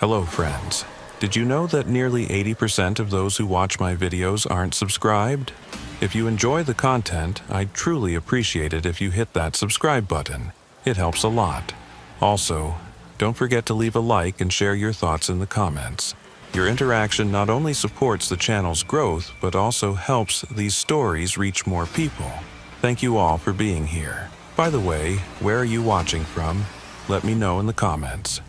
Hello friends. Did you know that nearly 80% of those who watch my videos aren't subscribed? If you enjoy the content, I'd truly appreciate it if you hit that subscribe button. It helps a lot. Also, don't forget to leave a like and share your thoughts in the comments. Your interaction not only supports the channel's growth, but also helps these stories reach more people. Thank you all for being here. By the way, where are you watching from? Let me know in the comments.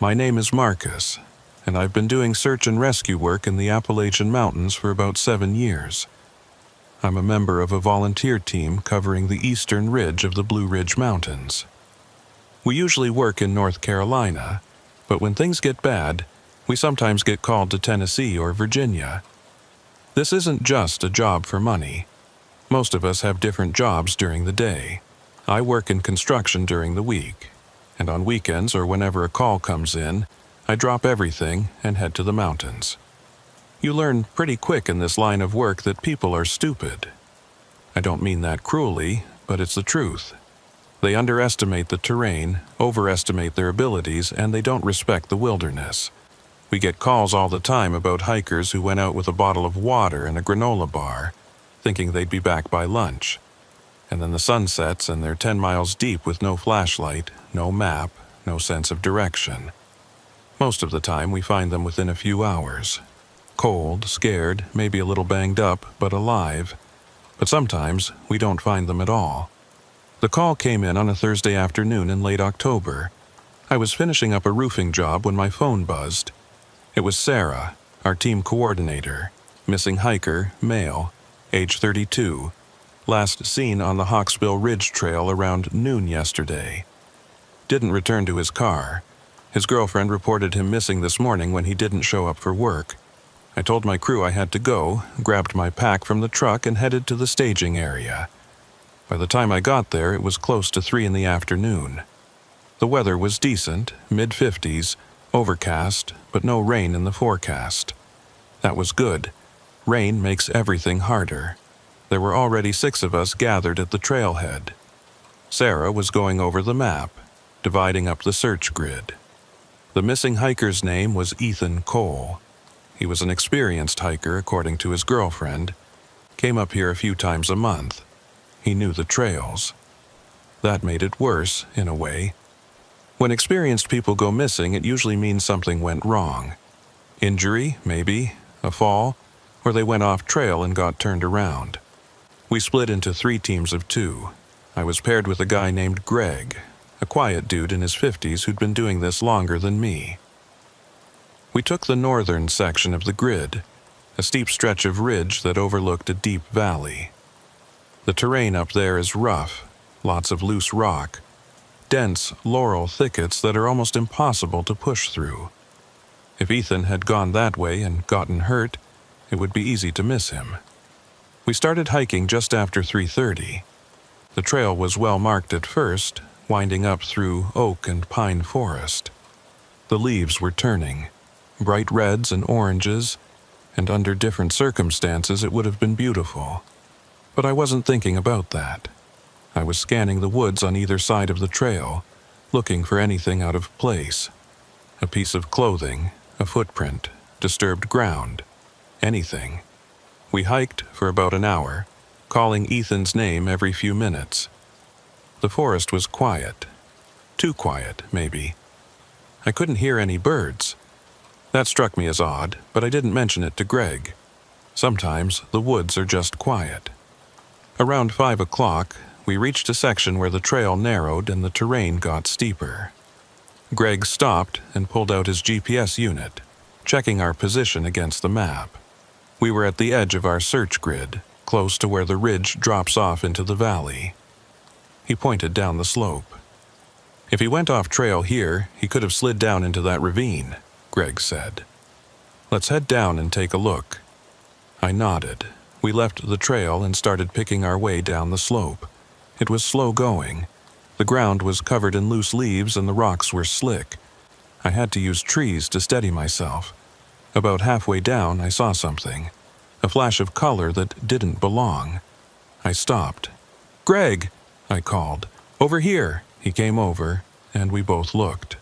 My name is Marcus, and I've been doing search and rescue work in the Appalachian Mountains for about 7 years. I'm a member of a volunteer team covering the eastern ridge of the Blue Ridge Mountains. We usually work in North Carolina, but when things get bad, we sometimes get called to Tennessee or Virginia. This isn't just a job for money. Most of us have different jobs during the day. I work in construction during the week, and on weekends or whenever a call comes in, I drop everything and head to the mountains. You learn pretty quick in this line of work that people are stupid. I don't mean that cruelly, but it's the truth. They underestimate the terrain, overestimate their abilities, and they don't respect the wilderness. We get calls all the time about hikers who went out with a bottle of water and a granola bar, thinking they'd be back by lunch. And then the sun sets and they're 10 miles deep with no flashlight, no map, no sense of direction. Most of the time we find them within a few hours. Cold, scared, maybe a little banged up, but alive. But sometimes we don't find them at all. The call came in on a Thursday afternoon in late October. I was finishing up a roofing job when my phone buzzed. It was Sarah, our team coordinator, missing hiker, male, age 32. Last seen on the Hawksbill Ridge Trail around noon yesterday. Didn't return to his car. His girlfriend reported him missing this morning when he didn't show up for work. I told my crew I had to go, grabbed my pack from the truck and headed to the staging area. By the time I got there, it was close to 3 in the afternoon. The weather was decent, mid-50s, overcast, but no rain in the forecast. That was good. Rain makes everything harder. There were already 6 of us gathered at the trailhead. Sarah was going over the map, dividing up the search grid. The missing hiker's name was Ethan Cole. He was an experienced hiker, according to his girlfriend. Came up here a few times a month. He knew the trails. That made it worse, in a way. When experienced people go missing, it usually means something went wrong. Injury, maybe, a fall, or they went off trail and got turned around. We split into 3 teams of 2. I was paired with a guy named Greg, a quiet dude in his 50s who'd been doing this longer than me. We took the northern section of the grid, a steep stretch of ridge that overlooked a deep valley. The terrain up there is rough, lots of loose rock, dense laurel thickets that are almost impossible to push through. If Ethan had gone that way and gotten hurt, it would be easy to miss him. We started hiking just after 3:30. The trail was well marked at first, winding up through oak and pine forest. The leaves were turning, bright reds and oranges, and under different circumstances it would have been beautiful. But I wasn't thinking about that. I was scanning the woods on either side of the trail, looking for anything out of place. A piece of clothing, a footprint, disturbed ground, anything. We hiked for about an hour, calling Ethan's name every few minutes. The forest was quiet. Too quiet, maybe. I couldn't hear any birds. That struck me as odd, but I didn't mention it to Greg. Sometimes the woods are just quiet. Around 5 o'clock, we reached a section where the trail narrowed and the terrain got steeper. Greg stopped and pulled out his GPS unit, checking our position against the map. We were at the edge of our search grid, close to where the ridge drops off into the valley. He pointed down the slope. If he went off trail here, he could have slid down into that ravine, Greg said. Let's head down and take a look. I nodded. We left the trail and started picking our way down the slope. It was slow going. The ground was covered in loose leaves and the rocks were slick. I had to use trees to steady myself. About halfway down, I saw something. A flash of color that didn't belong. I stopped. "Greg!" I called. "Over here!" He came over, and we both looked.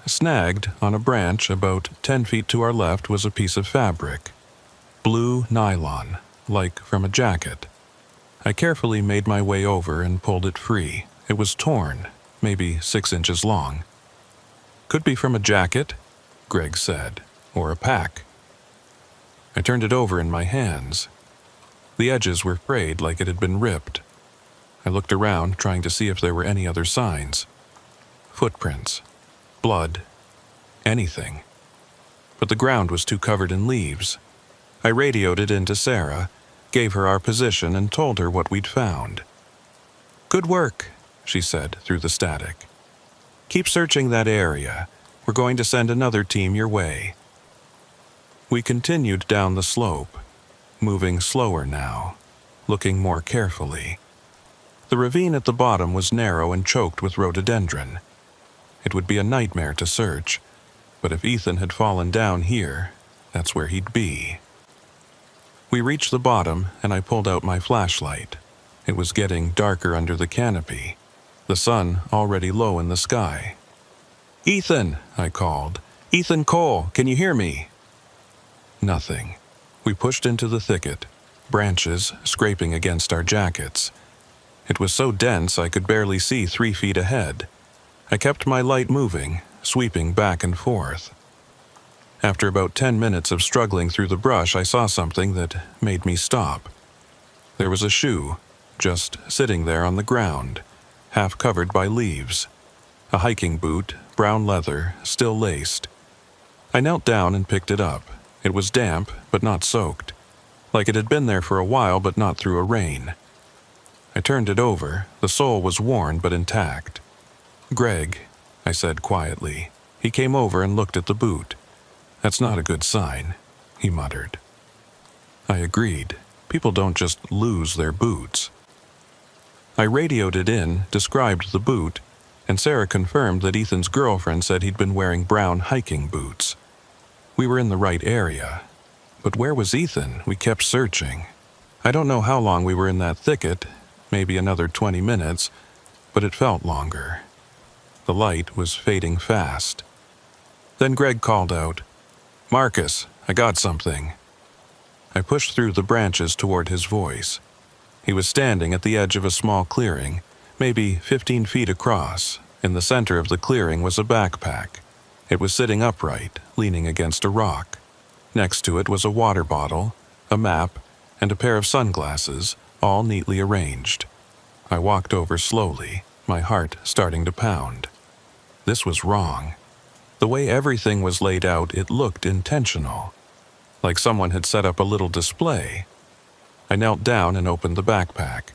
Snagged on a branch about 10 feet to our left was a piece of fabric. Blue nylon, like from a jacket. I carefully made my way over and pulled it free. It was torn, maybe 6 inches long. "Could be from a jacket," Greg said, "or a pack." I turned it over in my hands. The edges were frayed like it had been ripped. I looked around, trying to see if there were any other signs. Footprints. Blood. Anything. But the ground was too covered in leaves. I radioed it into Sarah, gave her our position, and told her what we'd found. "Good work," she said through the static. "Keep searching that area. We're going to send another team your way." We continued down the slope, moving slower now, looking more carefully. The ravine at the bottom was narrow and choked with rhododendron. It would be a nightmare to search, but if Ethan had fallen down here, that's where he'd be. We reached the bottom, and I pulled out my flashlight. It was getting darker under the canopy, the sun already low in the sky. "Ethan," I called. "Ethan Cole, can you hear me?" Nothing. We pushed into the thicket, branches scraping against our jackets. It was so dense I could barely see 3 feet ahead. I kept my light moving, sweeping back and forth. After about 10 minutes of struggling through the brush, I saw something that made me stop. There was a shoe, just sitting there on the ground, half covered by leaves. A hiking boot, brown leather, still laced. I knelt down and picked it up. It was damp, but not soaked, like it had been there for a while, but not through a rain. I turned it over. The sole was worn but intact. "Greg," I said quietly. He came over and looked at the boot. "That's not a good sign," he muttered. I agreed. People don't just lose their boots. I radioed it in, described the boot, and Sarah confirmed that Ethan's girlfriend said he'd been wearing brown hiking boots. We were in the right area. But where was Ethan? We kept searching. I don't know how long we were in that thicket, maybe another 20 minutes, but it felt longer. The light was fading fast. Then Greg called out, "Marcus, I got something." I pushed through the branches toward his voice. He was standing at the edge of a small clearing, maybe 15 feet across. In the center of the clearing was a backpack. It was sitting upright, leaning against a rock. Next to it was a water bottle, a map, and a pair of sunglasses, all neatly arranged. I walked over slowly, my heart starting to pound. This was wrong. The way everything was laid out, it looked intentional, like someone had set up a little display. I knelt down and opened the backpack.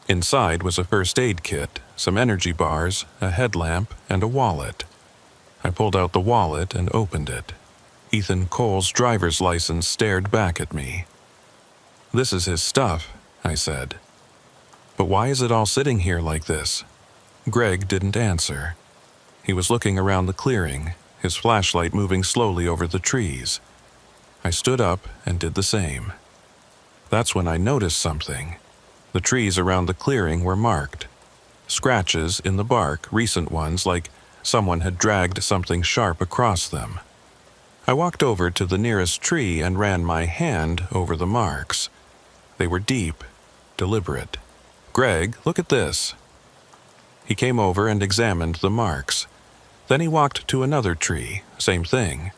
Inside was a first aid kit, some energy bars, a headlamp, and a wallet. I pulled out the wallet and opened it. Ethan Cole's driver's license stared back at me. "This is his stuff," I said. "But why is it all sitting here like this?" Greg didn't answer. He was looking around the clearing, his flashlight moving slowly over the trees. I stood up and did the same. That's when I noticed something. The trees around the clearing were marked. Scratches in the bark, recent ones, like someone had dragged something sharp across them. I walked over to the nearest tree and ran my hand over the marks. They were deep, deliberate. "Greg, look at this." He came over and examined the marks. Then he walked to another tree, same thing.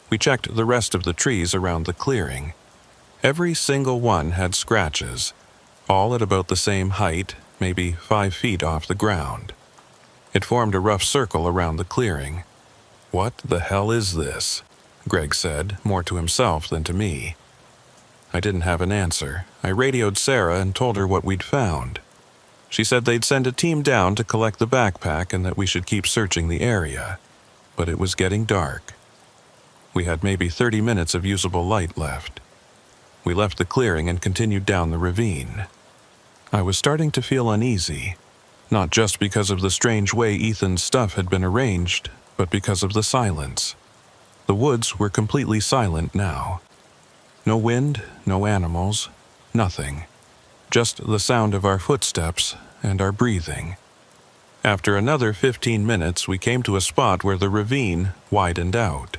We checked the rest of the trees around the clearing. Every single one had scratches, all at about the same height, maybe 5 feet off the ground. It formed a rough circle around the clearing. "What the hell is this?" Greg said, more to himself than to me. I didn't have an answer. I radioed Sarah and told her what we'd found. She said they'd send a team down to collect the backpack and that we should keep searching the area. But it was getting dark. We had maybe 30 minutes of usable light left. We left the clearing and continued down the ravine. I was starting to feel uneasy, not just because of the strange way Ethan's stuff had been arranged, but because of the silence. The woods were completely silent now. No wind, no animals, nothing. Just the sound of our footsteps and our breathing. After another 15 minutes, we came to a spot where the ravine widened out.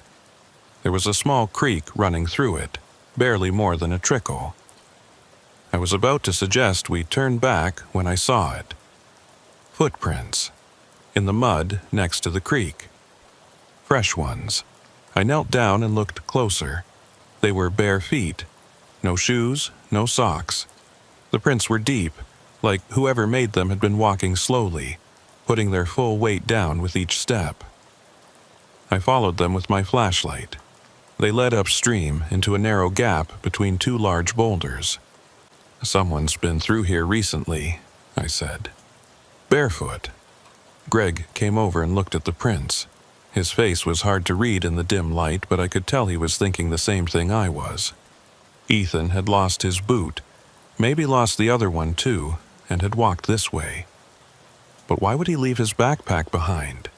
There was a small creek running through it, barely more than a trickle. I was about to suggest we turn back when I saw it. Footprints. In the mud next to the creek. Fresh ones. I knelt down and looked closer. They were bare feet. No shoes, no socks. The prints were deep, like whoever made them had been walking slowly, putting their full weight down with each step. I followed them with my flashlight. They led upstream into a narrow gap between two large boulders. "Someone's been through here recently," I said. "Barefoot." Greg came over and looked at the prints. His face was hard to read in the dim light, but I could tell he was thinking the same thing I was. Ethan had lost his boot, maybe lost the other one too, and had walked this way. But why would he leave his backpack behind?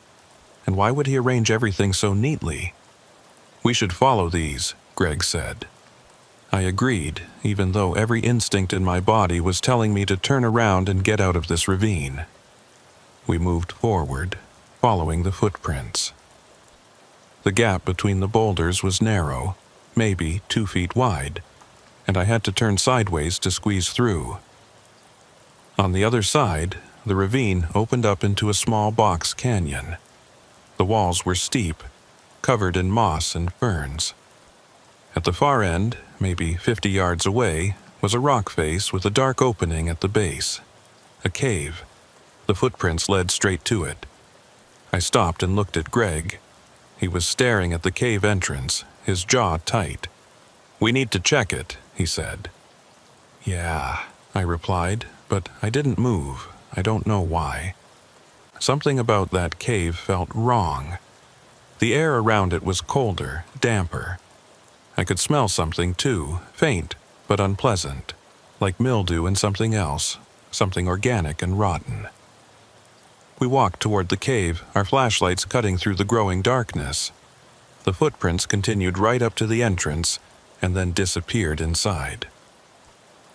And why would he arrange everything so neatly? "We should follow these," Greg said. I agreed, even though every instinct in my body was telling me to turn around and get out of this ravine. We moved forward, following the footprints. The gap between the boulders was narrow, maybe 2 feet wide, and I had to turn sideways to squeeze through. On the other side, the ravine opened up into a small box canyon. The walls were steep, covered in moss and ferns. At the far end, maybe 50 yards away, was a rock face with a dark opening at the base. A cave. The footprints led straight to it. I stopped and looked at Greg. He was staring at the cave entrance, his jaw tight. "We need to check it," he said. "Yeah," I replied, but I didn't move. I don't know why. Something about that cave felt wrong. The air around it was colder, damper. I could smell something too, faint but unpleasant, like mildew and something else, something organic and rotten. We walked toward the cave, our flashlights cutting through the growing darkness. The footprints continued right up to the entrance and then disappeared inside.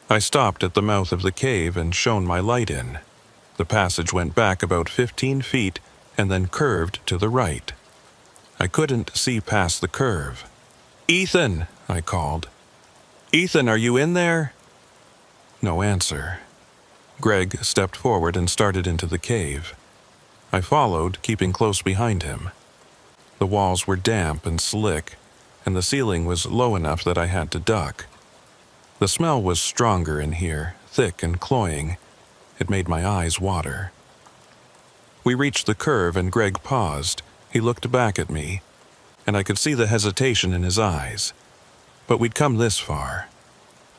I stopped at the mouth of the cave and shone my light in. The passage went back about 15 feet and then curved to the right. I couldn't see past the curve. "Ethan!" I called. "Ethan, are you in there?" No answer. Greg stepped forward and started into the cave. I followed, keeping close behind him. The walls were damp and slick, and the ceiling was low enough that I had to duck. The smell was stronger in here, thick and cloying. It made my eyes water. We reached the curve and Greg paused. He looked back at me, and I could see the hesitation in his eyes. But we'd come this far.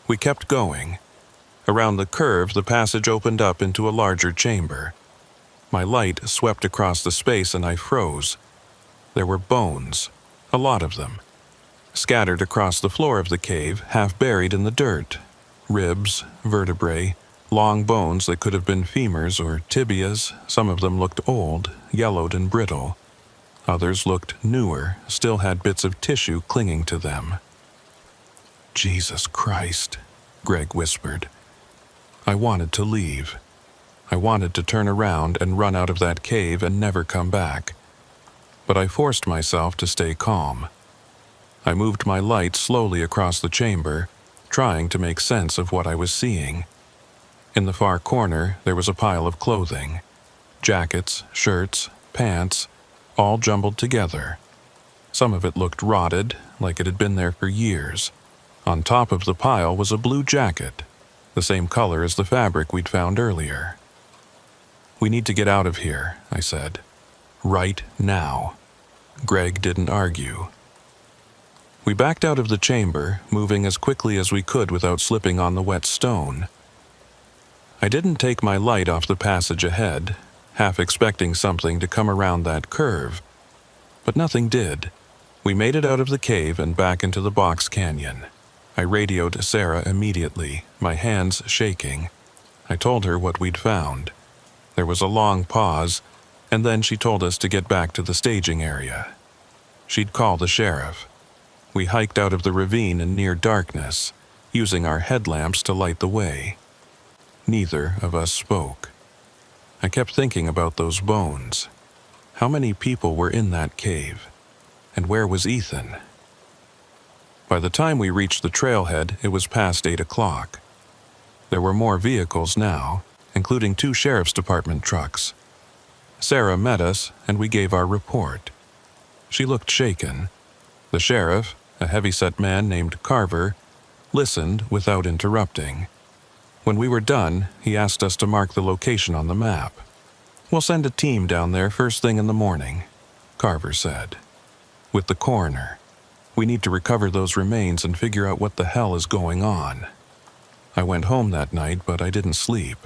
We kept going. Around the curve, the passage opened up into a larger chamber. My light swept across the space and I froze. There were bones, a lot of them, scattered across the floor of the cave, half buried in the dirt. Ribs, vertebrae, long bones that could have been femurs or tibias. Some of them looked old, yellowed and brittle. Others looked newer, still had bits of tissue clinging to them. "Jesus Christ," Greg whispered. I wanted to leave. I wanted to turn around and run out of that cave and never come back. But I forced myself to stay calm. I moved my light slowly across the chamber, trying to make sense of what I was seeing. In the far corner, there was a pile of clothing. Jackets, shirts, pants, all jumbled together. Some of it looked rotted, like it had been there for years. On top of the pile was a blue jacket, the same color as the fabric we'd found earlier. "We need to get out of here," I said. "Right now." Greg didn't argue. We backed out of the chamber, moving as quickly as we could without slipping on the wet stone. I didn't take my light off the passage ahead, half expecting something to come around that curve. But nothing did. We made it out of the cave and back into the box canyon. I radioed Sarah immediately, my hands shaking. I told her what we'd found. There was a long pause, and then she told us to get back to the staging area. She'd call the sheriff. We hiked out of the ravine in near darkness, using our headlamps to light the way. Neither of us spoke. I kept thinking about those bones. How many people were in that cave? And where was Ethan? By the time we reached the trailhead, it was past 8 o'clock. There were more vehicles now, including 2 sheriff's department trucks. Sarah met us, and we gave our report. She looked shaken. The sheriff, a heavy-set man named Carver, listened without interrupting. When we were done, he asked us to mark the location on the map. "We'll send a team down there first thing in the morning," Carver said. "With the coroner. We need to recover those remains and figure out what the hell is going on." I went home that night, but I didn't sleep.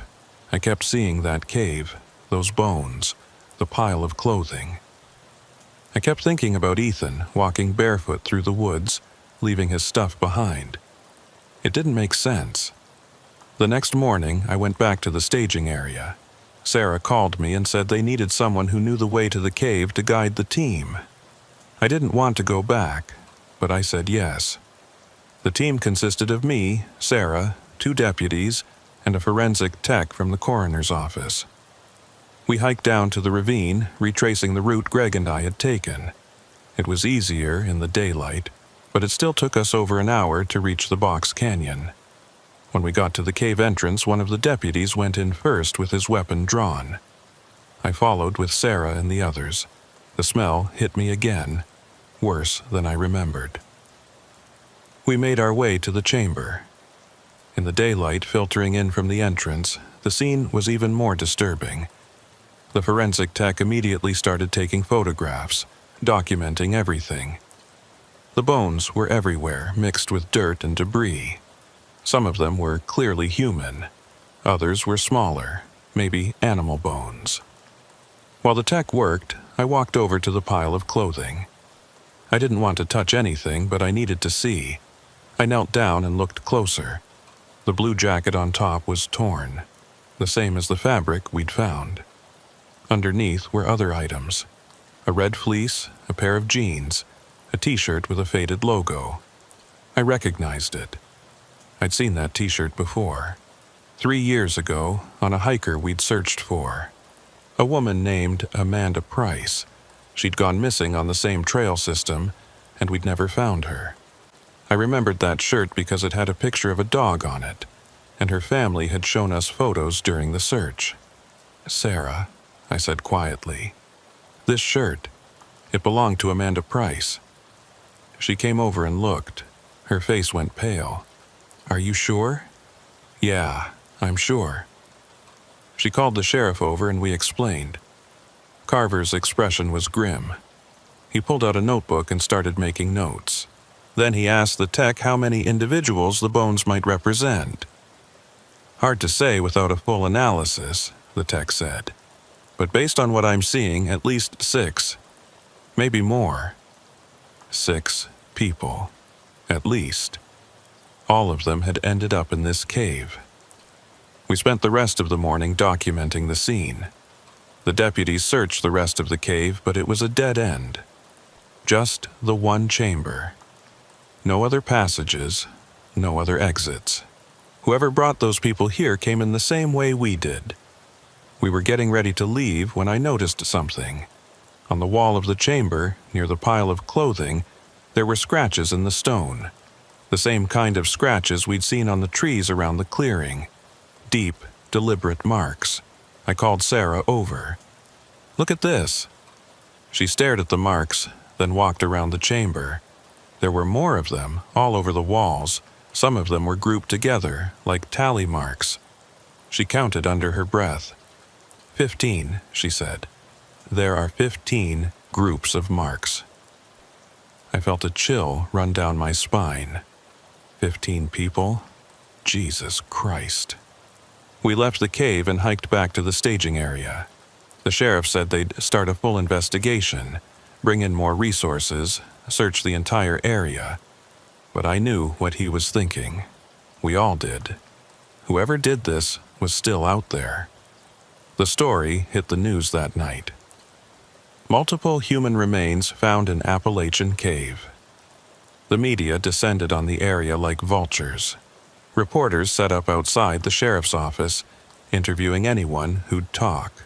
I kept seeing that cave, those bones, the pile of clothing. I kept thinking about Ethan walking barefoot through the woods, leaving his stuff behind. It didn't make sense. The next morning, I went back to the staging area. Sarah called me and said they needed someone who knew the way to the cave to guide the team. I didn't want to go back, but I said yes. The team consisted of me, Sarah, 2 deputies, and a forensic tech from the coroner's office. We hiked down to the ravine, retracing the route Greg and I had taken. It was easier in the daylight, but it still took us over an hour to reach the box canyon. When we got to the cave entrance, one of the deputies went in first with his weapon drawn. I followed with Sarah and the others. The smell hit me again, worse than I remembered. We made our way to the chamber. In the daylight filtering in from the entrance, the scene was even more disturbing. The forensic tech immediately started taking photographs, documenting everything. The bones were everywhere, mixed with dirt and debris. Some of them were clearly human. Others were smaller, maybe animal bones. While the tech worked, I walked over to the pile of clothing. I didn't want to touch anything, but I needed to see. I knelt down and looked closer. The blue jacket on top was torn, the same as the fabric we'd found. Underneath were other items: a red fleece, a pair of jeans, a t-shirt with a faded logo. I recognized it. I'd seen that t-shirt before. 3 years ago, on a hiker we'd searched for. A woman named Amanda Price. She'd gone missing on the same trail system, and we'd never found her. I remembered that shirt because it had a picture of a dog on it, and her family had shown us photos during the search. "Sarah," I said quietly, "this shirt, it belonged to Amanda Price." She came over and looked. Her face went pale. "Are you sure?" "Yeah, I'm sure." She called the sheriff over and we explained. Carver's expression was grim. He pulled out a notebook and started making notes. Then he asked the tech how many individuals the bones might represent. "Hard to say without a full analysis," the tech said. "But based on what I'm seeing, at least 6. Maybe more." 6 people. At least. All of them had ended up in this cave. We spent the rest of the morning documenting the scene. The deputies searched the rest of the cave, but it was a dead end. Just the one chamber. No other passages, no other exits. Whoever brought those people here came in the same way we did. We were getting ready to leave when I noticed something. On the wall of the chamber, near the pile of clothing, there were scratches in the stone. The same kind of scratches we'd seen on the trees around the clearing. Deep, deliberate marks. I called Sarah over. "Look at this." She stared at the marks, then walked around the chamber. There were more of them, all over the walls. Some of them were grouped together, like tally marks. She counted under her breath. 15, she said. "There are 15 groups of marks." I felt a chill run down my spine. 15 people? Jesus Christ. We left the cave and hiked back to the staging area. The sheriff said they'd start a full investigation, bring in more resources, search the entire area. But I knew what he was thinking. We all did. Whoever did this was still out there. The story hit the news that night. Multiple human remains found in Appalachian Cave. The media descended on the area like vultures. Reporters set up outside the sheriff's office, interviewing anyone who'd talk.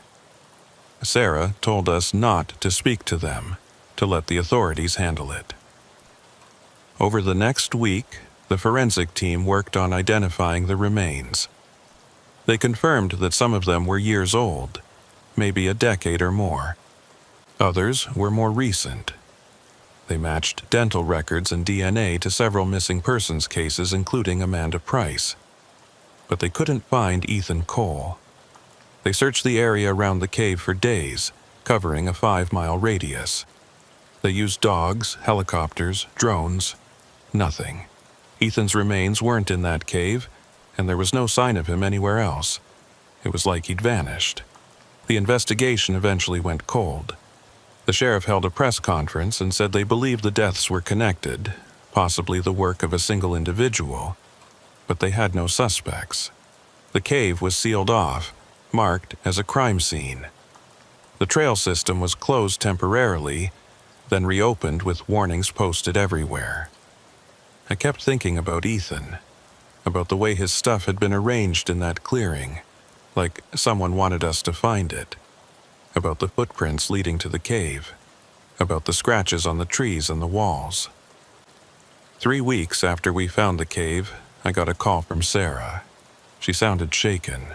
Sarah told us not to speak to them, to let the authorities handle it. Over the next week, the forensic team worked on identifying the remains. They confirmed that some of them were years old, maybe a decade or more. Others were more recent. They matched dental records and DNA to several missing persons cases, including Amanda Price. But they couldn't find Ethan Cole. They searched the area around the cave for days, covering a 5-mile radius. They used dogs, helicopters, drones. Nothing. Ethan's remains weren't in that cave, and there was no sign of him anywhere else. It was like he'd vanished. The investigation eventually went cold. The sheriff held a press conference and said they believed the deaths were connected, possibly the work of a single individual, but they had no suspects. The cave was sealed off, marked as a crime scene. The trail system was closed temporarily, then reopened with warnings posted everywhere. I kept thinking about Ethan, about the way his stuff had been arranged in that clearing, like someone wanted us to find it, about the footprints leading to the cave, about the scratches on the trees and the walls. 3 weeks after we found the cave, I got a call from Sarah. She sounded shaken.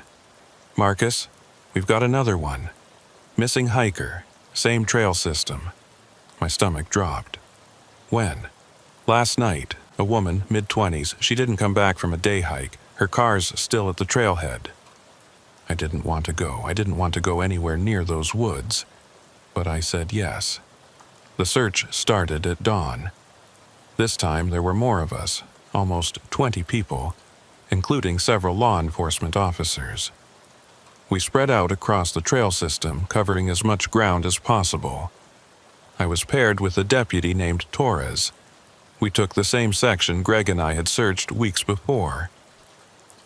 "Marcus, we've got another one. Missing hiker, same trail system." My stomach dropped. "When?" "Last night. A woman, mid-20s. She didn't come back from a day hike. Her car's still at the trailhead." I didn't want to go. I didn't want to go anywhere near those woods. But I said yes. The search started at dawn. This time there were more of us, almost 20 people, including several law enforcement officers. We spread out across the trail system, covering as much ground as possible. I was paired with a deputy named Torres. We took the same section Greg and I had searched weeks before.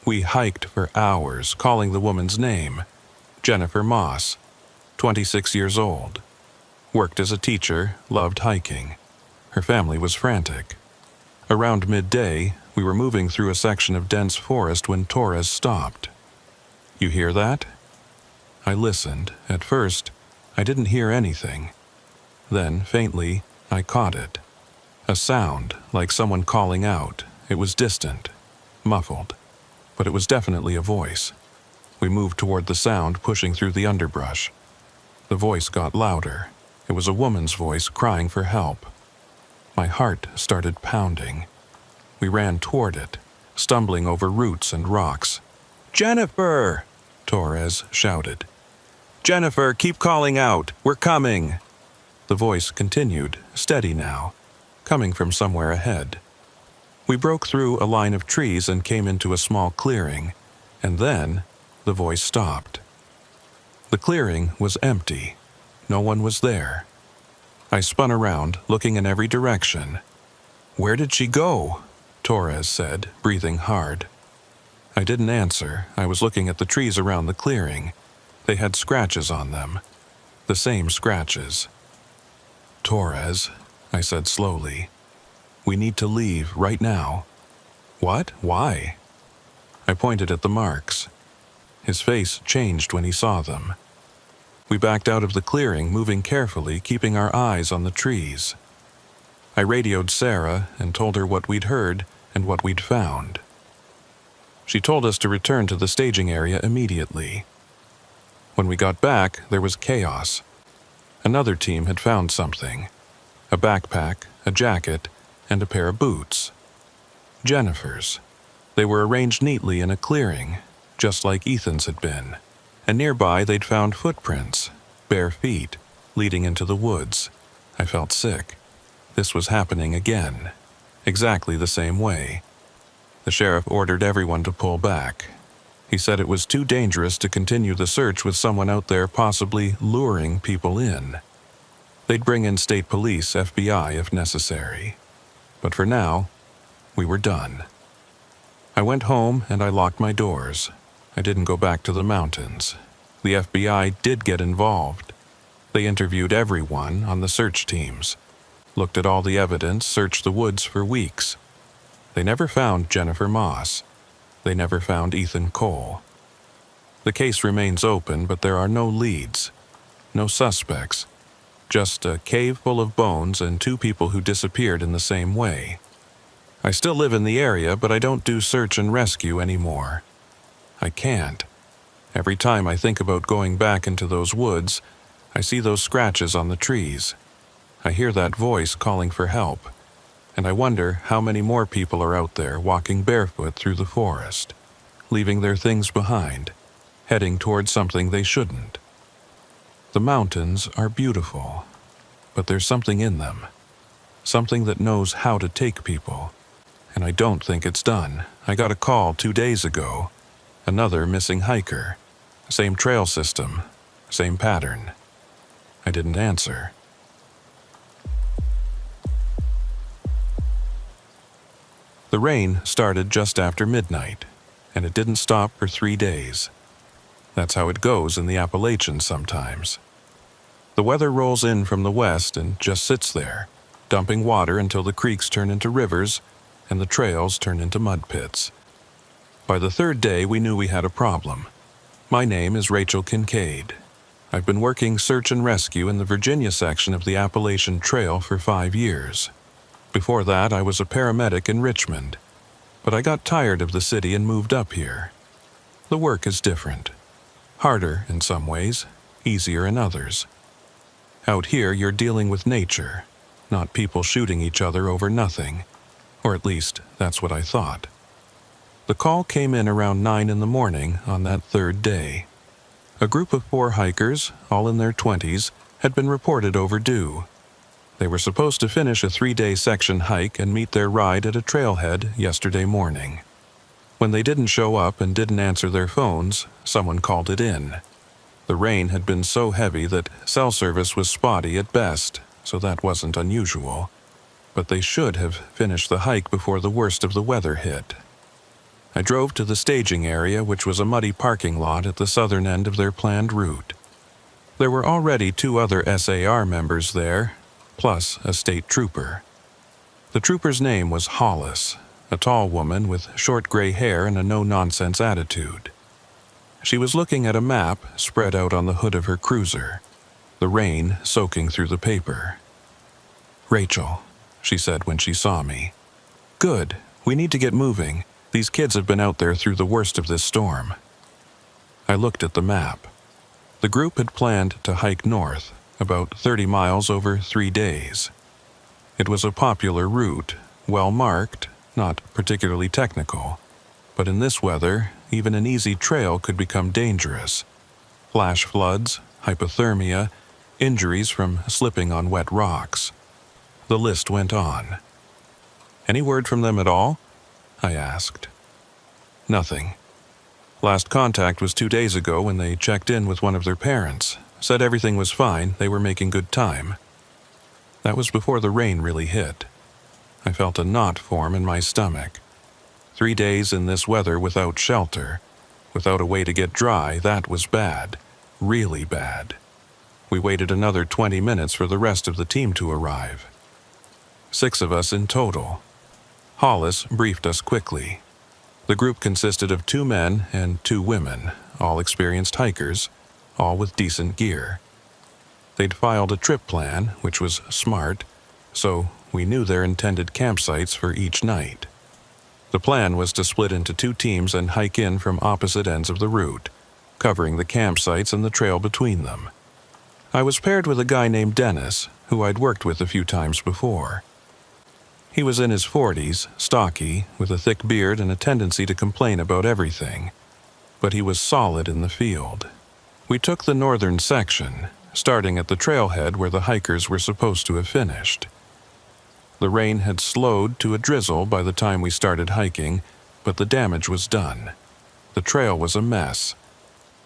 We hiked for hours, calling the woman's name, Jennifer Moss, 26 years old. Worked as a teacher, loved hiking. Her family was frantic. Around midday, we were moving through a section of dense forest when Torres stopped. "You hear that?" I listened. At first, I didn't hear anything. Then, faintly, I caught it. A sound, like someone calling out. It was distant, muffled, but it was definitely a voice. We moved toward the sound, pushing through the underbrush. The voice got louder. It was a woman's voice crying for help. My heart started pounding. We ran toward it, stumbling over roots and rocks. "Jennifer!" Torres shouted. "Jennifer, keep calling out! We're coming!" The voice continued, steady now, coming from somewhere ahead. We broke through a line of trees and came into a small clearing, and then the voice stopped. The clearing was empty. No one was there. I spun around, looking in every direction. "Where did she go?" Torres said, breathing hard. I didn't answer. I was looking at the trees around the clearing. They had scratches on them. The same scratches. "Torres," I said slowly, "we need to leave right now." "What? Why?" I pointed at the marks. His face changed when he saw them. We backed out of the clearing, moving carefully, keeping our eyes on the trees. I radioed Sarah and told her what we'd heard and what we'd found. She told us to return to the staging area immediately. When we got back, there was chaos. Another team had found something: a backpack, a jacket, and a pair of boots. Jennifer's. They were arranged neatly in a clearing, just like Ethan's had been. And nearby they'd found footprints, bare feet, leading into the woods. I felt sick. This was happening again, exactly the same way. The sheriff ordered everyone to pull back. He said it was too dangerous to continue the search with someone out there possibly luring people in. They'd bring in state police, FBI, if necessary. But for now, we were done. I went home and I locked my doors. I didn't go back to the mountains. The FBI did get involved. They interviewed everyone on the search teams, looked at all the evidence, searched the woods for weeks. They never found Jennifer Moss. They never found Ethan Cole. The case remains open, but there are no leads, no suspects, just a cave full of bones and 2 people who disappeared in the same way. I still live in the area, but I don't do search and rescue anymore. I can't. Every time I think about going back into those woods, I see those scratches on the trees. I hear that voice calling for help, and I wonder how many more people are out there walking barefoot through the forest, leaving their things behind, heading towards something they shouldn't. The mountains are beautiful, but there's something in them, something that knows how to take people, and I don't think it's done. I got a call 2 days ago, another missing hiker, same trail system, same pattern. I didn't answer. The rain started just after midnight, and it didn't stop for 3 days. That's how it goes in the Appalachians sometimes. The weather rolls in from the west and just sits there, dumping water until the creeks turn into rivers and the trails turn into mud pits. By the 3rd day, we knew we had a problem. My name is Rachel Kincaid. I've been working search and rescue in the Virginia section of the Appalachian Trail for 5 years. Before that, I was a paramedic in Richmond, but I got tired of the city and moved up here. The work is different. Harder in some ways, easier in others. Out here, you're dealing with nature, not people shooting each other over nothing, or at least that's what I thought. The call came in around 9 in the morning on that 3rd day. A group of 4 hikers, all in their 20s, had been reported overdue. They were supposed to finish a 3-day section hike and meet their ride at a trailhead yesterday morning. When they didn't show up and didn't answer their phones, someone called it in. The rain had been so heavy that cell service was spotty at best, so that wasn't unusual. But they should have finished the hike before the worst of the weather hit. I drove to the staging area, which was a muddy parking lot at the southern end of their planned route. There were already 2 other SAR members there, plus a state trooper. The trooper's name was Hollis, a tall woman with short gray hair and a no-nonsense attitude. She was looking at a map spread out on the hood of her cruiser, the rain soaking through the paper. "Rachel," she said when she saw me. "Good, we need to get moving. These kids have been out there through the worst of this storm." I looked at the map. The group had planned to hike north, about 30 miles over 3 days. It was a popular route, well marked, not particularly technical, but in this weather, even an easy trail could become dangerous. Flash floods, hypothermia, injuries from slipping on wet rocks. The list went on. "Any word from them at all?" I asked. "Nothing. Last contact was 2 days ago when they checked in with one of their parents, said everything was fine, they were making good time." That was before the rain really hit. I felt a knot form in my stomach. 3 days in this weather without shelter, without a way to get dry, that was bad, really bad. We waited another 20 minutes for the rest of the team to arrive. 6 of us in total. Hollis briefed us quickly. The group consisted of 2 men and 2 women, all experienced hikers, all with decent gear. They'd filed a trip plan, which was smart, so we knew their intended campsites for each night. The plan was to split into 2 teams and hike in from opposite ends of the route, covering the campsites and the trail between them. I was paired with a guy named Dennis, who I'd worked with a few times before. He was in his 40s, stocky, with a thick beard and a tendency to complain about everything, but he was solid in the field. We took the northern section, starting at the trailhead where the hikers were supposed to have finished. The rain had slowed to a drizzle by the time we started hiking, but the damage was done. The trail was a mess.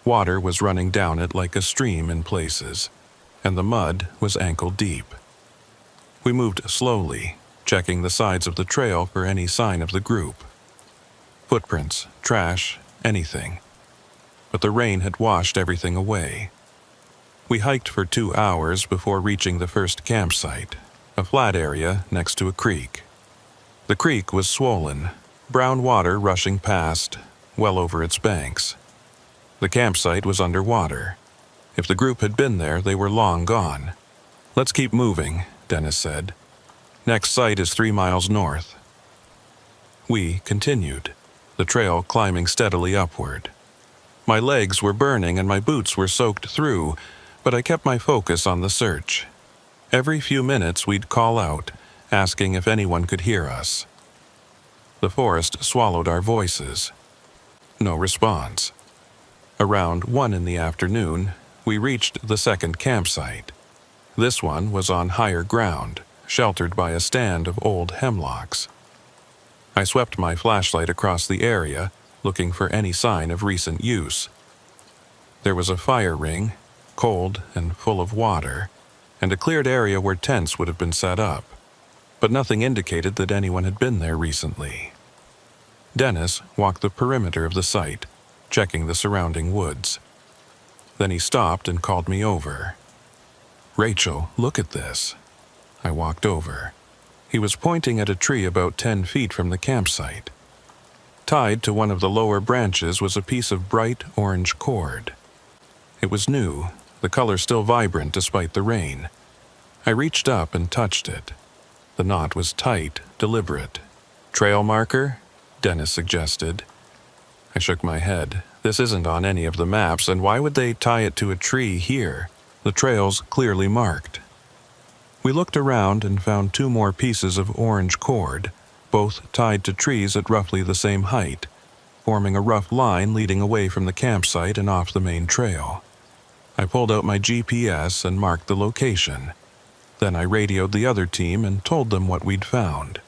Water was running down it like a stream in places, and the mud was ankle deep. We moved slowly, checking the sides of the trail for any sign of the group. Footprints, trash, anything. But the rain had washed everything away. We hiked for 2 hours before reaching the first campsite, a flat area next to a creek. The creek was swollen, brown water rushing past, well over its banks. The campsite was underwater. If the group had been there, they were long gone. "Let's keep moving," Dennis said. "Next site is 3 miles north." We continued, the trail climbing steadily upward. My legs were burning and my boots were soaked through, but I kept my focus on the search. Every few minutes we'd call out, asking if anyone could hear us. The forest swallowed our voices. No response. Around 1 in the afternoon, we reached the second campsite. This one was on higher ground, sheltered by a stand of old hemlocks. I swept my flashlight across the area, looking for any sign of recent use. There was a fire ring, cold and full of water, and a cleared area where tents would have been set up, but nothing indicated that anyone had been there recently. Dennis walked the perimeter of the site, checking the surrounding woods. Then he stopped and called me over. "Rachel, look at this." I walked over. He was pointing at a tree about 10 feet from the campsite. Tied to one of the lower branches was a piece of bright orange cord. It was new, the color still vibrant despite the rain. I reached up and touched it. The knot was tight, deliberate. "Trail marker?" Dennis suggested. I shook my head. This isn't on any of the maps, and why would they tie it to a tree here? The trail's clearly marked. We looked around and found 2 more pieces of orange cord, both tied to trees at roughly the same height, forming a rough line leading away from the campsite and off the main trail. I pulled out my GPS and marked the location. Then I radioed the other team and told them what we'd found.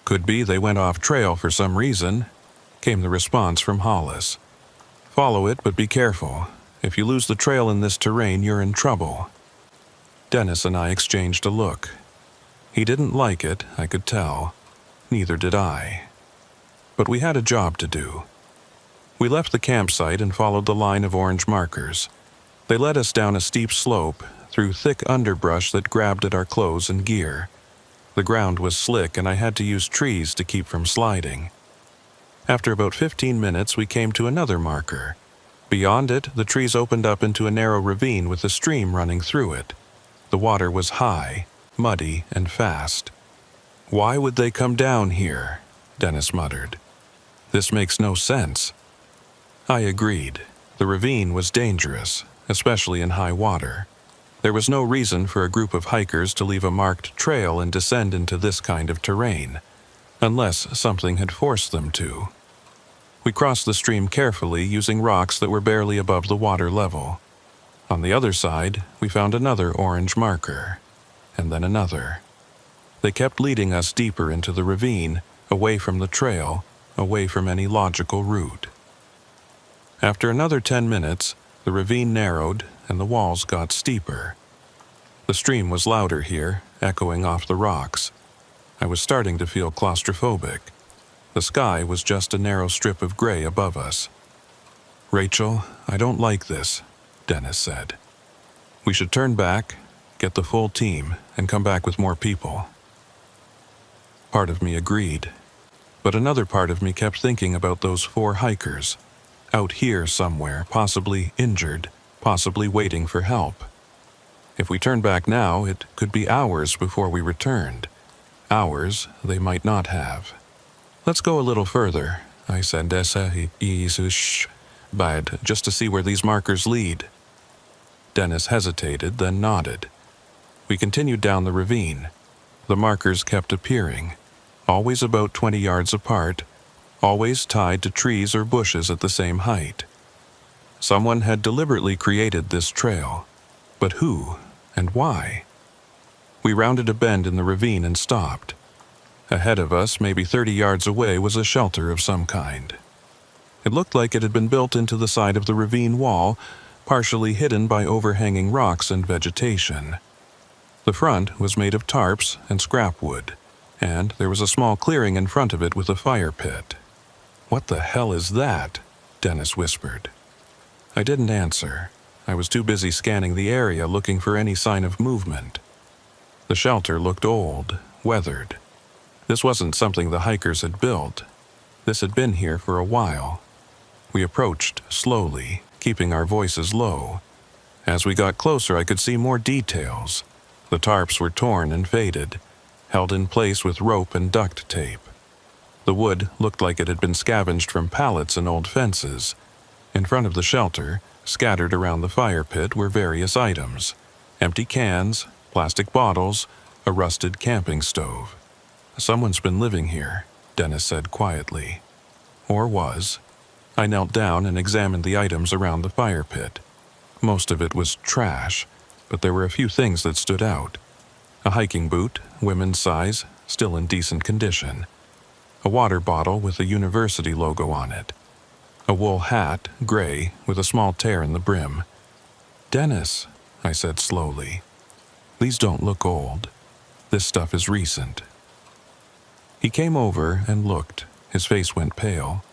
"Could be they went off trail for some reason," came the response from Hollis. "Follow it, but be careful. If you lose the trail in this terrain, you're in trouble." Dennis and I exchanged a look. He didn't like it, I could tell. Neither did I. But we had a job to do. We left the campsite and followed the line of orange markers. They led us down a steep slope, through thick underbrush that grabbed at our clothes and gear. The ground was slick and I had to use trees to keep from sliding. After about 15 minutes, we came to another marker. Beyond it, the trees opened up into a narrow ravine with a stream running through it. The water was high, muddy, and fast. "Why would they come down here?" Dennis muttered. "This makes no sense." I agreed. The ravine was dangerous, especially in high water. There was no reason for a group of hikers to leave a marked trail and descend into this kind of terrain, unless something had forced them to. We crossed the stream carefully, using rocks that were barely above the water level. On the other side, we found another orange marker, and then another. They kept leading us deeper into the ravine, away from the trail, away from any logical route. After another 10 minutes, the ravine narrowed and the walls got steeper. The stream was louder here, echoing off the rocks. I was starting to feel claustrophobic. The sky was just a narrow strip of gray above us. "Rachel, I don't like this," Dennis said. "We should turn back, get the full team, and come back with more people." Part of me agreed, but another part of me kept thinking about those 4 hikers, out here somewhere, possibly injured, possibly waiting for help. If we turned back now, it could be hours before we returned. Hours they might not have. "Let's go a little further," I said, just to see where these markers lead. Dennis hesitated, then nodded. We continued down the ravine. The markers kept appearing, always about 20 yards apart, always tied to trees or bushes at the same height. Someone had deliberately created this trail, but who and why? We rounded a bend in the ravine and stopped. Ahead of us, maybe 30 yards away, was a shelter of some kind. It looked like it had been built into the side of the ravine wall, partially hidden by overhanging rocks and vegetation. The front was made of tarps and scrap wood, and there was a small clearing in front of it with a fire pit. "What the hell is that?" Dennis whispered. I didn't answer. I was too busy scanning the area looking for any sign of movement. The shelter looked old, weathered. This wasn't something the hikers had built. This had been here for a while. We approached slowly, keeping our voices low. As we got closer, I could see more details. The tarps were torn and faded, held in place with rope and duct tape. The wood looked like it had been scavenged from pallets and old fences. In front of the shelter, scattered around the fire pit, were various items: empty cans, plastic bottles, a rusted camping stove. "Someone's been living here," Dennis said quietly. Or was. I knelt down and examined the items around the fire pit. Most of it was trash, but there were a few things that stood out. A hiking boot, women's size, still in decent condition. A water bottle with a university logo on it. A wool hat, gray, with a small tear in the brim. "Dennis," I said slowly, "these don't look old. This stuff is recent." He came over and looked. His face went pale.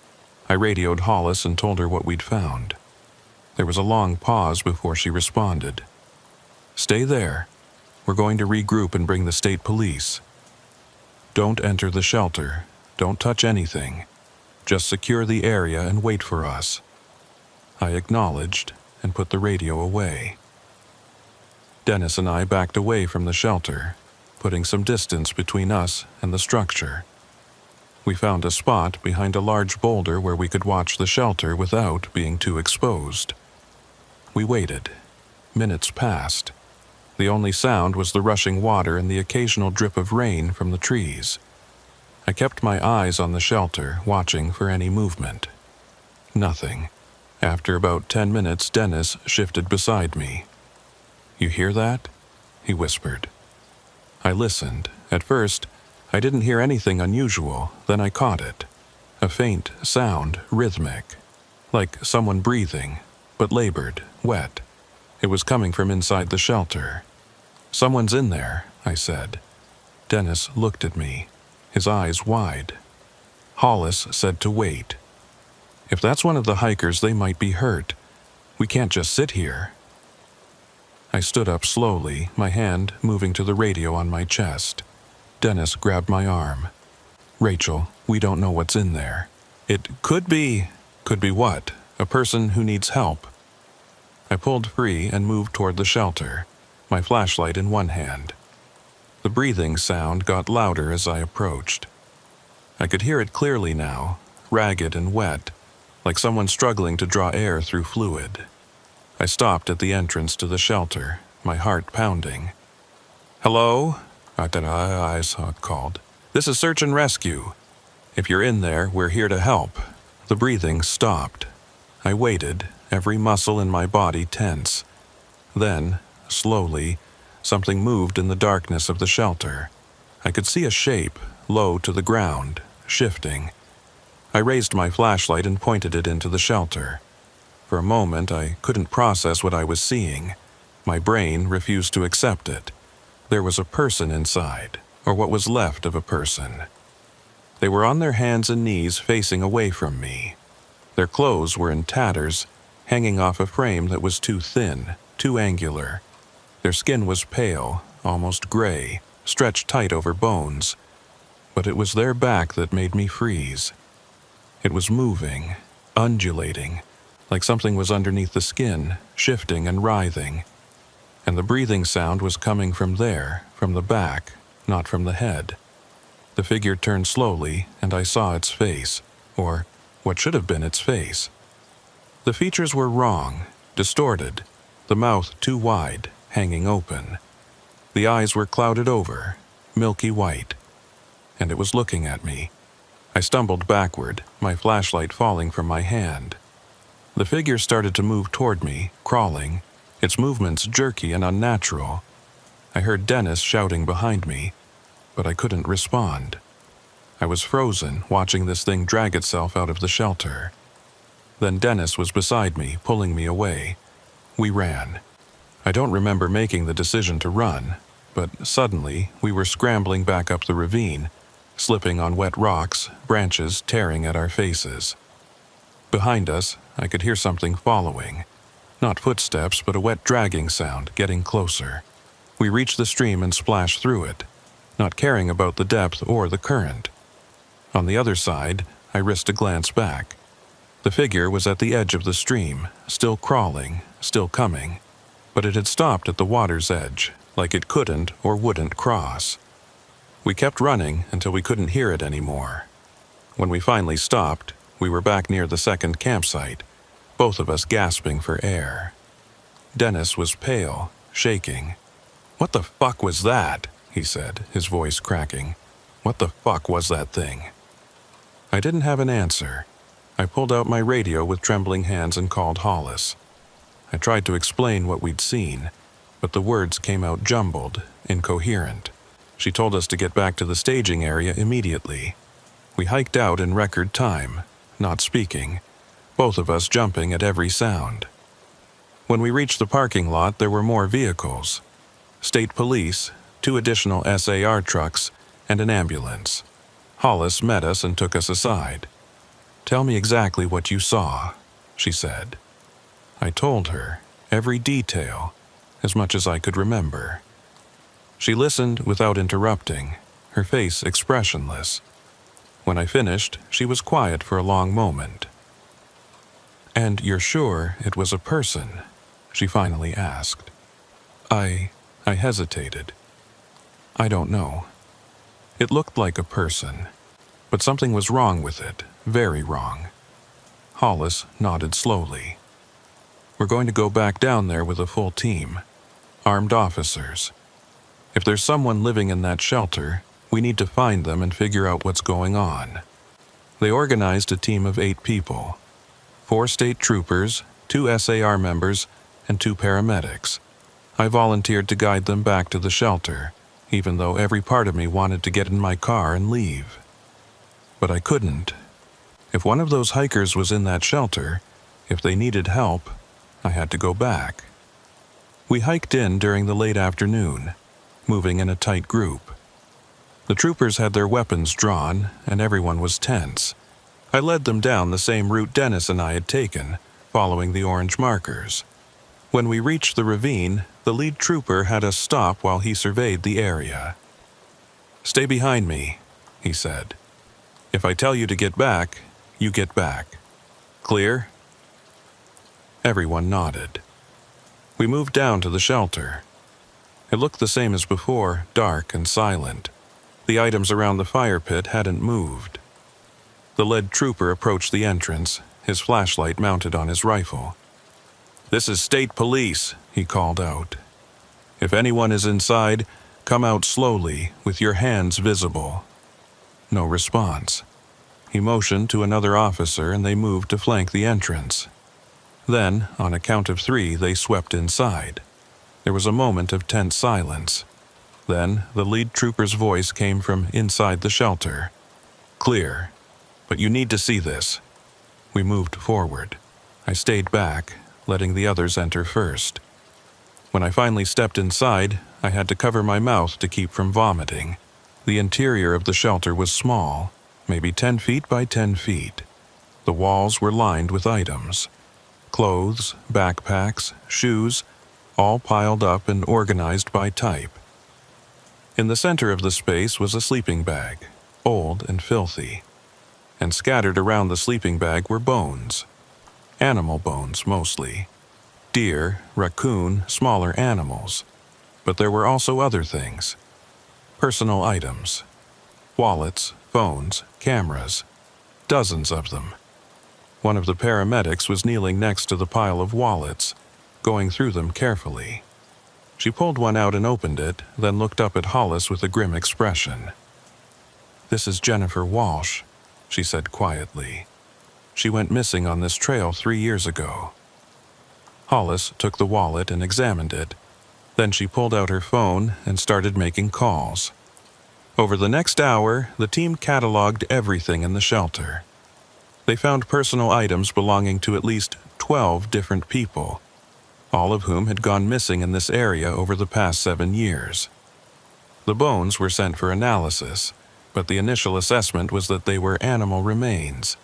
I radioed Hollis and told her what we'd found. There was a long pause before she responded. "Stay there. We're going to regroup and bring the state police. Don't enter the shelter. Don't touch anything. Just secure the area and wait for us." I acknowledged and put the radio away. Dennis and I backed away from the shelter, putting some distance between us and the structure. We found a spot behind a large boulder where we could watch the shelter without being too exposed. We waited. Minutes passed. The only sound was the rushing water and the occasional drip of rain from the trees. I kept my eyes on the shelter, watching for any movement. Nothing. After about 10 minutes, Dennis shifted beside me. "You hear that?" he whispered. I listened. At first, I didn't hear anything unusual, then I caught it. A faint sound, rhythmic, like someone breathing, but labored, wet. It was coming from inside the shelter. "Someone's in there," I said. Dennis looked at me, his eyes wide. Hollis said to wait. "If that's one of the hikers, they might be hurt. We can't just sit here." I stood up slowly, my hand moving to the radio on my chest. Dennis grabbed my arm. "Rachel, we don't know what's in there. It could be..." "Could be what? A person who needs help." I pulled free and moved toward the shelter, my flashlight in one hand. The breathing sound got louder as I approached. I could hear it clearly now, ragged and wet, like someone struggling to draw air through fluid. I stopped at the entrance to the shelter, my heart pounding. "Hello?" I called. "This is Search and Rescue. If you're in there, we're here to help." The breathing stopped. I waited, every muscle in my body tense. Then, slowly, something moved in the darkness of the shelter. I could see a shape, low to the ground, shifting. I raised my flashlight and pointed it into the shelter. For a moment, I couldn't process what I was seeing. My brain refused to accept it. There was a person inside, or what was left of a person. They were on their hands and knees facing away from me. Their clothes were in tatters, hanging off a frame that was too thin, too angular. Their skin was pale, almost gray, stretched tight over bones. But it was their back that made me freeze. It was moving, undulating, like something was underneath the skin, shifting and writhing. And the breathing sound was coming from there, from the back, not from the head. The figure turned slowly, and I saw its face, or what should have been its face. The features were wrong, distorted, the mouth too wide, hanging open. The eyes were clouded over, milky white, and it was looking at me. I stumbled backward, my flashlight falling from my hand. The figure started to move toward me, crawling, its movements jerky and unnatural. I heard Dennis shouting behind me, but I couldn't respond. I was frozen, watching this thing drag itself out of the shelter. Then Dennis was beside me, pulling me away. We ran. I don't remember making the decision to run, but suddenly we were scrambling back up the ravine, slipping on wet rocks, branches tearing at our faces. Behind us, I could hear something following. Not footsteps, but a wet dragging sound, getting closer. We reached the stream and splashed through it, not caring about the depth or the current. On the other side, I risked a glance back. The figure was at the edge of the stream, still crawling, still coming, but it had stopped at the water's edge, like it couldn't or wouldn't cross. We kept running until we couldn't hear it anymore. When we finally stopped, we were back near the second campsite, both of us gasping for air. Dennis was pale, shaking. "What the fuck was that?" he said, his voice cracking. "What the fuck was that thing?" I didn't have an answer. I pulled out my radio with trembling hands and called Hollis. I tried to explain what we'd seen, but the words came out jumbled, incoherent. She told us to get back to the staging area immediately. We hiked out in record time, not speaking, both of us jumping at every sound. When we reached the parking lot, there were more vehicles. State police, 2 additional SAR trucks, and an ambulance. Hollis met us and took us aside. "Tell me exactly what you saw," she said. I told her, every detail, as much as I could remember. She listened without interrupting, her face expressionless. When I finished, she was quiet for a long moment. "And you're sure it was a person?" she finally asked. I hesitated. "I don't know. It looked like a person, but something was wrong with it, very wrong." Hollis nodded slowly. "We're going to go back down there with a full team, armed officers. If there's someone living in that shelter, we need to find them and figure out what's going on." They organized a team of 8 people, 4 state troopers, 2 SAR members, and 2 paramedics. I volunteered to guide them back to the shelter, even though every part of me wanted to get in my car and leave. But I couldn't. If one of those hikers was in that shelter, if they needed help, I had to go back. We hiked in during the late afternoon, moving in a tight group. The troopers had their weapons drawn, and everyone was tense. I led them down the same route Dennis and I had taken, following the orange markers. When we reached the ravine, the lead trooper had us stop while he surveyed the area. "Stay behind me," he said. "If I tell you to get back, you get back. Clear?" Everyone nodded. We moved down to the shelter. It looked the same as before, dark and silent. The items around the fire pit hadn't moved. The lead trooper approached the entrance, his flashlight mounted on his rifle. "This is state police," he called out. "If anyone is inside, come out slowly, with your hands visible." No response. He motioned to another officer and they moved to flank the entrance. Then, on a count of 3, they swept inside. There was a moment of tense silence. Then, the lead trooper's voice came from inside the shelter. "Clear. But you need to see this." We moved forward. I stayed back, letting the others enter first. When I finally stepped inside, I had to cover my mouth to keep from vomiting. The interior of the shelter was small, maybe 10 feet by 10 feet. The walls were lined with items. Clothes, backpacks, shoes, all piled up and organized by type. In the center of the space was a sleeping bag, old and filthy. And scattered around the sleeping bag were bones. Animal bones, mostly. Deer, raccoon, smaller animals. But there were also other things. Personal items. Wallets, phones, cameras. Dozens of them. One of the paramedics was kneeling next to the pile of wallets, going through them carefully. She pulled one out and opened it, then looked up at Hollis with a grim expression. "This is Jennifer Walsh," she said quietly. "She went missing on this trail 3 years ago." Hollis took the wallet and examined it. Then she pulled out her phone and started making calls. Over the next hour, the team cataloged everything in the shelter. They found personal items belonging to at least 12 different people, all of whom had gone missing in this area over the past 7 years. The bones were sent for analysis, but the initial assessment was that they were animal remains.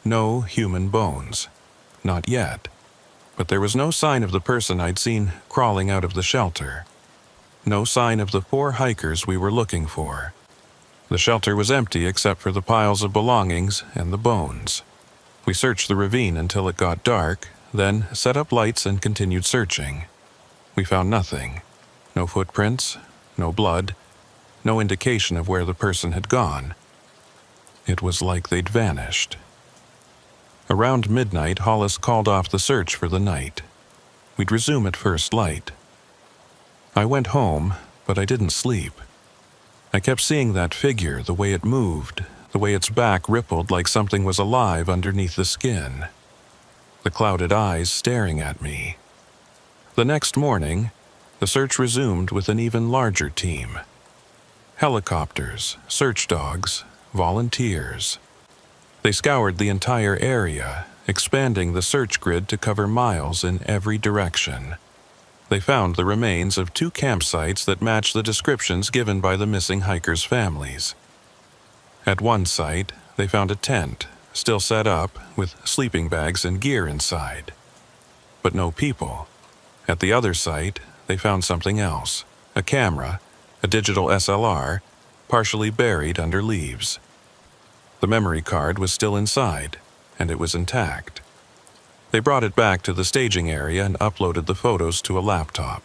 No human bones. Not yet. But there was no sign of the person I'd seen crawling out of the shelter. No sign of the 4 hikers we were looking for. The shelter was empty except for the piles of belongings and the bones. We searched the ravine until it got dark, then set up lights and continued searching. We found nothing. No footprints, no blood, no indication of where the person had gone. It was like they'd vanished. Around midnight, Hollis called off the search for the night. We'd resume at first light. I went home, but I didn't sleep. I kept seeing that figure, the way it moved, the way its back rippled like something was alive underneath the skin. The clouded eyes staring at me. The next morning, the search resumed with an even larger team. Helicopters, search dogs, volunteers. They scoured the entire area, expanding the search grid to cover miles in every direction. They found the remains of 2 campsites that matched the descriptions given by the missing hikers' families. At one site, they found a tent, still set up, with sleeping bags and gear inside. But no people. At the other site, they found something else, a camera, a digital SLR, partially buried under leaves. The memory card was still inside, and it was intact. They brought it back to the staging area and uploaded the photos to a laptop.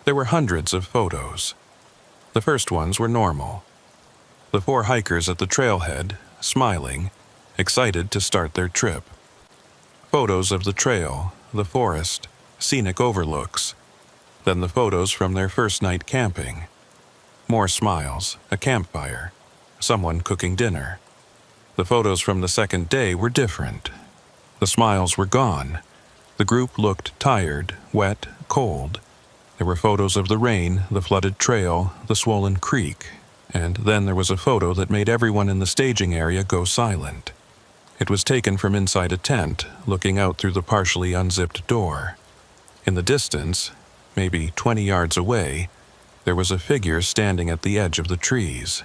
There were hundreds of photos. The first ones were normal. The 4 hikers at the trailhead, smiling, excited to start their trip. Photos of the trail, the forest, scenic overlooks. Then the photos from their first night camping. More smiles, a campfire, someone cooking dinner. The photos from the second day were different. The smiles were gone. The group looked tired, wet, cold. There were photos of the rain, the flooded trail, the swollen creek, and then there was a photo that made everyone in the staging area go silent. It was taken from inside a tent, looking out through the partially unzipped door. In the distance, maybe 20 yards away, there was a figure standing at the edge of the trees.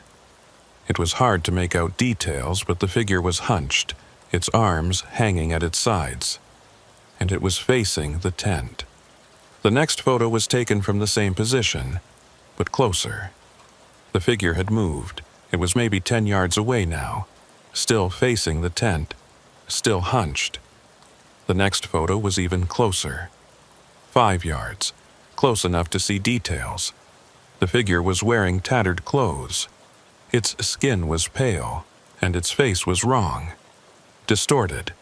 It was hard to make out details, but the figure was hunched, its arms hanging at its sides, and it was facing the tent. The next photo was taken from the same position, but closer. The figure had moved. It was maybe 10 yards away now, still facing the tent, still hunched. The next photo was even closer. 5 yards, close enough to see details. The figure was wearing tattered clothes. Its skin was pale, and its face was wrong. Distorted,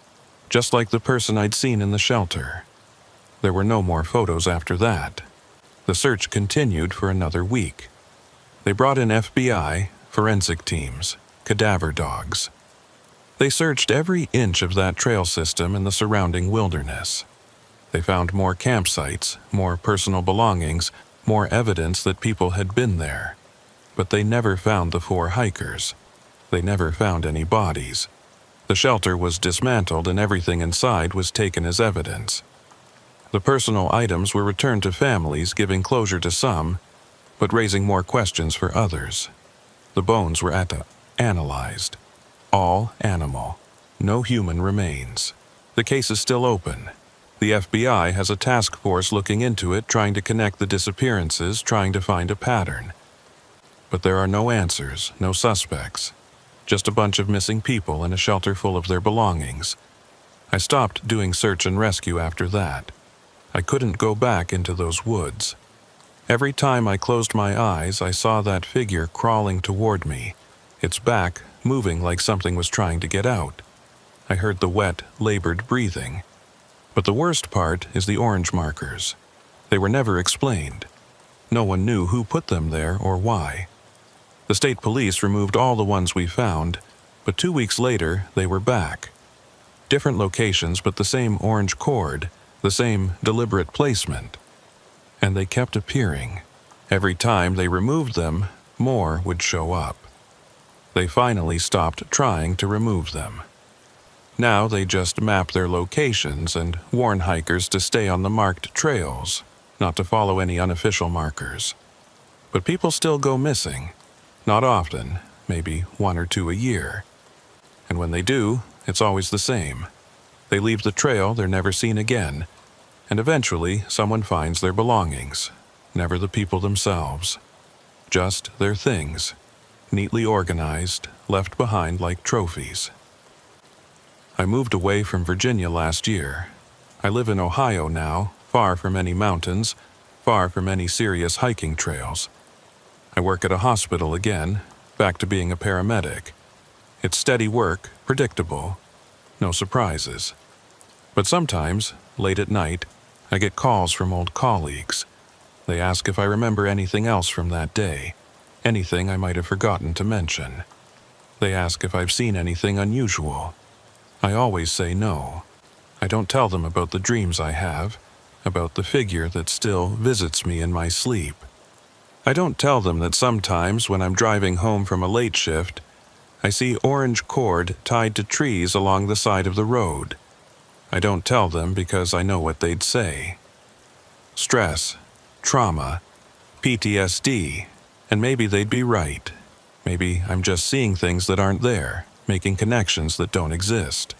just like the person I'd seen in the shelter. There were no more photos after that. The search continued for another week. They brought in FBI, forensic teams, cadaver dogs. They searched every inch of that trail system and the surrounding wilderness. They found more campsites, more personal belongings, more evidence that people had been there. But they never found the 4 hikers. They never found any bodies. The shelter was dismantled and everything inside was taken as evidence. The personal items were returned to families, giving closure to some, but raising more questions for others. The bones were analyzed. All animal. No human remains. The case is still open. The FBI has a task force looking into it, trying to connect the disappearances, trying to find a pattern. But there are no answers, no suspects. Just a bunch of missing people in a shelter full of their belongings. I stopped doing search and rescue after that. I couldn't go back into those woods. Every time I closed my eyes, I saw that figure crawling toward me, its back moving like something was trying to get out. I heard the wet, labored breathing. But the worst part is the orange markers. They were never explained. No one knew who put them there or why. The state police removed all the ones we found, but 2 weeks later they were back. Different locations, but the same orange cord, the same deliberate placement. And they kept appearing. Every time they removed them, more would show up. They finally stopped trying to remove them. Now they just map their locations and warn hikers to stay on the marked trails, not to follow any unofficial markers. But people still go missing. Not often, maybe 1 or 2 a year. And when they do, it's always the same. They leave the trail, they're never seen again, and eventually someone finds their belongings, never the people themselves. Just their things, neatly organized, left behind like trophies. I moved away from Virginia last year. I live in Ohio now, far from any mountains, far from any serious hiking trails. I work at a hospital again, back to being a paramedic. It's steady work, predictable, no surprises. But sometimes, late at night, I get calls from old colleagues. They ask if I remember anything else from that day, anything I might have forgotten to mention. They ask if I've seen anything unusual. I always say no. I don't tell them about the dreams I have, about the figure that still visits me in my sleep. I don't tell them that sometimes when I'm driving home from a late shift, I see orange cord tied to trees along the side of the road. I don't tell them because I know what they'd say. Stress, trauma, PTSD, and maybe they'd be right. Maybe I'm just seeing things that aren't there, making connections that don't exist.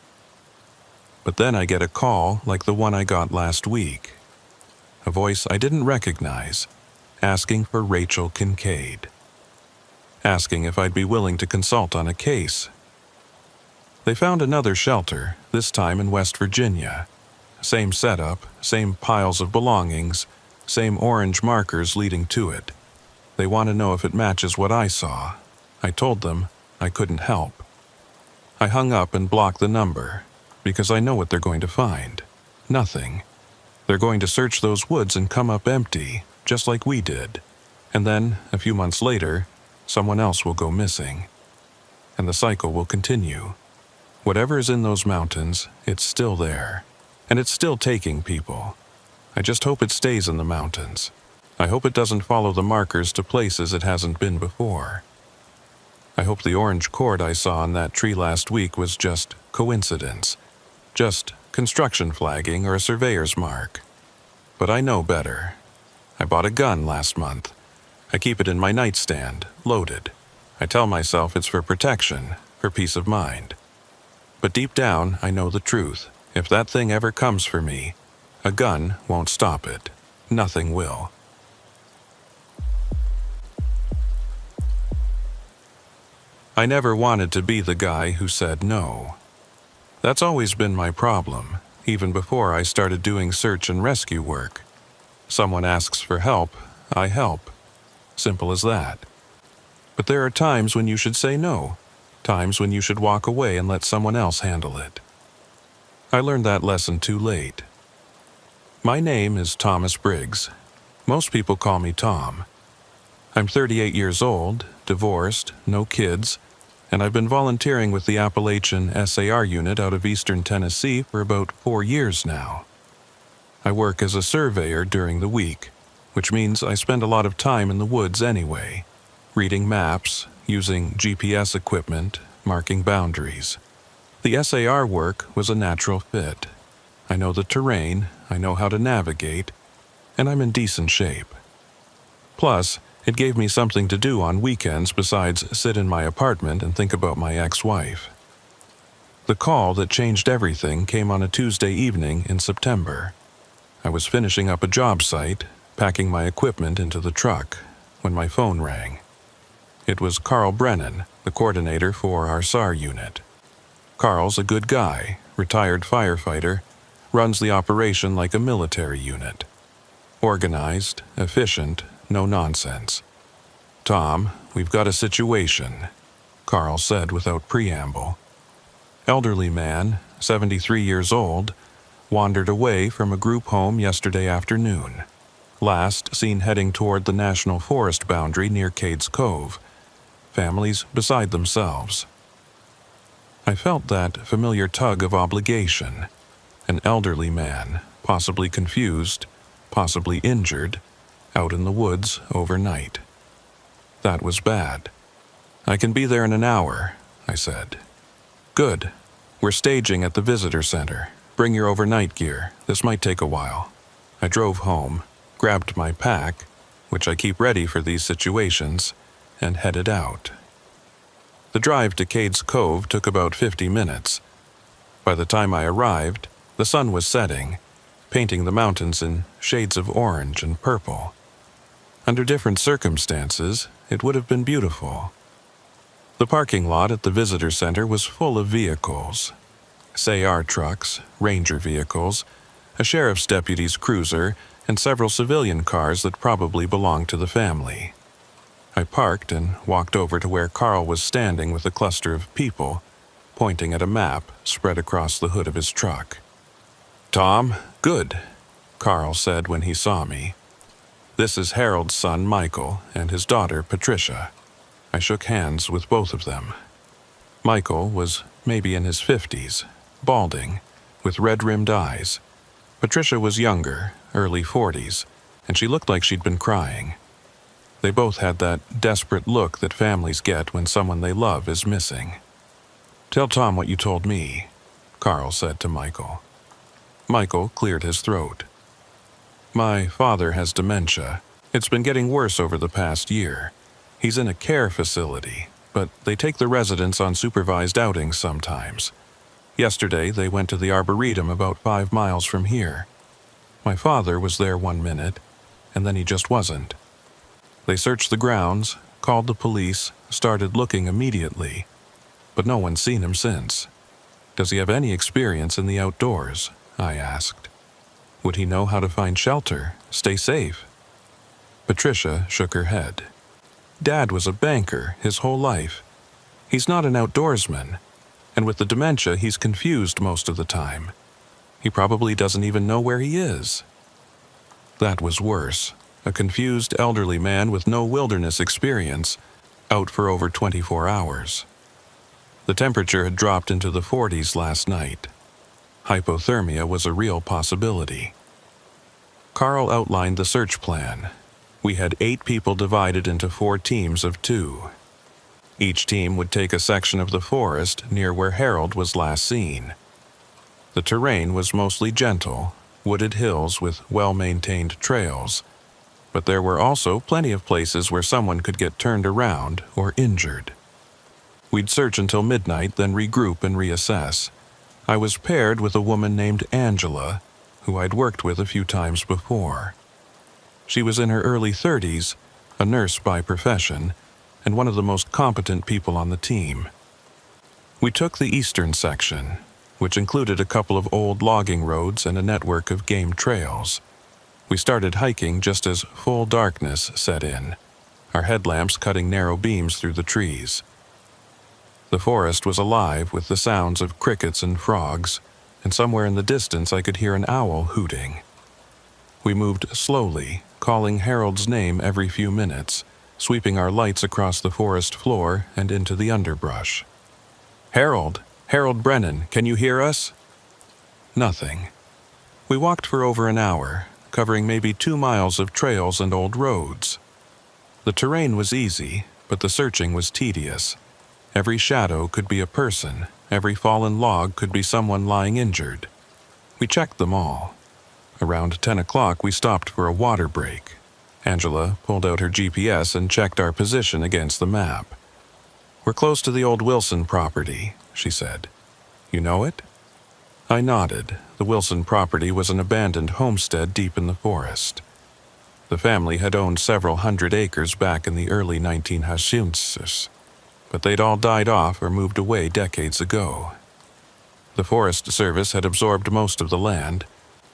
But then I get a call like the one I got last week. A voice I didn't recognize, asking for Rachel Kincaid. Asking if I'd be willing to consult on a case. They found another shelter, this time in West Virginia. Same setup, same piles of belongings, same orange markers leading to it. They want to know if it matches what I saw. I told them I couldn't help. I hung up and blocked the number, because I know what they're going to find. Nothing. They're going to search those woods and come up empty, just like we did. And then, a few months later, someone else will go missing. And the cycle will continue. Whatever is in those mountains, it's still there. And it's still taking people. I just hope it stays in the mountains. I hope it doesn't follow the markers to places it hasn't been before. I hope the orange cord I saw on that tree last week was just coincidence. Just construction flagging or a surveyor's mark. But I know better. I bought a gun last month. I keep it in my nightstand, loaded. I tell myself it's for protection, for peace of mind. But deep down, I know the truth. If that thing ever comes for me, a gun won't stop it. Nothing will. I never wanted to be the guy who said no. That's always been my problem, even before I started doing search and rescue work. Someone asks for help, I help. Simple as that. But there are times when you should say no, times when you should walk away and let someone else handle it. I learned that lesson too late. My name is Thomas Briggs. Most people call me Tom. I'm 38 years old, divorced, no kids, and I've been volunteering with the Appalachian SAR unit out of eastern Tennessee for about 4 years now. I work as a surveyor during the week, which means I spend a lot of time in the woods anyway, reading maps, using GPS equipment, marking boundaries. The SAR work was a natural fit. I know the terrain, I know how to navigate, and I'm in decent shape. Plus, it gave me something to do on weekends besides sit in my apartment and think about my ex-wife. The call that changed everything came on a Tuesday evening in September. I was finishing up a job site, packing my equipment into the truck, when my phone rang. It was Carl Brennan, the coordinator for our SAR unit. Carl's a good guy, retired firefighter, runs the operation like a military unit. Organized, efficient, no nonsense. "Tom, we've got a situation," Carl said without preamble. Elderly man, 73 years old, wandered away from a group home yesterday afternoon. Last seen heading toward the national forest boundary near Cades Cove. Families beside themselves. I felt that familiar tug of obligation. An elderly man, possibly confused, possibly injured, out in the woods overnight. That was bad. "I can be there in an hour," I said. "Good. We're staging at the visitor center. Bring your overnight gear. This might take a while." I drove home, grabbed my pack, which I keep ready for these situations, and headed out. The drive to Cades Cove took about 50 minutes. By the time I arrived, the sun was setting, painting the mountains in shades of orange and purple. Under different circumstances, it would have been beautiful. The parking lot at the visitor center was full of vehicles. SAR trucks, ranger vehicles, a sheriff's deputy's cruiser, and several civilian cars that probably belonged to the family. I parked and walked over to where Carl was standing with a cluster of people, pointing at a map spread across the hood of his truck. "Tom, good," Carl said when he saw me. "This is Harold's son Michael and his daughter Patricia." I shook hands with both of them. Michael was maybe in his 50s, balding, with red-rimmed eyes. Patricia was younger, early 40s, and she looked like she'd been crying. They both had that desperate look that families get when someone they love is missing. "Tell Tom what you told me," Carl said to Michael. Michael cleared his throat. "My father has dementia. It's been getting worse over the past year. He's in a care facility, but they take the residents on supervised outings sometimes. Yesterday, they went to the Arboretum about 5 miles from here. My father was there 1 minute, and then he just wasn't. They searched the grounds, called the police, started looking immediately, but no one's seen him since. Does he have any experience in the outdoors?" I asked. "Would he know how to find shelter, stay safe?" Patricia shook her head. "Dad was a banker his whole life. He's not an outdoorsman, and with the dementia he's confused most of the time. He probably doesn't even know where he is." That was worse. A confused elderly man with no wilderness experience, out for over 24 hours. The temperature had dropped into the 40s last night. Hypothermia was a real possibility. Carl outlined the search plan. We had 8 people divided into 4 teams of 2. Each team would take a section of the forest near where Harold was last seen. The terrain was mostly gentle, wooded hills with well-maintained trails, but there were also plenty of places where someone could get turned around or injured. We'd search until midnight, then regroup and reassess. I was paired with a woman named Angela, who I'd worked with a few times before. She was in her early 30s, a nurse by profession, and one of the most competent people on the team. We took the eastern section, which included a couple of old logging roads and a network of game trails. We started hiking just as full darkness set in, our headlamps cutting narrow beams through the trees. The forest was alive with the sounds of crickets and frogs, and somewhere in the distance I could hear an owl hooting. We moved slowly, calling Harold's name every few minutes, sweeping our lights across the forest floor and into the underbrush. "Harold! Harold Brennan, can you hear us?" Nothing. We walked for over an hour, covering maybe 2 miles of trails and old roads. The terrain was easy, but the searching was tedious. Every shadow could be a person, every fallen log could be someone lying injured. We checked them all. Around 10 o'clock, we stopped for a water break. Angela pulled out her GPS and checked our position against the map. "We're close to the old Wilson property," she said. "You know it?" I nodded. The Wilson property was an abandoned homestead deep in the forest. The family had owned several hundred acres back in the early 1900s, but they'd all died off or moved away decades ago. The Forest Service had absorbed most of the land,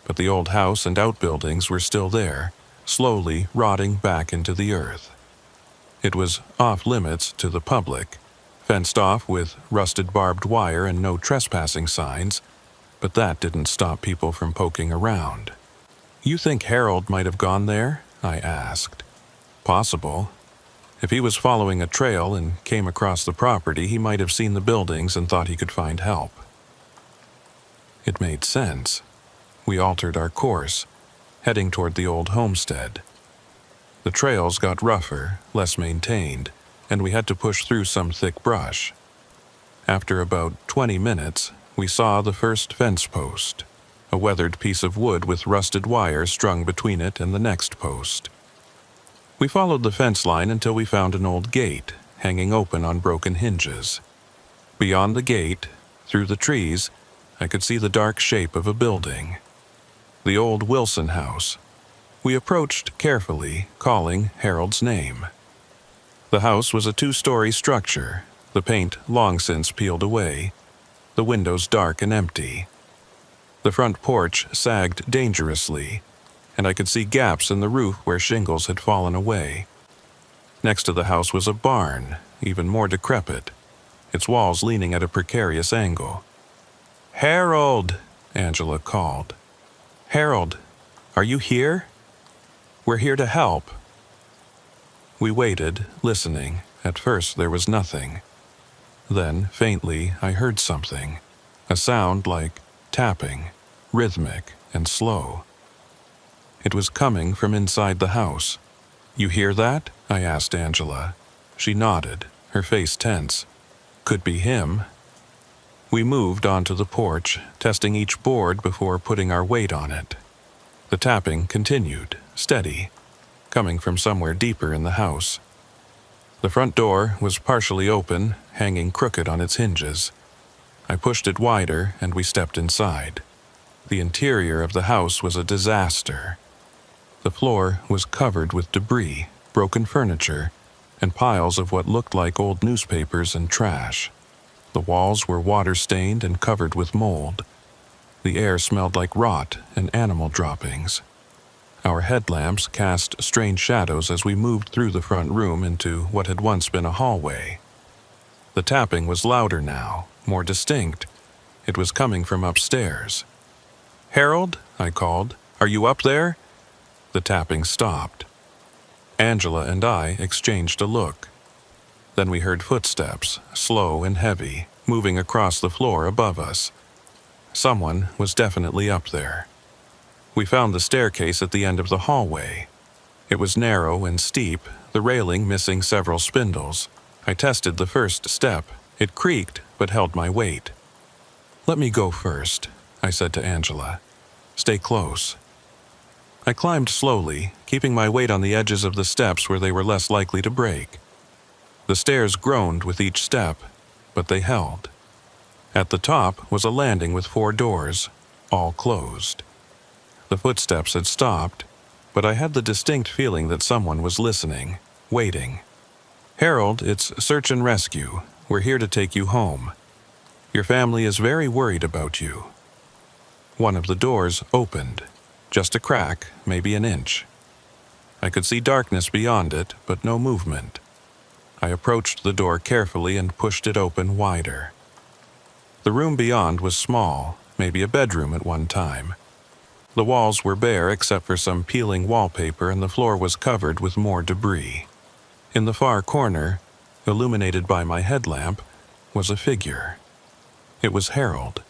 but the old house and outbuildings were still there, slowly rotting back into the earth. It was off-limits to the public, fenced off with rusted barbed wire and no trespassing signs, but that didn't stop people from poking around. "You think Harold might have gone there?" I asked. "Possible. If he was following a trail and came across the property, he might have seen the buildings and thought he could find help." It made sense. We altered our course, heading toward the old homestead. The trails got rougher, less maintained, and we had to push through some thick brush. After about 20 minutes, we saw the first fence post, a weathered piece of wood with rusted wire strung between it and the next post. We followed the fence line until we found an old gate, hanging open on broken hinges. Beyond the gate, through the trees, I could see the dark shape of a building. The old Wilson house. We approached carefully, calling Harold's name. The house was a 2-story structure, the paint long since peeled away. the windows dark and empty. The front porch sagged dangerously, and I could see gaps in the roof where shingles had fallen away. Next to the house was a barn, even more decrepit, its walls leaning at a precarious angle. "Harold!" Angela called. "Harold, are you here? We're here to help." We waited, listening. At first there was nothing. Then, faintly, I heard something. A sound like tapping, rhythmic and slow. It was coming from inside the house. "You hear that?" I asked Angela. She nodded, her face tense. Could be him. We moved onto the porch, testing each board before putting our weight on it. The tapping continued, steady, coming from somewhere deeper in the house. The front door was partially open, hanging crooked on its hinges. I pushed it wider and we stepped inside. The interior of the house was a disaster. The floor was covered with debris, broken furniture, and piles of what looked like old newspapers and trash. The walls were water-stained and covered with mold. The air smelled like rot and animal droppings. Our headlamps cast strange shadows as we moved through the front room into what had once been a hallway. The tapping was louder now, more distinct. It was coming from upstairs. "Harold," I called, "are you up there?" The tapping stopped. Angela and I exchanged a look. Then we heard footsteps, slow and heavy, moving across the floor above us. Someone was definitely up there. We found the staircase at the end of the hallway. It was narrow and steep, the railing missing several spindles. I tested the first step. It creaked, but held my weight. "Let me go first," I said to Angela. "Stay close." I climbed slowly, keeping my weight on the edges of the steps where they were less likely to break. The stairs groaned with each step, but they held. At the top was a landing with 4 doors, all closed. The footsteps had stopped, but I had the distinct feeling that someone was listening, waiting. "Harold, it's Search and Rescue. We're here to take you home. Your family is very worried about you." One of the doors opened, just a crack, maybe an inch. I could see darkness beyond it, but no movement. I approached the door carefully and pushed it open wider. The room beyond was small, maybe a bedroom at one time. The walls were bare except for some peeling wallpaper, and the floor was covered with more debris. In the far corner, illuminated by my headlamp, was a figure. It was Harold.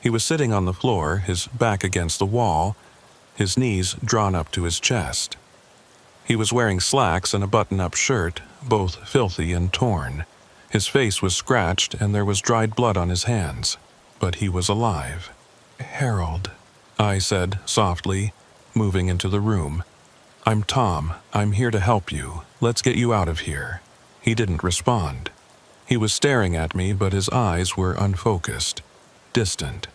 He was sitting on the floor, his back against the wall, his knees drawn up to his chest. He was wearing slacks and a button-up shirt, both filthy and torn. His face was scratched and there was dried blood on his hands, but he was alive. "Harold," I said softly, moving into the room. "I'm Tom. I'm here to help you. Let's get you out of here." He didn't respond. He was staring at me, but his eyes were unfocused, distant.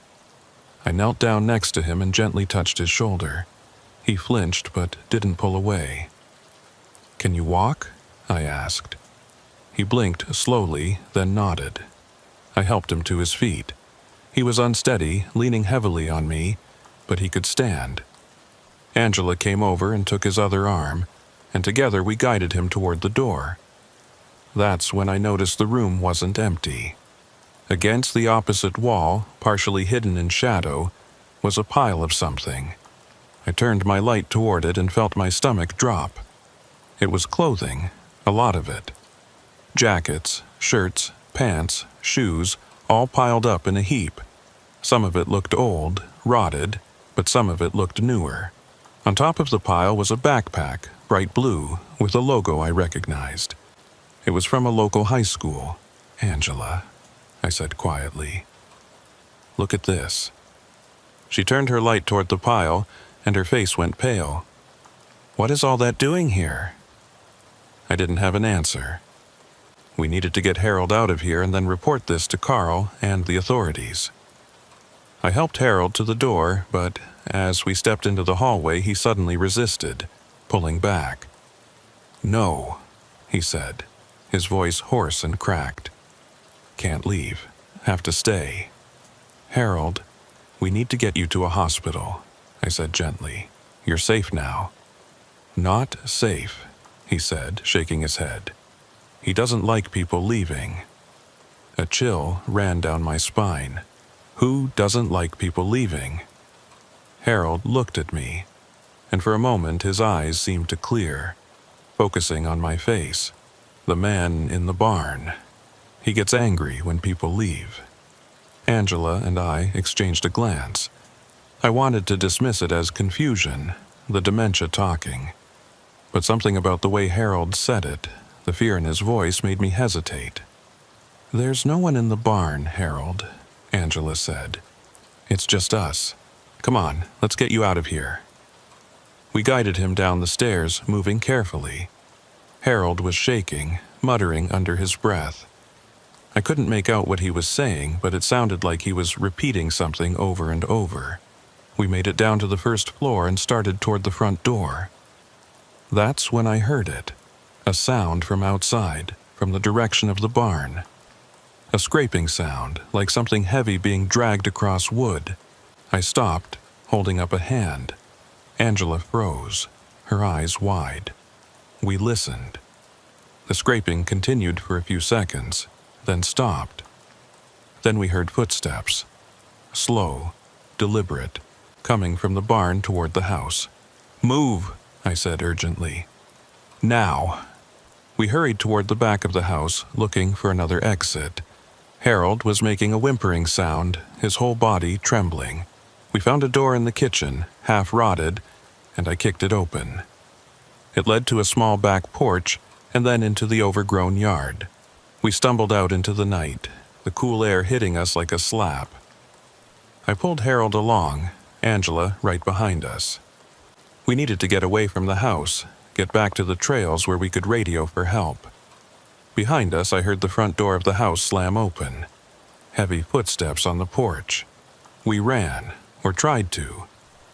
I knelt down next to him and gently touched his shoulder. He flinched but didn't pull away. "Can you walk?" I asked. He blinked slowly, then nodded. I helped him to his feet. He was unsteady, leaning heavily on me, but he could stand. Angela came over and took his other arm, and together we guided him toward the door. That's when I noticed the room wasn't empty. Against the opposite wall, partially hidden in shadow, was a pile of something. I turned my light toward it and felt my stomach drop. It was clothing, a lot of it. Jackets, shirts, pants, shoes, all piled up in a heap. Some of it looked old, rotted, but some of it looked newer. On top of the pile was a backpack, bright blue, with a logo I recognized. It was from a local high school. "Angela," I said quietly. "Look at this." She turned her light toward the pile, and her face went pale. "What is all that doing here?" I didn't have an answer. We needed to get Harold out of here and then report this to Carl and the authorities. I helped Harold to the door, but as we stepped into the hallway, he suddenly resisted, pulling back. "No," he said, his voice hoarse and cracked. "Can't leave. Have to stay." "Harold, we need to get you to a hospital," I said gently. "You're safe now." "Not safe," he said, shaking his head. "He doesn't like people leaving." A chill ran down my spine. Who doesn't like people leaving? Harold looked at me, and for a moment his eyes seemed to clear, focusing on my face. "The man in the barn. He gets angry when people leave." Angela and I exchanged a glance. I wanted to dismiss it as confusion, the dementia talking. But something about the way Harold said it, the fear in his voice, made me hesitate. "There's no one in the barn, Harold," Angela said. "It's just us. Come on, let's get you out of here." We guided him down the stairs, moving carefully. Harold was shaking, muttering under his breath. I couldn't make out what he was saying, but it sounded like he was repeating something over and over. We made it down to the first floor and started toward the front door. That's when I heard it, a sound from outside, from the direction of the barn. A scraping sound, like something heavy being dragged across wood. I stopped, holding up a hand. Angela froze, her eyes wide. We listened. The scraping continued for a few seconds, then stopped. Then we heard footsteps, slow, deliberate, coming from the barn toward the house. "Move," I said urgently. "Now." We hurried toward the back of the house, looking for another exit. Harold was making a whimpering sound, his whole body trembling. We found a door in the kitchen, half rotted, and I kicked it open. It led to a small back porch and then into the overgrown yard. We stumbled out into the night, the cool air hitting us like a slap. I pulled Harold along, Angela right behind us. We needed to get away from the house, get back to the trails where we could radio for help. Behind us, I heard the front door of the house slam open. Heavy footsteps on the porch. We ran, or tried to.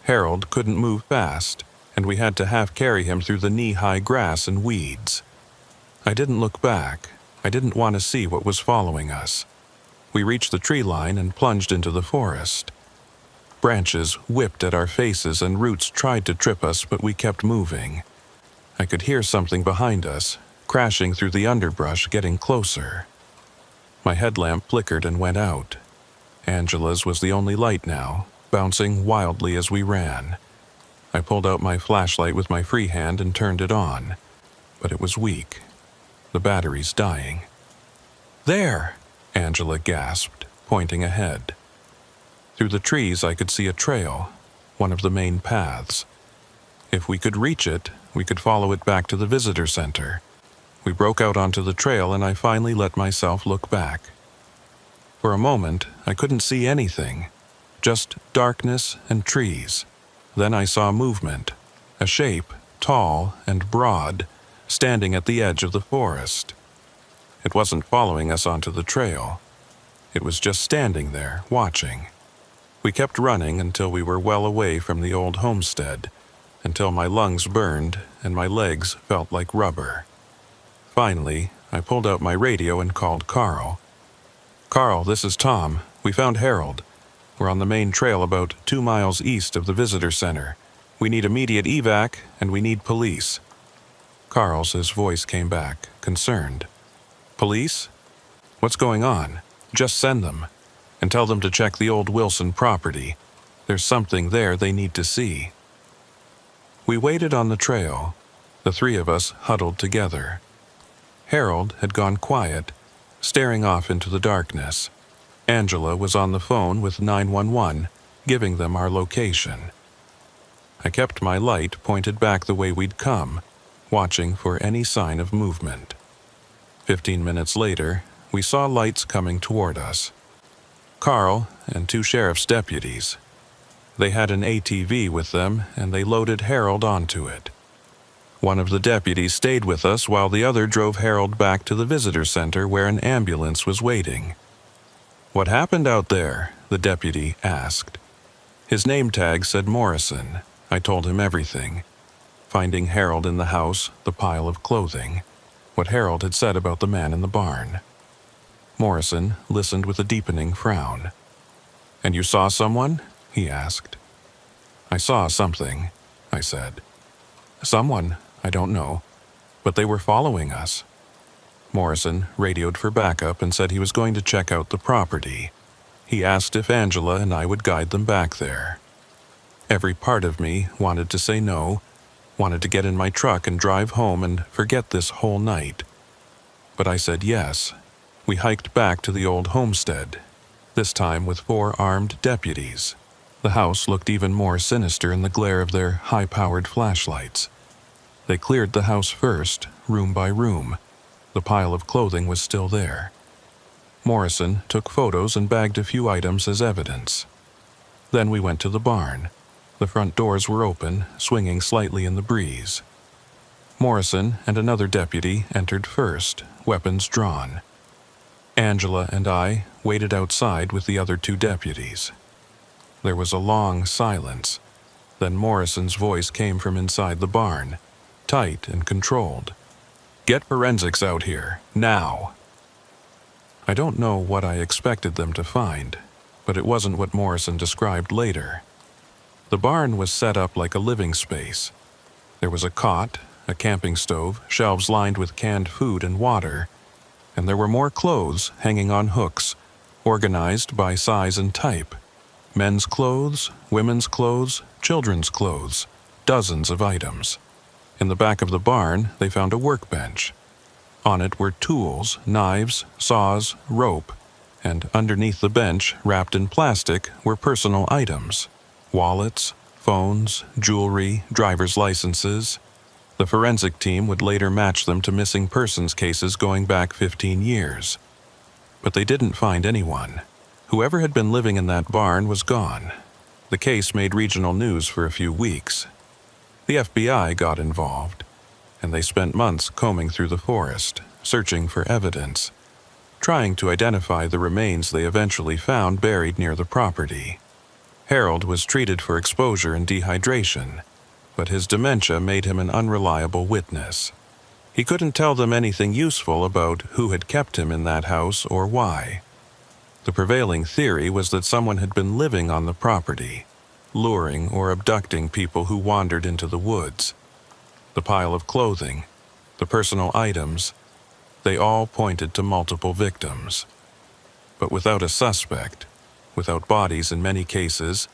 Harold couldn't move fast, and we had to half carry him through the knee-high grass and weeds. I didn't look back. I didn't want to see what was following us. We reached the tree line and plunged into the forest. Branches whipped at our faces and roots tried to trip us, but we kept moving. I could hear something behind us, crashing through the underbrush, getting closer. My headlamp flickered and went out. Angela's was the only light now, bouncing wildly as we ran. I pulled out my flashlight with my free hand and turned it on, but it was weak. The battery's dying. "There!" Angela gasped, pointing ahead. Through the trees I could see a trail, one of the main paths. If we could reach it, we could follow it back to the visitor center. We broke out onto the trail and I finally let myself look back. For a moment, I couldn't see anything, just darkness and trees. Then I saw movement, a shape, tall and broad, standing at the edge of the forest. It wasn't following us onto the trail. It was just standing there, watching. We kept running until we were well away from the old homestead, until my lungs burned and my legs felt like rubber. Finally, I pulled out my radio and called Carl. "Carl, this is Tom. We found Harold. We're on the main trail about 2 miles east of the visitor center. We need immediate evac, and we need police." Carl's voice came back, concerned. "Police? What's going on? Just send them. And tell them to check the old Wilson property. There's something there they need to see." We waited on the trail, the three of us huddled together. Harold had gone quiet, staring off into the darkness. Angela was on the phone with 911, giving them our location. I kept my light pointed back the way we'd come, watching for any sign of movement. 15 minutes later, we saw lights coming toward us. Carl and 2 sheriff's deputies. They had an ATV with them, and they loaded Harold onto it. One of the deputies stayed with us while the other drove Harold back to the visitor center where an ambulance was waiting. "What happened out there?" the deputy asked. His name tag said Morrison. I told him everything. Finding Harold in the house, the pile of clothing, what Harold had said about the man in the barn. Morrison listened with a deepening frown. "And you saw someone?" he asked. "I saw something," I said. "Someone, I don't know, but they were following us." Morrison radioed for backup and said he was going to check out the property. He asked if Angela and I would guide them back there. Every part of me wanted to say no, wanted to get in my truck and drive home and forget this whole night. But I said yes. We hiked back to the old homestead, this time with 4 armed deputies. The house looked even more sinister in the glare of their high-powered flashlights. They cleared the house first, room by room. The pile of clothing was still there. Morrison took photos and bagged a few items as evidence. Then we went to the barn. The front doors were open, swinging slightly in the breeze. Morrison and another deputy entered first, weapons drawn. Angela and I waited outside with the other 2 deputies. There was a long silence. Then Morrison's voice came from inside the barn, tight and controlled. "Get forensics out here, now!" I don't know what I expected them to find, but it wasn't what Morrison described later. The barn was set up like a living space. There was a cot, a camping stove, shelves lined with canned food and water, and there were more clothes hanging on hooks, organized by size and type. Men's clothes, women's clothes, children's clothes, dozens of items. In the back of the barn, they found a workbench. On it were tools, knives, saws, rope, and underneath the bench, wrapped in plastic, were personal items: wallets, phones, jewelry, driver's licenses. The forensic team would later match them to missing persons cases going back 15 years. But they didn't find anyone. Whoever had been living in that barn was gone. The case made regional news for a few weeks. The FBI got involved, and they spent months combing through the forest, searching for evidence, trying to identify the remains they eventually found buried near the property. Harold was treated for exposure and dehydration, but his dementia made him an unreliable witness. He couldn't tell them anything useful about who had kept him in that house or why. The prevailing theory was that someone had been living on the property, luring or abducting people who wandered into the woods. The pile of clothing, the personal items, they all pointed to multiple victims. But without a suspect, without bodies in many cases,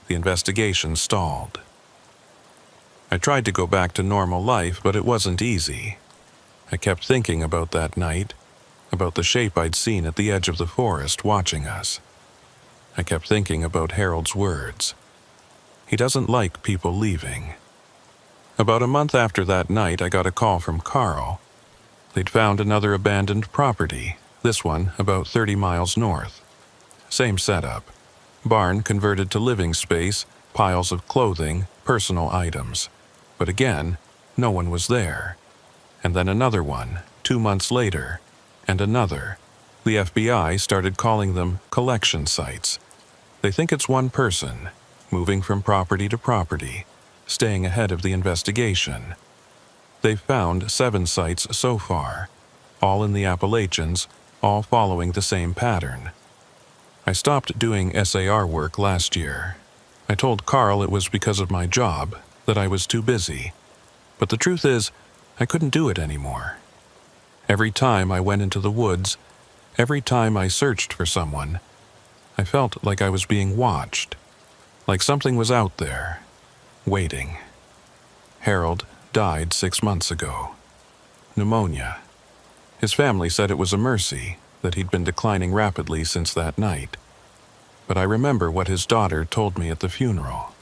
the investigation stalled. I tried to go back to normal life, but it wasn't easy. I kept thinking about that night, about the shape I'd seen at the edge of the forest watching us. I kept thinking about Harold's words. He doesn't like people leaving. About a month after that night, I got a call from Carl. They'd found another abandoned property, this one about 30 miles north. Same setup. Barn converted to living space, piles of clothing, personal items. But again, no one was there. And then another one, 2 months later, and another. The FBI started calling them collection sites. They think it's one person, moving from property to property, staying ahead of the investigation. They've found 7 sites so far, all in the Appalachians, all following the same pattern. I stopped doing SAR work last year. I told Carl it was because of my job, that I was too busy. But the truth is, I couldn't do it anymore. Every time I went into the woods, every time I searched for someone, I felt like I was being watched, like something was out there, waiting. Harold died 6 months ago. Pneumonia. His family said it was a mercy, that he'd been declining rapidly since that night. But I remember what his daughter told me at the funeral.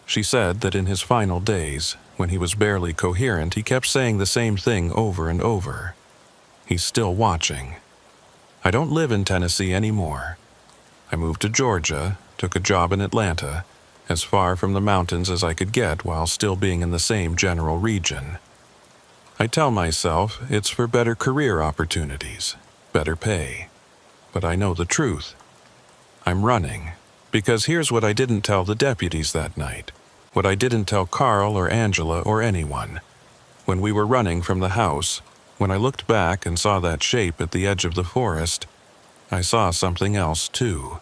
She said that in his final days, when he was barely coherent, he kept saying the same thing over and over. He's still watching. I don't live in Tennessee anymore. I moved to Georgia, took a job in Atlanta, as far from the mountains as I could get while still being in the same general region. I tell myself it's for better career opportunities, better pay. But I know the truth. I'm running, because here's what I didn't tell the deputies that night, what I didn't tell Carl or Angela or anyone. When we were running from the house, when I looked back and saw that shape at the edge of the forest, I saw something else too.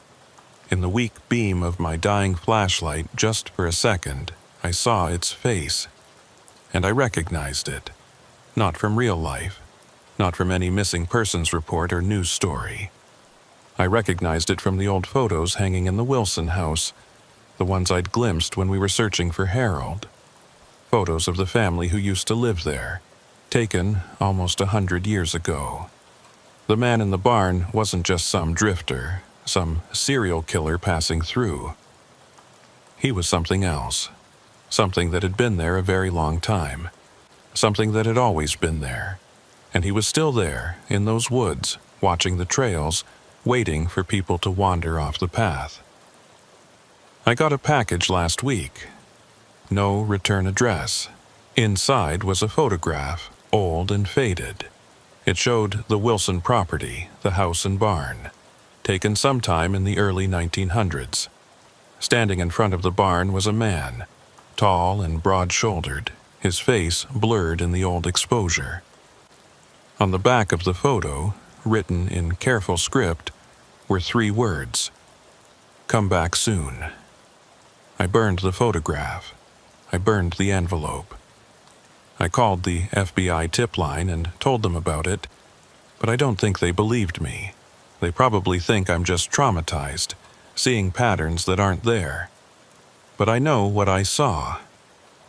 In the weak beam of my dying flashlight, just for a second, I saw its face. And I recognized it. Not from real life. Not from any missing persons report or news story. I recognized it from the old photos hanging in the Wilson house, the ones I'd glimpsed when we were searching for Harold. Photos of the family who used to live there, taken almost 100 years ago. The man in the barn wasn't just some drifter, some serial killer passing through. He was something else. Something that had been there a very long time. Something that had always been there. And he was still there, in those woods, watching the trails, waiting for people to wander off the path. I got a package last week. No return address. Inside was a photograph, old and faded. It showed the Wilson property, the house and barn, taken sometime in the early 1900s. Standing in front of the barn was a man, tall and broad-shouldered, his face blurred in the old exposure. On the back of the photo, written in careful script, were 3 words: "Come back soon." I burned the photograph. I burned the envelope. I called the FBI tip line and told them about it, but I don't think they believed me. They probably think I'm just traumatized, seeing patterns that aren't there. But I know what I saw,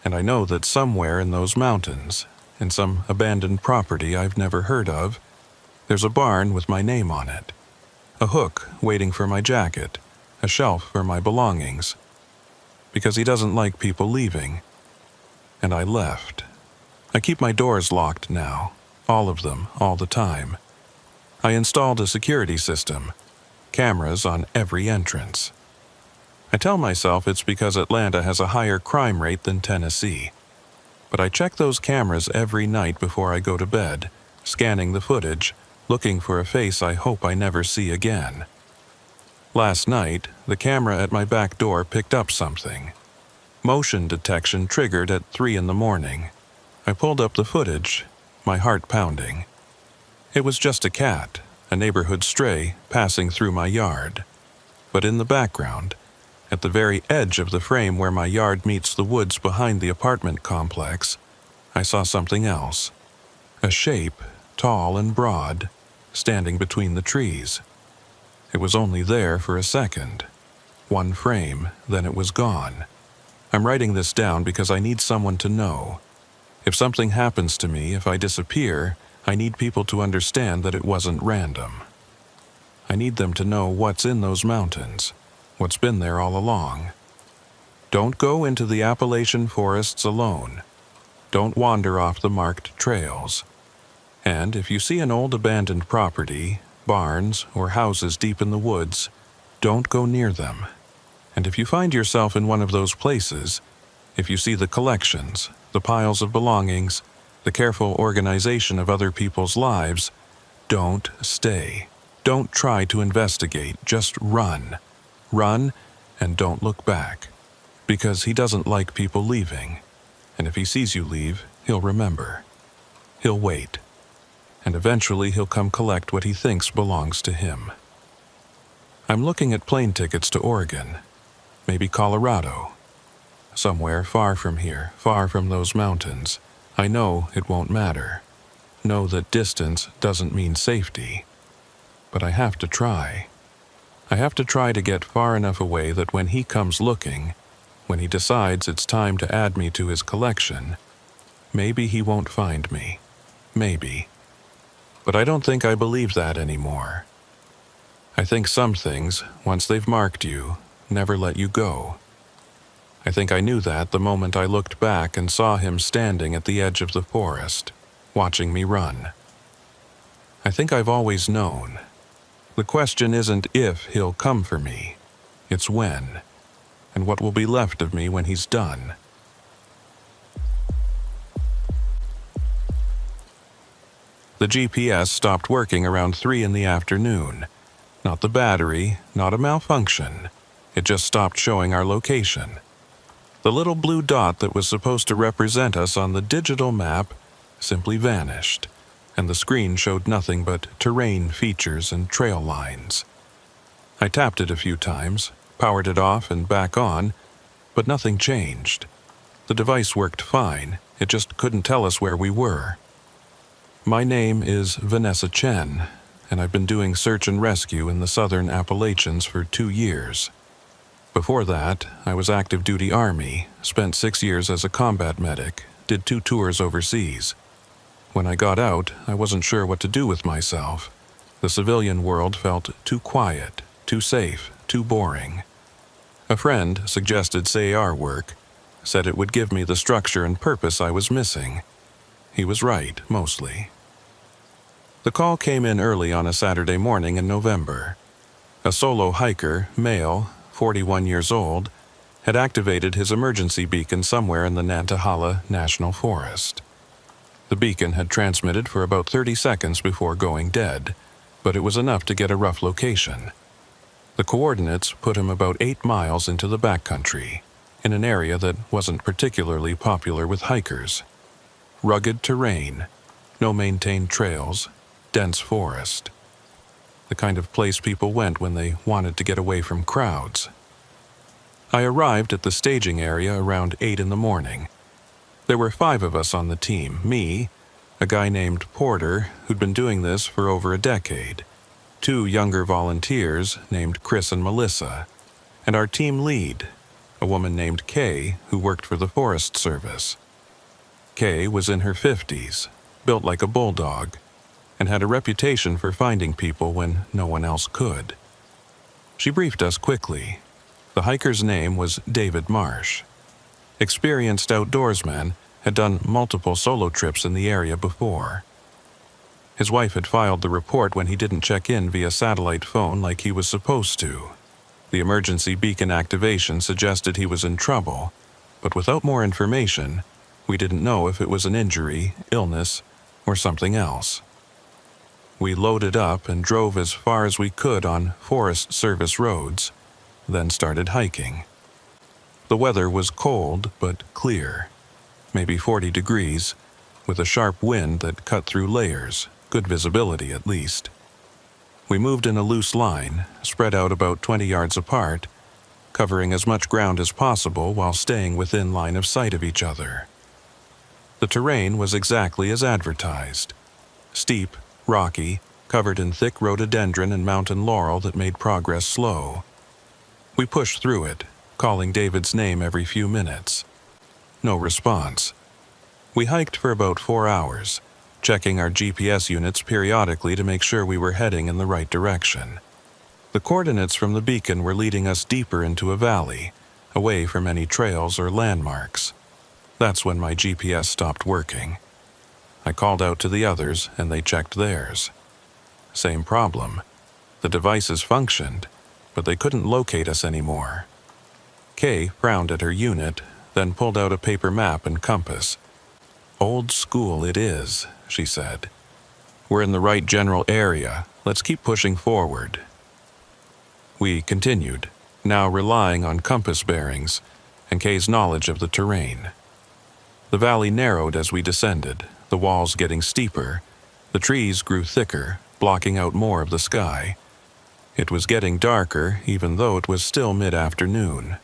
and I know that somewhere in those mountains, in some abandoned property I've never heard of, there's a barn with my name on it, a hook waiting for my jacket, a shelf for my belongings. Because he doesn't like people leaving. And I left. I keep my doors locked now, all of them, all the time. I installed a security system, cameras on every entrance. I tell myself it's because Atlanta has a higher crime rate than Tennessee. But I check those cameras every night before I go to bed, scanning the footage, looking for a face I hope I never see again. Last night, the camera at my back door picked up something. Motion detection triggered at 3 in the morning. I pulled up the footage, my heart pounding. It was just a cat, a neighborhood stray, passing through my yard. But in the background, at the very edge of the frame where my yard meets the woods behind the apartment complex, I saw something else. A shape, tall and broad, standing between the trees. It was only there for a second. 1 frame, then it was gone. I'm writing this down because I need someone to know. If something happens to me, if I disappear, I need people to understand that it wasn't random. I need them to know what's in those mountains, what's been there all along. Don't go into the Appalachian forests alone. Don't wander off the marked trails. And if you see an old abandoned property, barns, or houses deep in the woods, don't go near them. And if you find yourself in one of those places, if you see the collections, the piles of belongings, the careful organization of other people's lives, don't stay. Don't try to investigate, just run. Run, and don't look back. Because he doesn't like people leaving. And if he sees you leave, he'll remember. He'll wait. And eventually he'll come collect what he thinks belongs to him. I'm looking at plane tickets to Oregon, maybe Colorado. Somewhere far from here, far from those mountains. I know it won't matter. Know that distance doesn't mean safety. But I have to try. I have to try to get far enough away that when he comes looking, when he decides it's time to add me to his collection, maybe he won't find me. Maybe. But I don't think I believe that anymore. I think some things, once they've marked you, never let you go. I think I knew that the moment I looked back and saw him standing at the edge of the forest, watching me run. I think I've always known. The question isn't if he'll come for me, it's when, and what will be left of me when he's done. The GPS stopped working around 3 in the afternoon. Not the battery, not a malfunction. It just stopped showing our location. The little blue dot that was supposed to represent us on the digital map simply vanished, and the screen showed nothing but terrain features and trail lines. I tapped it a few times, powered it off and back on, but nothing changed. The device worked fine, it just couldn't tell us where we were. My name is Vanessa Chen, and I've been doing search and rescue in the southern Appalachians for 2 years. Before that, I was active duty Army, spent 6 years as a combat medic, did 2 tours overseas. When I got out, I wasn't sure what to do with myself. The civilian world felt too quiet, too safe, too boring. A friend suggested SAR work, said it would give me the structure and purpose I was missing. He was right, mostly. The call came in early on a Saturday morning in November. A solo hiker, male, 41 years old, had activated his emergency beacon somewhere in the Nantahala National Forest. The beacon had transmitted for about 30 seconds before going dead, but it was enough to get a rough location. The coordinates put him about 8 miles into the backcountry, in an area that wasn't particularly popular with hikers. Rugged terrain, no maintained trails, dense forest. The kind of place people went when they wanted to get away from crowds. I arrived at the staging area around 8 in the morning. There were 5 of us on the team, me, a guy named Porter who'd been doing this for over a decade, 2 younger volunteers named Chris and Melissa, and our team lead, a woman named Kay who worked for the Forest Service. Kay was in her 50s, built like a bulldog, and had a reputation for finding people when no one else could. She briefed us quickly. The hiker's name was David Marsh. Experienced outdoorsman, had done multiple solo trips in the area before. His wife had filed the report when he didn't check in via satellite phone like he was supposed to. The emergency beacon activation suggested he was in trouble, but without more information, we didn't know if it was an injury, illness, or something else. We loaded up and drove as far as we could on Forest Service roads, then started hiking. The weather was cold but clear, maybe 40 degrees, with a sharp wind that cut through layers, good visibility at least. We moved in a loose line, spread out about 20 yards apart, covering as much ground as possible while staying within line of sight of each other. The terrain was exactly as advertised. Steep, rocky, covered in thick rhododendron and mountain laurel that made progress slow. We pushed through it, calling David's name every few minutes. No response. We hiked for about 4 hours, checking our GPS units periodically to make sure we were heading in the right direction. The coordinates from the beacon were leading us deeper into a valley, away from any trails or landmarks. That's when my GPS stopped working. I called out to the others, and they checked theirs. Same problem. The devices functioned, but they couldn't locate us anymore. Kay frowned at her unit, then pulled out a paper map and compass. "Old school it is," she said. "We're in the right general area. Let's keep pushing forward." We continued, now relying on compass bearings and Kay's knowledge of the terrain. The valley narrowed as we descended, the walls getting steeper. The trees grew thicker, blocking out more of the sky. It was getting darker, even though it was still mid-afternoon.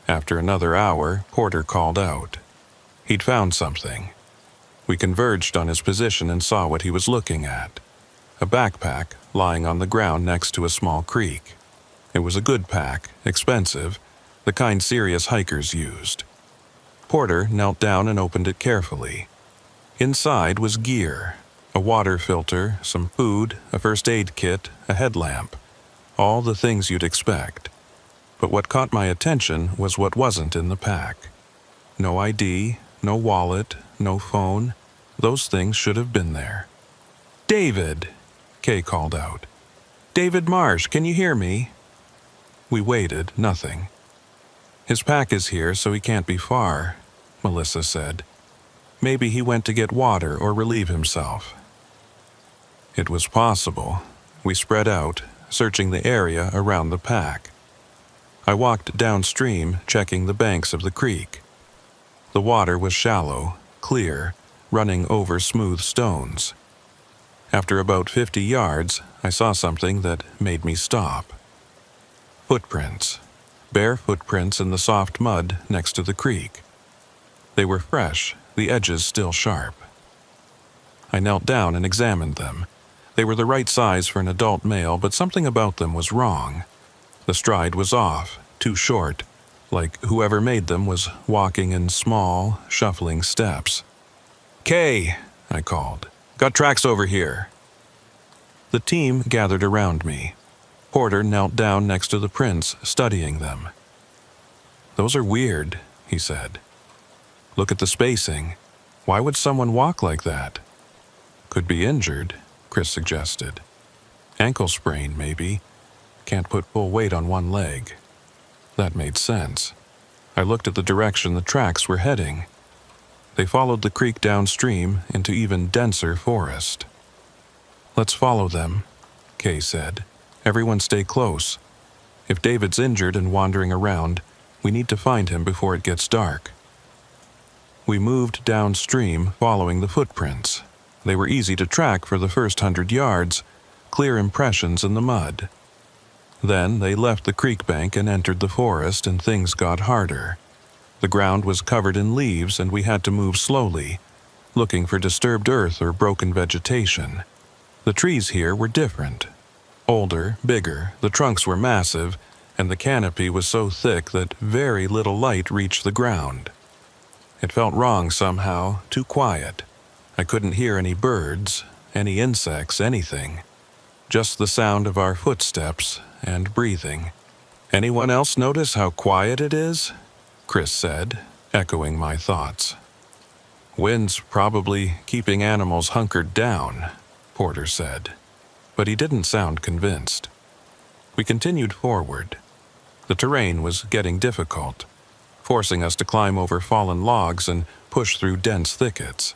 After another hour, Porter called out. He'd found something. We converged on his position and saw what he was looking at. A backpack lying on the ground next to a small creek. It was a good pack, expensive, the kind serious hikers used. Porter knelt down and opened it carefully. Inside was gear, a water filter, some food, a first aid kit, a headlamp. All the things you'd expect. But what caught my attention was what wasn't in the pack. No ID, no wallet, no phone. Those things should have been there. "David!" Kay called out. "David Marsh, can you hear me?" We waited, nothing. "His pack is here, so he can't be far," Melissa said. "Maybe he went to get water or relieve himself." It was possible. We spread out, searching the area around the pack. I walked downstream, checking the banks of the creek. The water was shallow, clear, running over smooth stones. After about 50 yards, I saw something that made me stop. Footprints. Bare footprints in the soft mud next to the creek. They were fresh, the edges still sharp. I knelt down and examined them. They were the right size for an adult male, but something about them was wrong. The stride was off, too short, like whoever made them was walking in small, shuffling steps. "Kay," I called. "Got tracks over here." The team gathered around me. Porter knelt down next to the prints, studying them. "Those are weird," he said. "Look at the spacing. Why would someone walk like that?" "Could be injured," Chris suggested. "Ankle sprain, maybe. Can't put full weight on one leg." That made sense. I looked at the direction the tracks were heading. They followed the creek downstream into even denser forest. "Let's follow them," Kay said. "Everyone stay close. If David's injured and wandering around, we need to find him before it gets dark." We moved downstream, following the footprints. They were easy to track for the first 100 yards, clear impressions in the mud. Then they left the creek bank and entered the forest, and things got harder. The ground was covered in leaves, and we had to move slowly, looking for disturbed earth or broken vegetation. The trees here were different. Older, bigger, the trunks were massive, and the canopy was so thick that very little light reached the ground. It felt wrong somehow, too quiet. I couldn't hear any birds, any insects, anything. Just the sound of our footsteps and breathing. "Anyone else notice how quiet it is?" Chris said, echoing my thoughts. "Wind's probably keeping animals hunkered down," Porter said, but he didn't sound convinced. We continued forward. The terrain was getting difficult, forcing us to climb over fallen logs and push through dense thickets.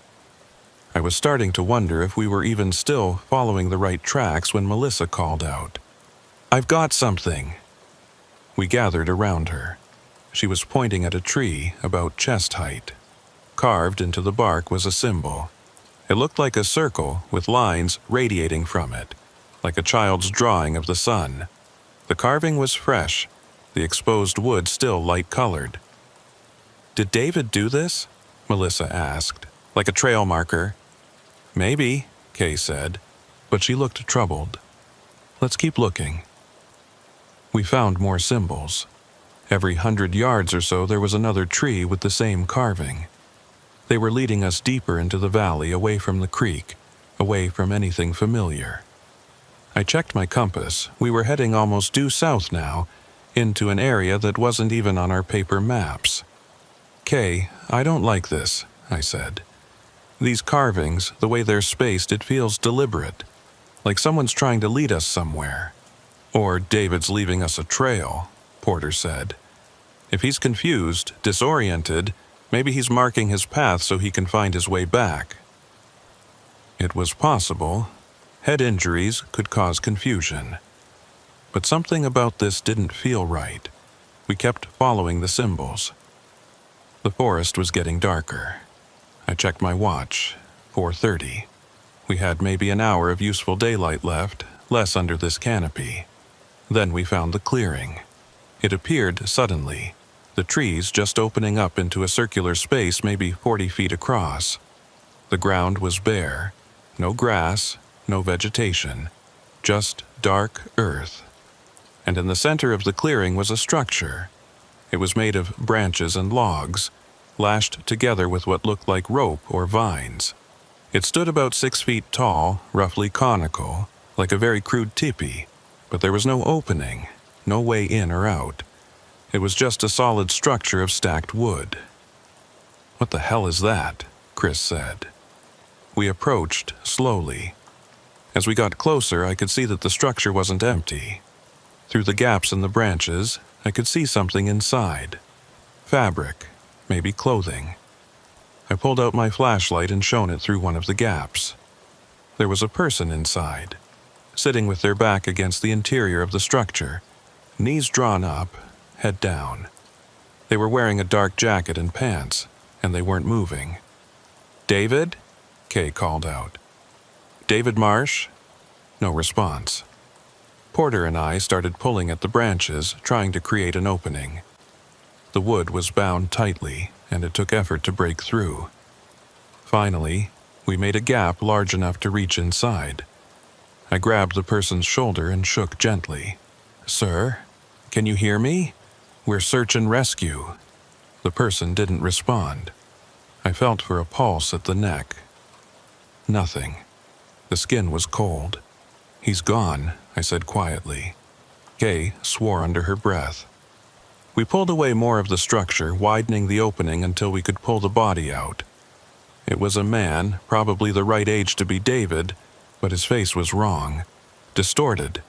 I was starting to wonder if we were even still following the right tracks when Melissa called out, "I've got something." We gathered around her. She was pointing at a tree about chest height. Carved into the bark was a symbol. It looked like a circle with lines radiating from it, like a child's drawing of the sun. The carving was fresh, the exposed wood still light-colored. "Did David do this?" Melissa asked. "Like a trail marker?" "Maybe," Kay said, but she looked troubled. "Let's keep looking." We found more symbols. Every 100 yards or so there was another tree with the same carving. They were leading us deeper into the valley, away from the creek, away from anything familiar. I checked my compass. We were heading almost due south now, into an area that wasn't even on our paper maps. "Kay, I don't like this," I said. "These carvings, the way they're spaced, it feels deliberate, like someone's trying to lead us somewhere." "Or David's leaving us a trail," Porter said. "If he's confused, disoriented, maybe he's marking his path so he can find his way back." It was possible. Head injuries could cause confusion. But something about this didn't feel right. We kept following the symbols. The forest was getting darker. I checked my watch. 4:30. We had maybe an hour of useful daylight left, less under this canopy. Then we found the clearing. It appeared suddenly, the trees just opening up into a circular space maybe 40 feet across. The ground was bare. No grass, no vegetation. Just dark earth. And in the center of the clearing was a structure. It was made of branches and logs, lashed together with what looked like rope or vines. It stood about 6 feet tall, roughly conical, like a very crude teepee, but there was no opening, no way in or out. It was just a solid structure of stacked wood. "What the hell is that?" Chris said. We approached slowly. As we got closer, I could see that the structure wasn't empty. Through the gaps in the branches, I could see something inside. Fabric, maybe clothing. I pulled out my flashlight and shone it through one of the gaps. There was a person inside, sitting with their back against the interior of the structure, knees drawn up, head down. They were wearing a dark jacket and pants, and they weren't moving. "David?" Kay called out. "David Marsh?" No response. Porter and I started pulling at the branches, trying to create an opening. The wood was bound tightly, and it took effort to break through. Finally, we made a gap large enough to reach inside. I grabbed the person's shoulder and shook gently. "Sir, can you hear me? We're search and rescue." The person didn't respond. I felt for a pulse at the neck. Nothing. The skin was cold. "He's gone," I said quietly. Kay swore under her breath. We pulled away more of the structure, widening the opening until we could pull the body out. It was a man, probably the right age to be David, but his face was wrong, distorted.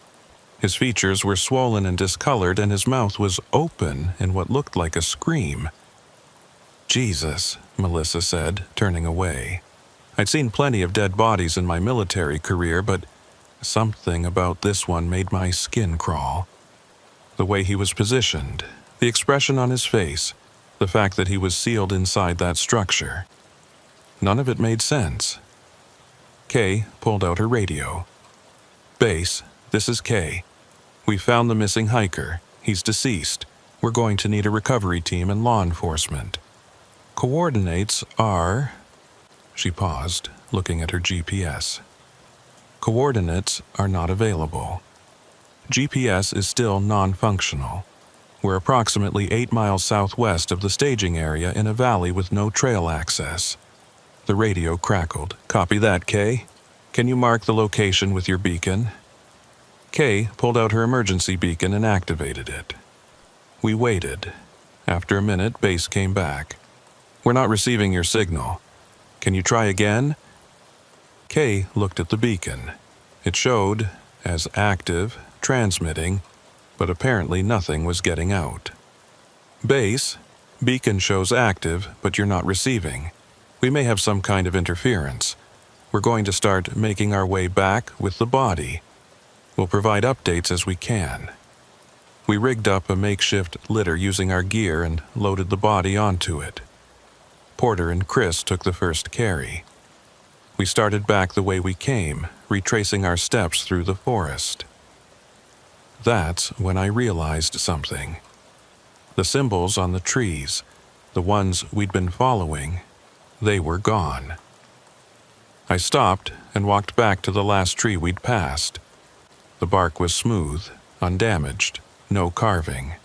His features were swollen and discolored, and his mouth was open in what looked like a scream. "Jesus," Melissa said, turning away. I'd seen plenty of dead bodies in my military career, but something about this one made my skin crawl. The way he was positioned, the expression on his face, the fact that he was sealed inside that structure. None of it made sense. Kay pulled out her radio. "Base, this is Kay. We found the missing hiker. He's deceased. We're going to need a recovery team and law enforcement. Coordinates are..." She paused, looking at her GPS. "Coordinates are not available. GPS is still non-functional. We're approximately 8 miles southwest of the staging area in a valley with no trail access." The radio crackled. "Copy that, Kay. Can you mark the location with your beacon?" Kay pulled out her emergency beacon and activated it. We waited. After a minute, Base came back. "We're not receiving your signal. Can you try again?" Kay looked at the beacon. It showed as active, transmitting, but apparently nothing was getting out. "Base, beacon shows active, but you're not receiving. We may have some kind of interference. We're going to start making our way back with the body. We'll provide updates as we can." We rigged up a makeshift litter using our gear and loaded the body onto it. Porter and Chris took the first carry. We started back the way we came, retracing our steps through the forest. That's when I realized something. The symbols on the trees, the ones we'd been following, they were gone. I stopped and walked back to the last tree we'd passed. The bark was smooth, undamaged, no carving.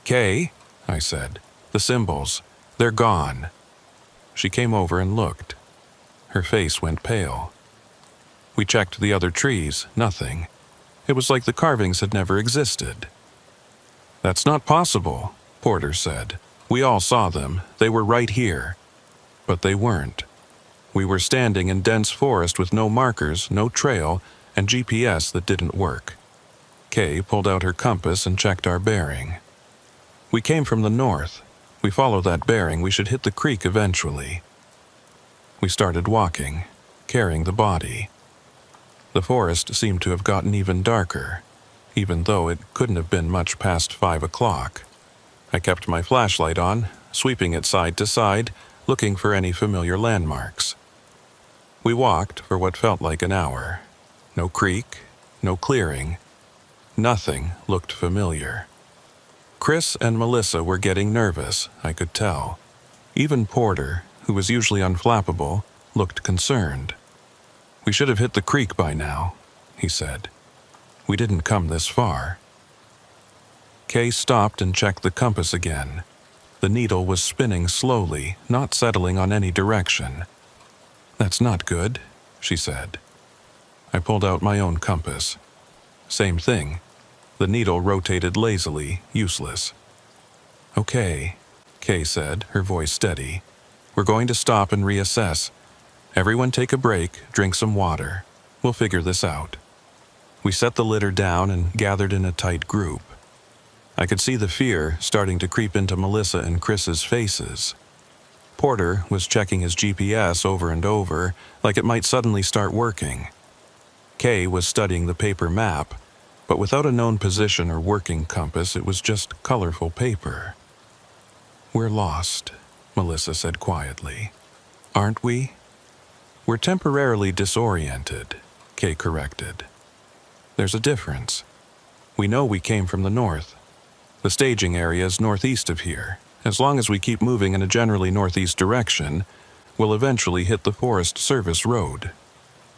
"Kay," I said, "the symbols, they're gone." She came over and looked. Her face went pale. We checked the other trees, nothing. It was like the carvings had never existed. "That's not possible," Porter said. "We all saw them. They were right here." But they weren't. We were standing in dense forest with no markers, no trail, and GPS that didn't work. Kay pulled out her compass and checked our bearing. "We came from the north. We follow that bearing, we should hit the creek eventually." We started walking, carrying the body. The forest seemed to have gotten even darker, even though it couldn't have been much past 5 o'clock. I kept my flashlight on, sweeping it side to side, looking for any familiar landmarks. We walked for what felt like an hour. No creek, no clearing. Nothing looked familiar. Chris and Melissa were getting nervous, I could tell. Even Porter, who was usually unflappable, looked concerned. "We should have hit the creek by now," he said. "We didn't come this far." Kay stopped and checked the compass again. The needle was spinning slowly, not settling on any direction. "That's not good," she said. I pulled out my own compass. Same thing. The needle rotated lazily, useless. "Okay," Kay said, her voice steady. "We're going to stop and reassess. Everyone take a break, drink some water. We'll figure this out." We set the litter down and gathered in a tight group. I could see the fear starting to creep into Melissa and Chris's faces. Porter was checking his GPS over and over, like it might suddenly start working. Kay was studying the paper map, but without a known position or working compass, it was just colorful paper. "We're lost," Melissa said quietly. "Aren't we?" "We're temporarily disoriented," Kay corrected. "There's a difference. We know we came from the north. The staging area is northeast of here. As long as we keep moving in a generally northeast direction, we'll eventually hit the Forest Service Road.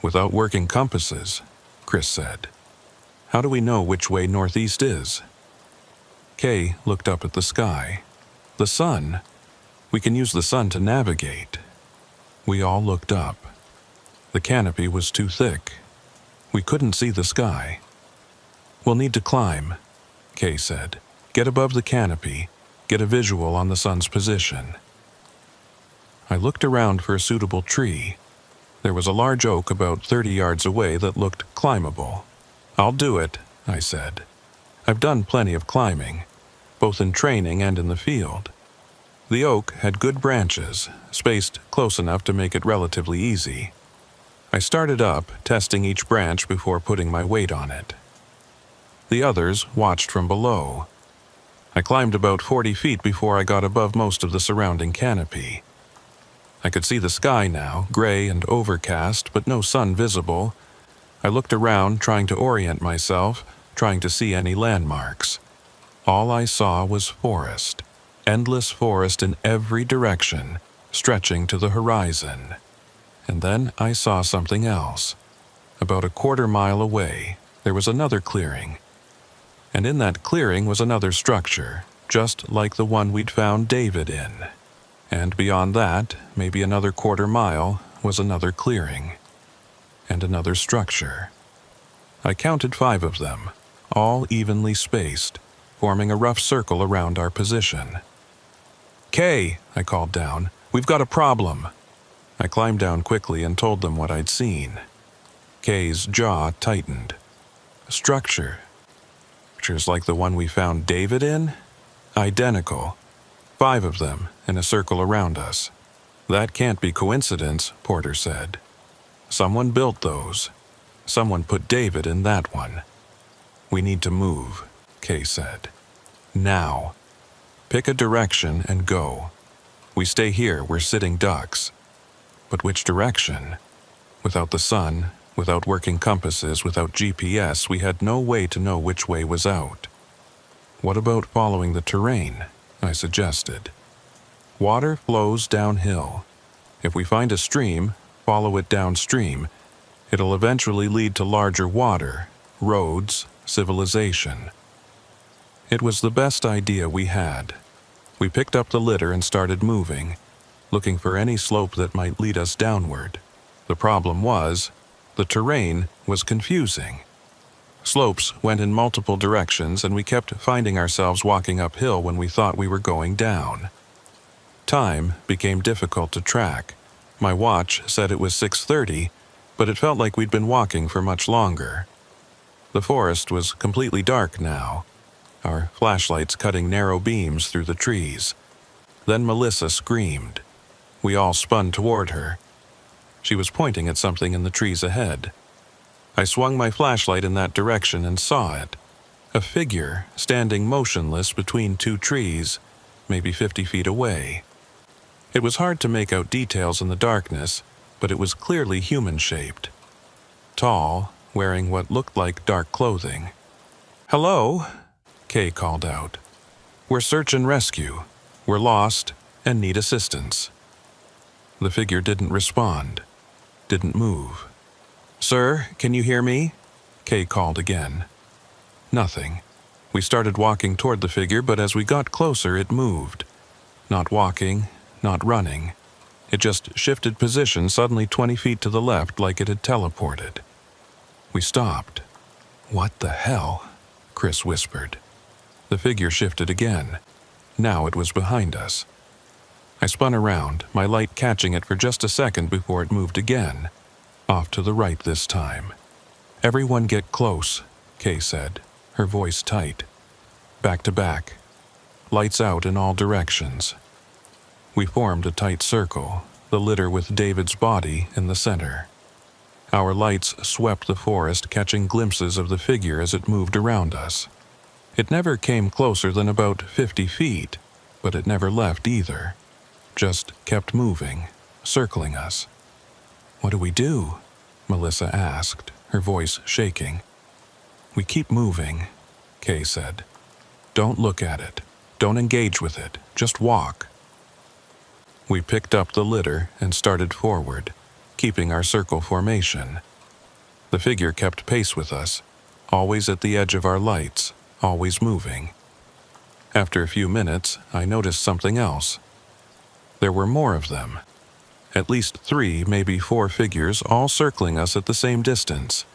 Without working compasses, Chris said. How do we know which way northeast is? Kay looked up at the sky. The sun. We can use the sun to navigate. We all looked up. The canopy was too thick. We couldn't see the sky. We'll need to climb, Kay said. Get above the canopy, get a visual on the sun's position. I looked around for a suitable tree. There was a large oak about 30 yards away that looked climbable. I'll do it, I said. I've done plenty of climbing, both in training and in the field. The oak had good branches, spaced close enough to make it relatively easy. I started up, testing each branch before putting my weight on it. The others watched from below. I climbed about 40 feet before I got above most of the surrounding canopy. I could see the sky now, gray and overcast, but no sun visible. I looked around, trying to orient myself, trying to see any landmarks. All I saw was forest, endless forest in every direction, stretching to the horizon. And then I saw something else. About a quarter-mile away, there was another clearing. And in that clearing was another structure, just like the one we'd found David in. And beyond that, maybe another quarter-mile, was another clearing. And another structure. I counted 5 of them, all evenly spaced, forming a rough circle around our position. "Kay," I called down, "we've got a problem." I climbed down quickly and told them what I'd seen. Kay's jaw tightened. Structures like the one we found David in? Identical. 5 of them in a circle around us. "That can't be coincidence," Porter said. "Someone built those. Someone put David in that one." "We need to move," Kay said. "Now. Pick a direction and go. We stay here, we're sitting ducks." But which direction? Without the sun, without working compasses, without GPS, we had no way to know which way was out. "What about following the terrain?" I suggested. "Water flows downhill. If we find a stream, follow it downstream, it'll eventually lead to larger water, roads, civilization." It was the best idea we had. We picked up the litter and started moving, looking for any slope that might lead us downward. The problem was, the terrain was confusing. Slopes went in multiple directions, and we kept finding ourselves walking uphill when we thought we were going down. Time became difficult to track. My watch said it was 6:30, but it felt like we'd been walking for much longer. The forest was completely dark now, our flashlights cutting narrow beams through the trees. Then Melissa screamed. We all spun toward her. She was pointing at something in the trees ahead. I swung my flashlight in that direction and saw it. A figure standing motionless between 2 trees, maybe 50 feet away. It was hard to make out details in the darkness, but it was clearly human-shaped. Tall, wearing what looked like dark clothing. "Hello," Kay called out. "We're search and rescue. We're lost and need assistance." The figure didn't respond, didn't move. "Sir, can you hear me?" Kay called again. Nothing. We started walking toward the figure, but as we got closer, it moved. Not walking, not running. It just shifted position suddenly 20 feet to the left like it had teleported. We stopped. "What the hell?" Chris whispered. The figure shifted again. Now it was behind us. I spun around, my light catching it for just a second before it moved again. Off to the right this time. "Everyone get close," Kay said, her voice tight. Back to back. Lights out in all directions. We formed a tight circle, the litter with David's body in the center. Our lights swept the forest, catching glimpses of the figure as it moved around us. It never came closer than about 50 feet, but it never left either. Just kept moving, circling us. "What do we do?" Melissa asked, her voice shaking. "We keep moving. Kay said. "Don't look at it. Don't engage with it. Just walk." We picked up the litter and started forward, keeping our circle formation. The figure kept pace with us, always at the edge of our lights, always moving. After a few minutes, I noticed something else. There were more of them. At least 3, maybe 4 figures, all circling us at the same distance.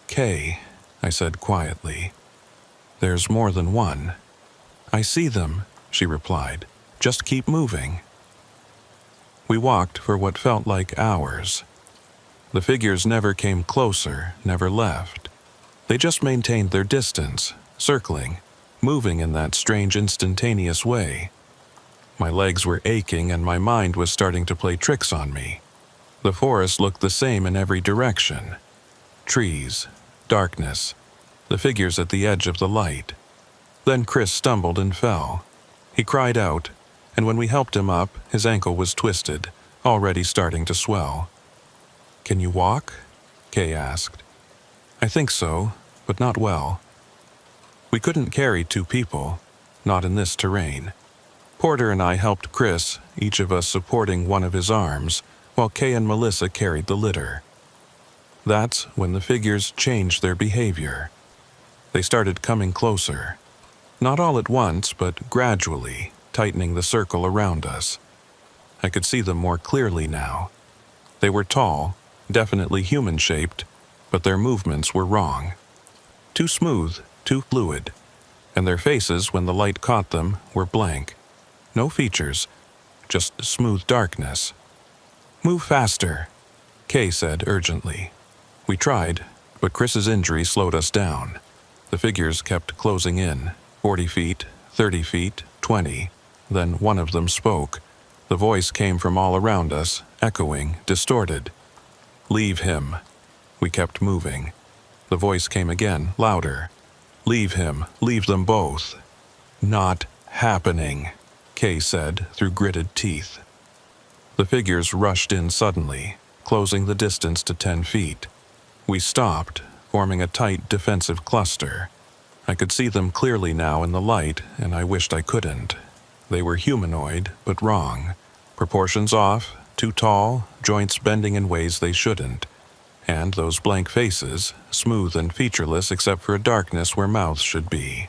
"Kay," I said quietly. "There's more than one." "I see them," she replied. "Just keep moving." We walked for what felt like hours. The figures never came closer, never left. They just maintained their distance, circling, moving in that strange instantaneous way. My legs were aching and my mind was starting to play tricks on me. The forest looked the same in every direction. Trees, darkness, the figures at the edge of the light. Then Chris stumbled and fell. He cried out, and when we helped him up, his ankle was twisted, already starting to swell. "Can you walk?" Kay asked. "I think so, but not well." We couldn't carry 2 people, not in this terrain. Porter and I helped Chris, each of us supporting one of his arms, while Kay and Melissa carried the litter. That's when the figures changed their behavior. They started coming closer. Not all at once, but gradually, tightening the circle around us. I could see them more clearly now. They were tall, definitely human-shaped, but their movements were wrong. Too smooth, too fluid, and their faces, when the light caught them, were blank. No features, just smooth darkness. "Move faster," Kay said urgently. We tried, but Chris's injury slowed us down. The figures kept closing in, 40 feet, 30 feet, 20. Then one of them spoke. The voice came from all around us, echoing, distorted. "Leave him." We kept moving. The voice came again, louder. "Leave him, leave them both." "Not happening," Kay said through gritted teeth. The figures rushed in suddenly, closing the distance to 10 feet. We stopped, forming a tight defensive cluster. I could see them clearly now in the light, and I wished I couldn't. They were humanoid, but wrong. Proportions off, too tall, joints bending in ways they shouldn't. And those blank faces, smooth and featureless except for a darkness where mouths should be.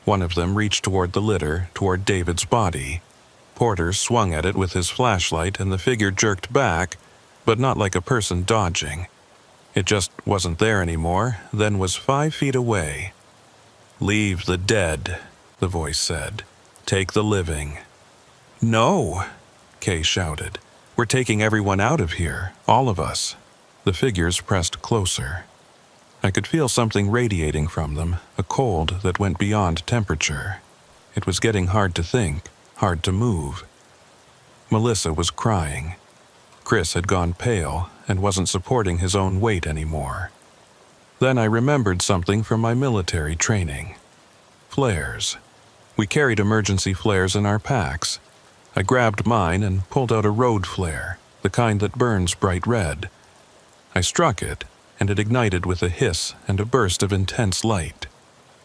One of them reached toward the litter, toward David's body. Porter swung at it with his flashlight and the figure jerked back, but not like a person dodging. It just wasn't there anymore, then was 5 feet away. "Leave the dead," the voice said. "Take the living." "No," Kay shouted. "We're taking everyone out of here, all of us." The figures pressed closer. I could feel something radiating from them, a cold that went beyond temperature. It was getting hard to think, hard to move. Melissa was crying. Chris had gone pale and wasn't supporting his own weight anymore. Then I remembered something from my military training. Flares. We carried emergency flares in our packs. I grabbed mine and pulled out a road flare, the kind that burns bright red. I struck it, and it ignited with a hiss and a burst of intense light.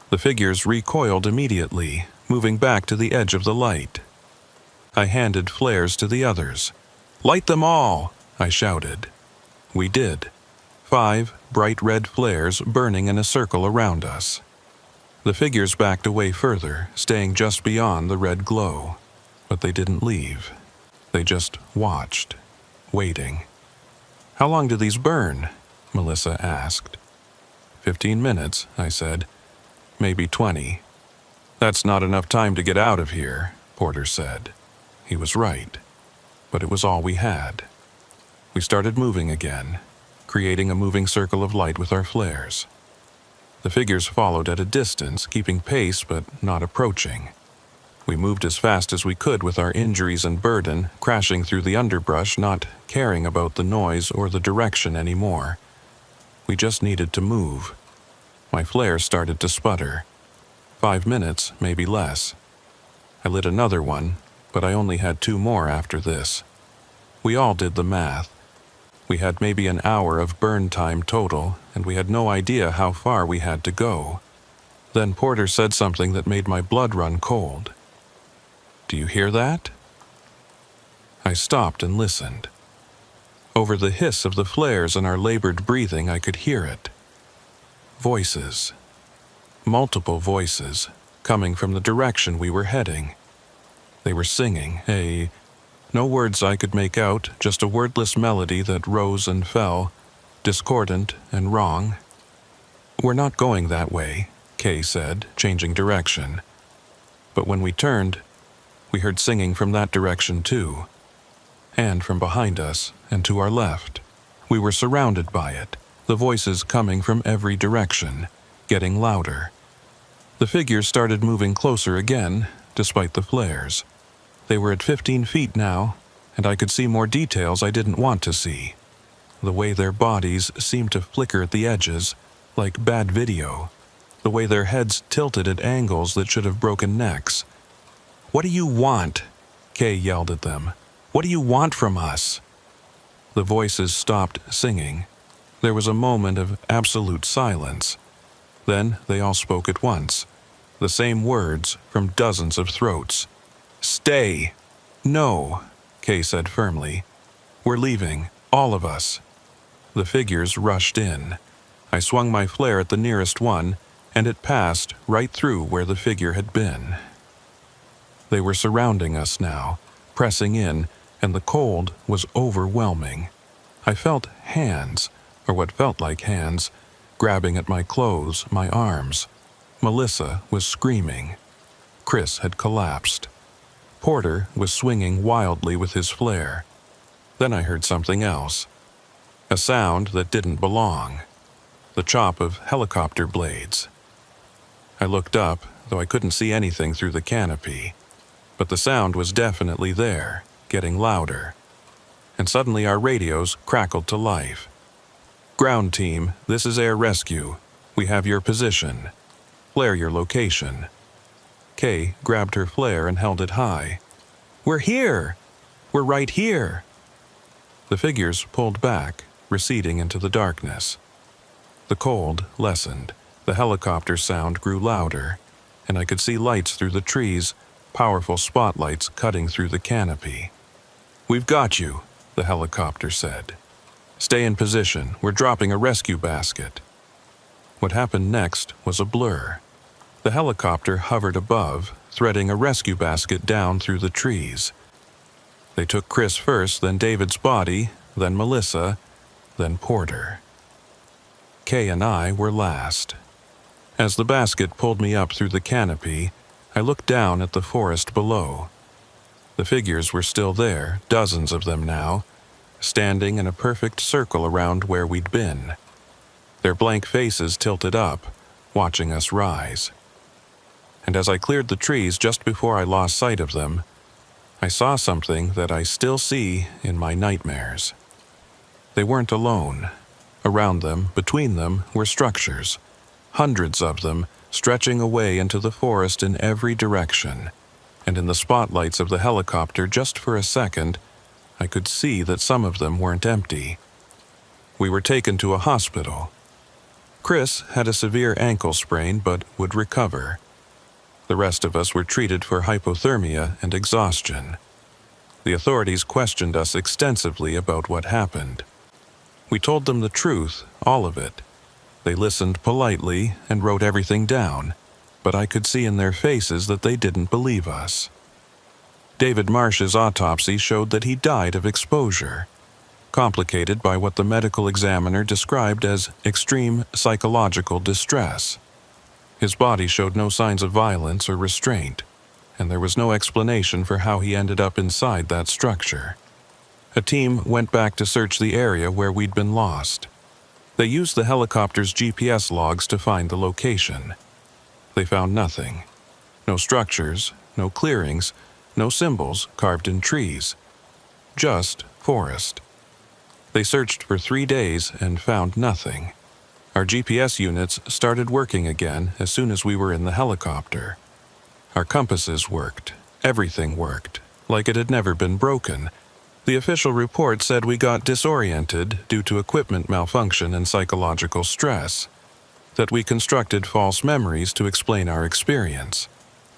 The figures recoiled immediately, moving back to the edge of the light. I handed flares to the others. "Light them all!" I shouted. We did. 5 bright red flares burning in a circle around us. The figures backed away further, staying just beyond the red glow. But they didn't leave. They just watched, waiting. "How long do these burn?" Melissa asked. 15 minutes, I said. "Maybe 20. "That's not enough time to get out of here," Porter said. He was right. But it was all we had. We started moving again, creating a moving circle of light with our flares. The figures followed at a distance, keeping pace but not approaching. We moved as fast as we could with our injuries and burden, crashing through the underbrush, not caring about the noise or the direction anymore. We just needed to move. My flare started to sputter. 5 minutes, maybe less. I lit another one, but I only had 2 more after this. We all did the math. We had maybe an hour of burn time total, and we had no idea how far we had to go. Then Porter said something that made my blood run cold. "Do you hear that?" I stopped and listened. Over the hiss of the flares and our labored breathing, I could hear it. Voices. Multiple voices, coming from the direction we were heading. They were singing, no words I could make out, just a wordless melody that rose and fell, discordant and wrong. "We're not going that way," Kay said, changing direction. But when we turned, we heard singing from that direction too. And from behind us and to our left. We were surrounded by it, the voices coming from every direction, getting louder. The figures started moving closer again, despite the flares. They were at 15 feet now, and I could see more details I didn't want to see. The way their bodies seemed to flicker at the edges, like bad video. The way their heads tilted at angles that should have broken necks. "What do you want?" Kay yelled at them. "What do you want from us?" The voices stopped singing. There was a moment of absolute silence. Then they all spoke at once. The same words from dozens of throats. "Stay!" "No," Kay said firmly. "We're leaving, all of us." The figures rushed in. I swung my flare at the nearest one, and it passed right through where the figure had been. They were surrounding us now, pressing in, and the cold was overwhelming. I felt hands, or what felt like hands, grabbing at my clothes, my arms. Melissa was screaming. Chris had collapsed. Porter was swinging wildly with his flare. Then I heard something else. A sound that didn't belong. The chop of helicopter blades. I looked up, though I couldn't see anything through the canopy. But the sound was definitely there, getting louder. And suddenly our radios crackled to life. "Ground team, this is air rescue. We have your position. Flare your location." Kay grabbed her flare and held it high. "We're here! We're right here!" The figures pulled back, receding into the darkness. The cold lessened, the helicopter sound grew louder, and I could see lights through the trees, powerful spotlights cutting through the canopy. "We've got you," the helicopter said. "Stay in position, we're dropping a rescue basket." What happened next was a blur. The helicopter hovered above, threading a rescue basket down through the trees. They took Chris first, then David's body, then Melissa, then Porter. Kay and I were last. As the basket pulled me up through the canopy, I looked down at the forest below. The figures were still there, dozens of them now, standing in a perfect circle around where we'd been. Their blank faces tilted up, watching us rise. And as I cleared the trees just before I lost sight of them, I saw something that I still see in my nightmares. They weren't alone. Around them, between them, were structures, hundreds of them, stretching away into the forest in every direction. And in the spotlights of the helicopter, just for a second, I could see that some of them weren't empty. We were taken to a hospital. Chris had a severe ankle sprain but would recover. The rest of us were treated for hypothermia and exhaustion. The authorities questioned us extensively about what happened. We told them the truth, all of it. They listened politely and wrote everything down, but I could see in their faces that they didn't believe us. David Marsh's autopsy showed that he died of exposure, complicated by what the medical examiner described as extreme psychological distress. His body showed no signs of violence or restraint, and there was no explanation for how he ended up inside that structure. A team went back to search the area where we'd been lost. They used the helicopter's GPS logs to find the location. They found nothing. No structures, no clearings, no symbols carved in trees. Just forest. They searched for 3 days and found nothing. Our GPS units started working again as soon as we were in the helicopter. Our compasses worked. Everything worked, like it had never been broken. The official report said we got disoriented due to equipment malfunction and psychological stress. that we constructed false memories to explain our experience,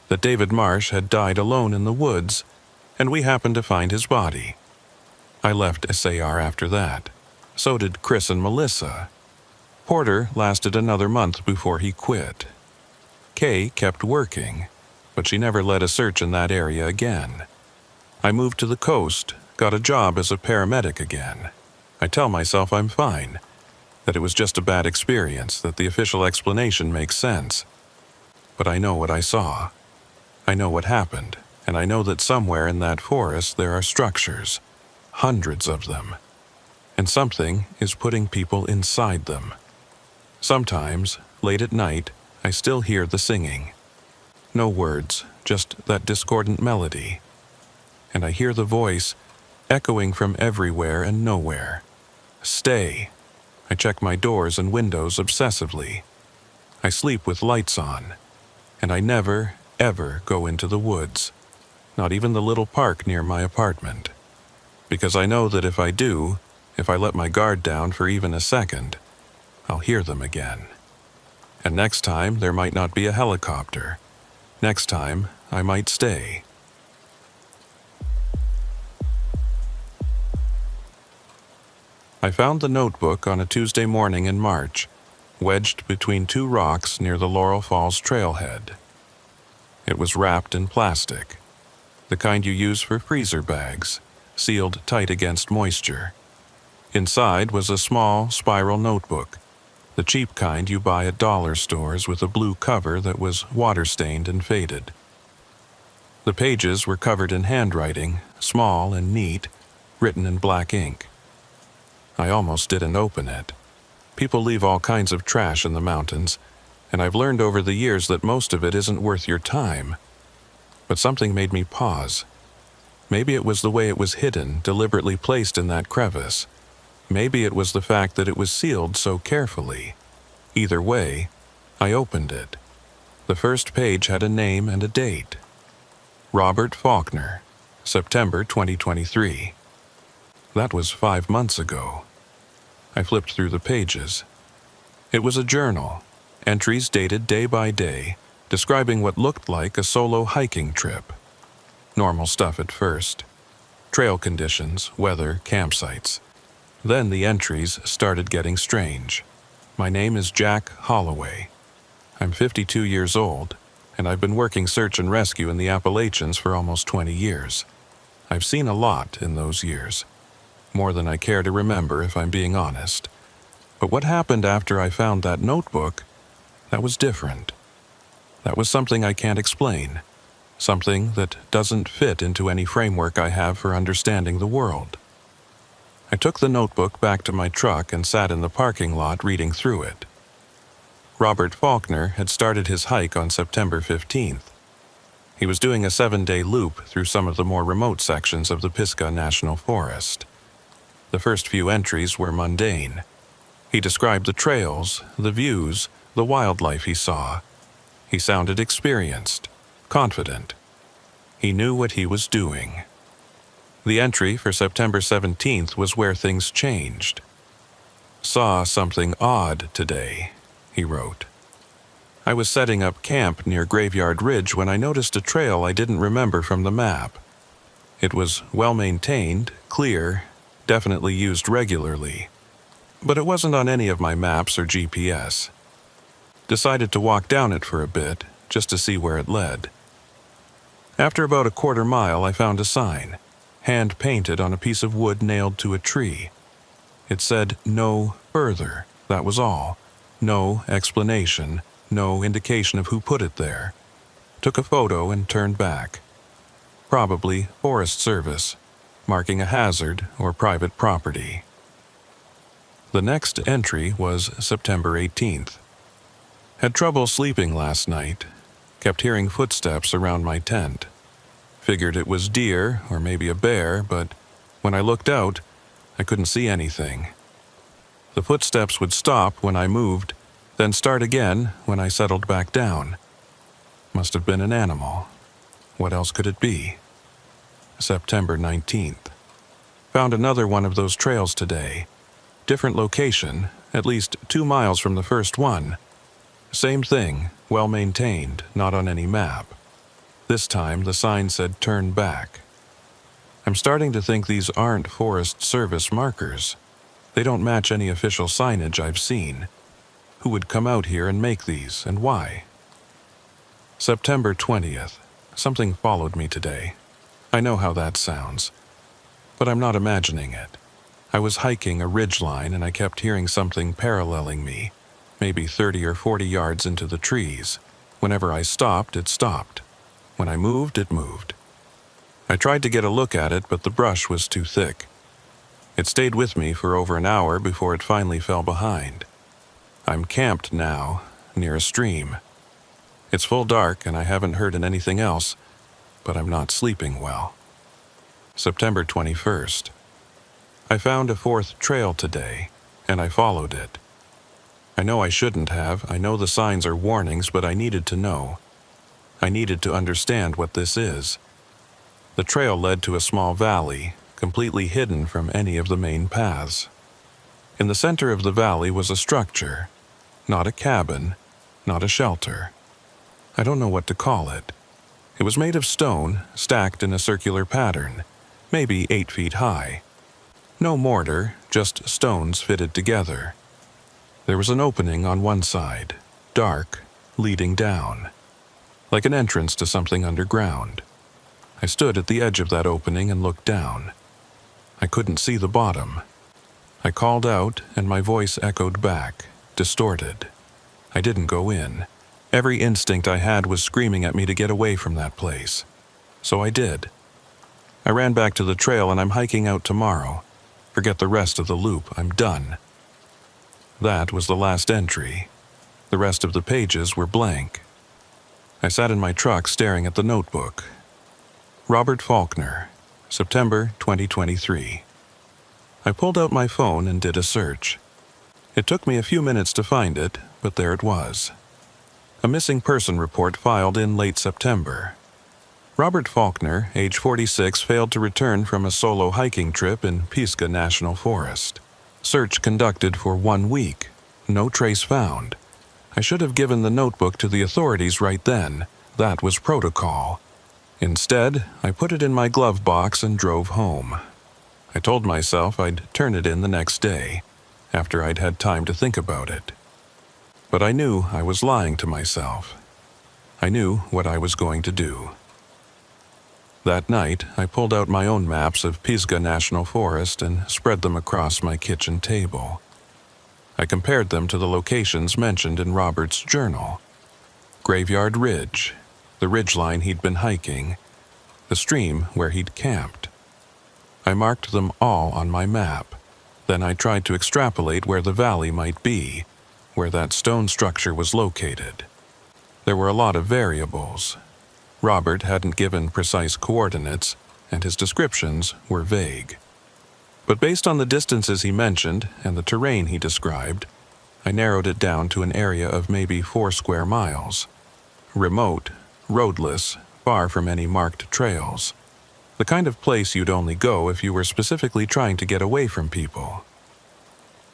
that David Marsh had died alone in the woods, and we happened to find his body. I left SAR after that. So did Chris and Melissa. Porter lasted another month before he quit. Kay kept working, but she never led a search in that area again. I moved to the coast, got a job as a paramedic again. I tell myself I'm fine, that it was just a bad experience, that the official explanation makes sense. But I know what I saw. I know what happened, and I know that somewhere in that forest there are structures, hundreds of them, and something is putting people inside them. Sometimes, late at night, I still hear the singing. No words, just that discordant melody. And I hear the voice echoing from everywhere and nowhere. Stay. I check my doors and windows obsessively. I sleep with lights on. And I never, ever go into the woods. Not even the little park near my apartment. Because I know that if I do, if I let my guard down for even a second, I'll hear them again. And next time, there might not be a helicopter. Next time, I might stay. I found the notebook on a Tuesday morning in March, wedged between two rocks near the Laurel Falls trailhead. It was wrapped in plastic, the kind you use for freezer bags, sealed tight against moisture. Inside was a small, spiral notebook, the cheap kind you buy at dollar stores with a blue cover that was water-stained and faded. The pages were covered in handwriting, small and neat, written in black ink. I almost didn't open it. People leave all kinds of trash in the mountains, and I've learned over the years that most of it isn't worth your time. But something made me pause. Maybe it was the way it was hidden, deliberately placed in that crevice. Maybe it was the fact that it was sealed so carefully. Either way, I opened it. The first page had a name and a date. Robert Faulkner, September 2023. That was 5 months ago. I flipped through the pages. It was a journal, entries dated day by day, describing what looked like a solo hiking trip. Normal stuff at first. Trail conditions, weather, campsites. Then the entries started getting strange. My name is Jack Holloway. I'm 52 years old, and I've been working search and rescue in the Appalachians for almost 20 years. I've seen a lot in those years. More than I care to remember, if I'm being honest. But what happened after I found that notebook, that was different. That was something I can't explain. Something that doesn't fit into any framework I have for understanding the world. I took the notebook back to my truck and sat in the parking lot reading through it. Robert Faulkner had started his hike on September 15th. He was doing a 7-day loop through some of the more remote sections of the Pisgah National Forest. The first few entries were mundane. He described the trails, the views, the wildlife he saw. He sounded experienced, confident. He knew what he was doing. The entry for September 17th was where things changed. Saw something odd today, he wrote. I was setting up camp near Graveyard Ridge when I noticed a trail I didn't remember from the map. It was well-maintained, clear, definitely used regularly, but it wasn't on any of my maps or GPS. Decided to walk down it for a bit, just to see where it led. After about a quarter mile, I found a sign, hand-painted on a piece of wood nailed to a tree. It said, "No further," that was all. No explanation, no indication of who put it there. Took a photo and turned back. Probably Forest Service, marking a hazard or private property. The next entry was September 18th. Had trouble sleeping last night. Kept hearing footsteps around my tent. Figured it was deer or maybe a bear, but when I looked out, I couldn't see anything. The footsteps would stop when I moved, then start again when I settled back down. Must have been an animal. What else could it be? September 19th. Found another one of those trails today. Different location, at least 2 miles from the first one, Same thing, well maintained, not on any map. This time the sign said turn back. I'm starting to think these aren't Forest Service markers. They don't match any official signage I've seen. Who would come out here and make these, and why? September 20th. Something followed me today. I know how that sounds, but I'm not imagining it. I was hiking a ridgeline and I kept hearing something paralleling me, maybe 30 or 40 yards into the trees. Whenever I stopped, it stopped. When I moved, it moved. I tried to get a look at it, but the brush was too thick. It stayed with me for over an hour before it finally fell behind. I'm camped now, near a stream. It's full dark and I haven't heard anything else, but I'm not sleeping well. September 21st. I found a fourth trail today, and I followed it. I know I shouldn't have. I know the signs are warnings, but I needed to know. I needed to understand what this is. The trail led to a small valley, completely hidden from any of the main paths. In the center of the valley was a structure, not a cabin, not a shelter. I don't know what to call it. It was made of stone, stacked in a circular pattern, maybe 8 feet high. No mortar, just stones fitted together. There was an opening on one side, dark, leading down, like an entrance to something underground. I stood at the edge of that opening and looked down. I couldn't see the bottom. I called out, and my voice echoed back, distorted. I didn't go in. Every instinct I had was screaming at me to get away from that place. So I did. I ran back to the trail and I'm hiking out tomorrow. Forget the rest of the loop, I'm done. That was the last entry. The rest of the pages were blank. I sat in my truck staring at the notebook. Robert Faulkner, September 2023. I pulled out my phone and did a search. It took me a few minutes to find it, but there it was. A missing person report filed in late September. Robert Faulkner, age 46, failed to return from a solo hiking trip in Pisgah National Forest. Search conducted for 1 week. No trace found. I should have given the notebook to the authorities right then. That was protocol. Instead, I put it in my glove box and drove home. I told myself I'd turn it in the next day, after I'd had time to think about it. But I knew I was lying to myself. I knew what I was going to do. That night, I pulled out my own maps of Pisgah National Forest and spread them across my kitchen table. I compared them to the locations mentioned in Robert's journal. Graveyard Ridge, the ridgeline he'd been hiking, the stream where he'd camped. I marked them all on my map. Then I tried to extrapolate where the valley might be, where that stone structure was located. There were a lot of variables. Robert hadn't given precise coordinates, and his descriptions were vague. But based on the distances he mentioned and the terrain he described, I narrowed it down to an area of maybe 4 square miles. Remote, roadless, far from any marked trails. The kind of place you'd only go if you were specifically trying to get away from people.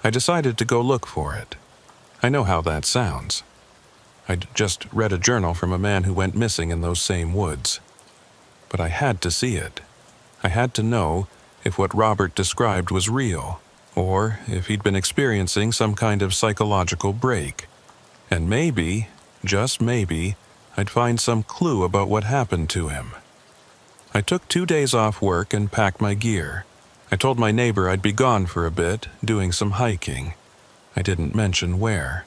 I decided to go look for it. I know how that sounds. I'd just read a journal from a man who went missing in those same woods. But I had to see it. I had to know if what Robert described was real, or if he'd been experiencing some kind of psychological break. And maybe, just maybe, I'd find some clue about what happened to him. I took 2 days off work and packed my gear. I told my neighbor I'd be gone for a bit, doing some hiking. I didn't mention where.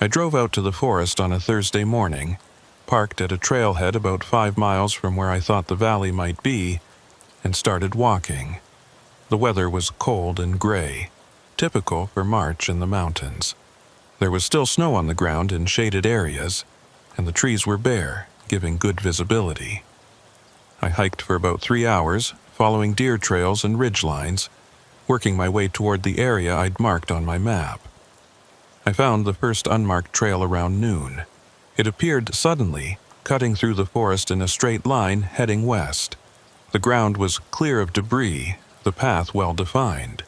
I drove out to the forest on a Thursday morning, parked at a trailhead about 5 miles from where I thought the valley might be, and started walking. The weather was cold and gray, typical for March in the mountains. There was still snow on the ground in shaded areas, and the trees were bare, giving good visibility. I hiked for about 3 hours, following deer trails and ridgelines, working my way toward the area I'd marked on my map. I found the first unmarked trail around noon. It appeared suddenly, cutting through the forest in a straight line heading west. The ground was clear of debris, the path well defined.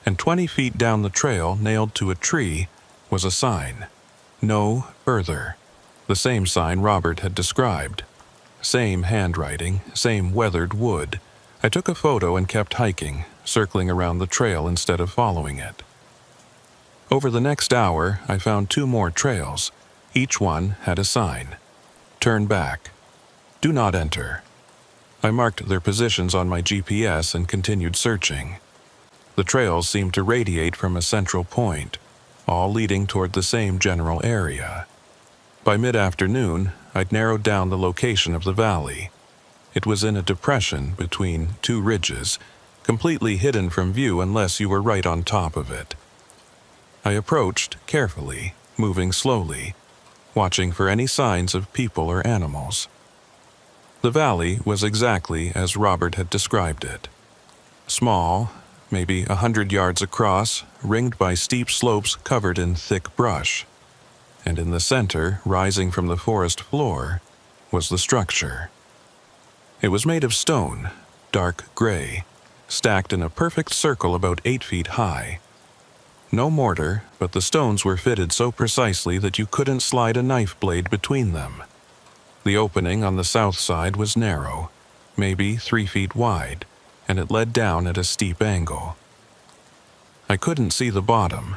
And 20 feet down the trail, nailed to a tree, was a sign. No further. The same sign Robert had described. Same handwriting, same weathered wood. I took a photo and kept hiking, circling around the trail instead of following it. Over the next hour, I found 2 more trails. Each one had a sign. Turn back. Do not enter. I marked their positions on my GPS and continued searching. The trails seemed to radiate from a central point, all leading toward the same general area. By mid-afternoon, I'd narrowed down the location of the valley. It was in a depression between 2 ridges, completely hidden from view unless you were right on top of it. I approached carefully, moving slowly, watching for any signs of people or animals. The valley was exactly as Robert had described it. Small, maybe 100 yards across, ringed by steep slopes covered in thick brush. And in the center, rising from the forest floor, was the structure. It was made of stone, dark gray, stacked in a perfect circle about 8 feet high. No mortar, but the stones were fitted so precisely that you couldn't slide a knife blade between them. The opening on the south side was narrow, maybe 3 feet wide, and it led down at a steep angle. I couldn't see the bottom.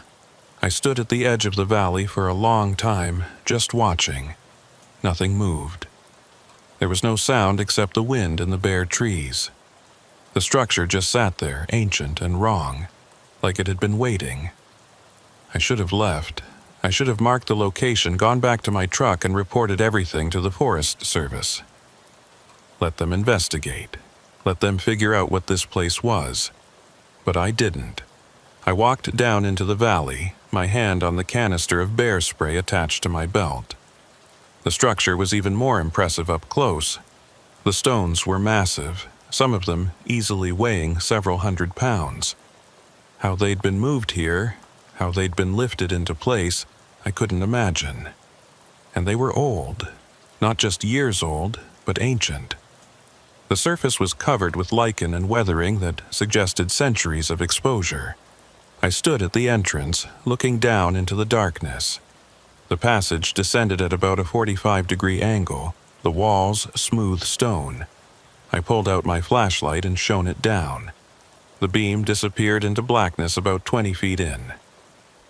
I stood at the edge of the valley for a long time, just watching. Nothing moved. There was no sound except the wind and the bare trees. The structure just sat there, ancient and wrong, like it had been waiting. I should have left. I should have marked the location, gone back to my truck, and reported everything to the Forest Service. Let them investigate. Let them figure out what this place was. But I didn't. I walked down into the valley, my hand on the canister of bear spray attached to my belt. The structure was even more impressive up close. The stones were massive, some of them easily weighing several hundred pounds. How they'd been moved here, how they'd been lifted into place, I couldn't imagine. And they were old, not just years old, but ancient. The surface was covered with lichen and weathering that suggested centuries of exposure. I stood at the entrance, looking down into the darkness. The passage descended at about a 45-degree angle, the walls smooth stone. I pulled out my flashlight and shone it down. The beam disappeared into blackness about 20 feet in.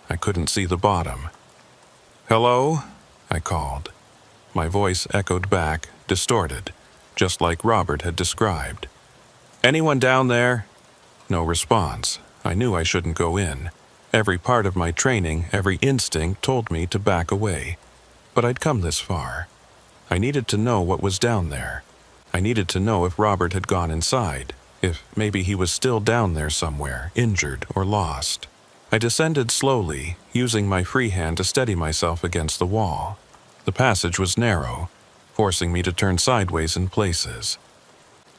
I couldn't see the bottom. "Hello?" I called. My voice echoed back, distorted, just like Robert had described. "Anyone down there?" No response. I knew I shouldn't go in. Every part of my training, every instinct told me to back away. But I'd come this far. I needed to know what was down there. I needed to know if Robert had gone inside, if maybe he was still down there somewhere, injured or lost. I descended slowly, using my free hand to steady myself against the wall. The passage was narrow, forcing me to turn sideways in places.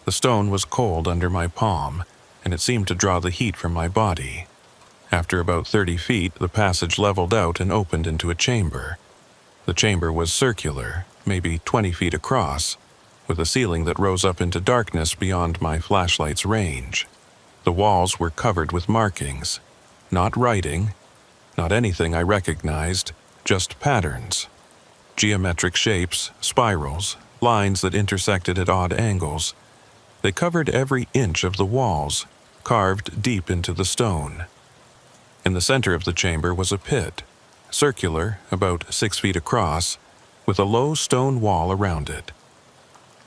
The stone was cold under my palm, and it seemed to draw the heat from my body. After about 30 feet, the passage leveled out and opened into a chamber. The chamber was circular, maybe 20 feet across, with a ceiling that rose up into darkness beyond my flashlight's range. The walls were covered with markings. Not writing, not anything I recognized, just patterns. Geometric shapes, spirals, lines that intersected at odd angles. They covered every inch of the walls, carved deep into the stone. In the center of the chamber was a pit, circular, about 6 feet across, with a low stone wall around it.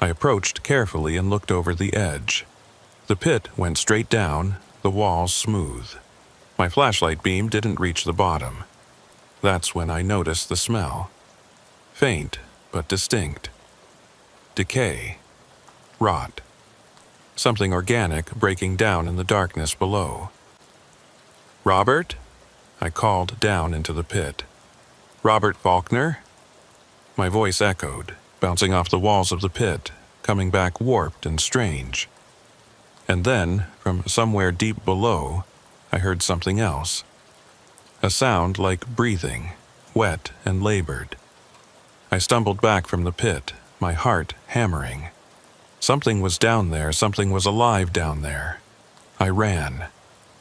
I approached carefully and looked over the edge. The pit went straight down, the walls smooth. My flashlight beam didn't reach the bottom. That's when I noticed the smell. Faint, but distinct. Decay. Rot. Something organic breaking down in the darkness below. "Robert?" I called down into the pit. "Robert Faulkner?" My voice echoed, bouncing off the walls of the pit, coming back warped and strange. And then, from somewhere deep below, I heard something else. A sound like breathing, wet and labored. I stumbled back from the pit, my heart hammering. Something was down there, something was alive down there. I ran.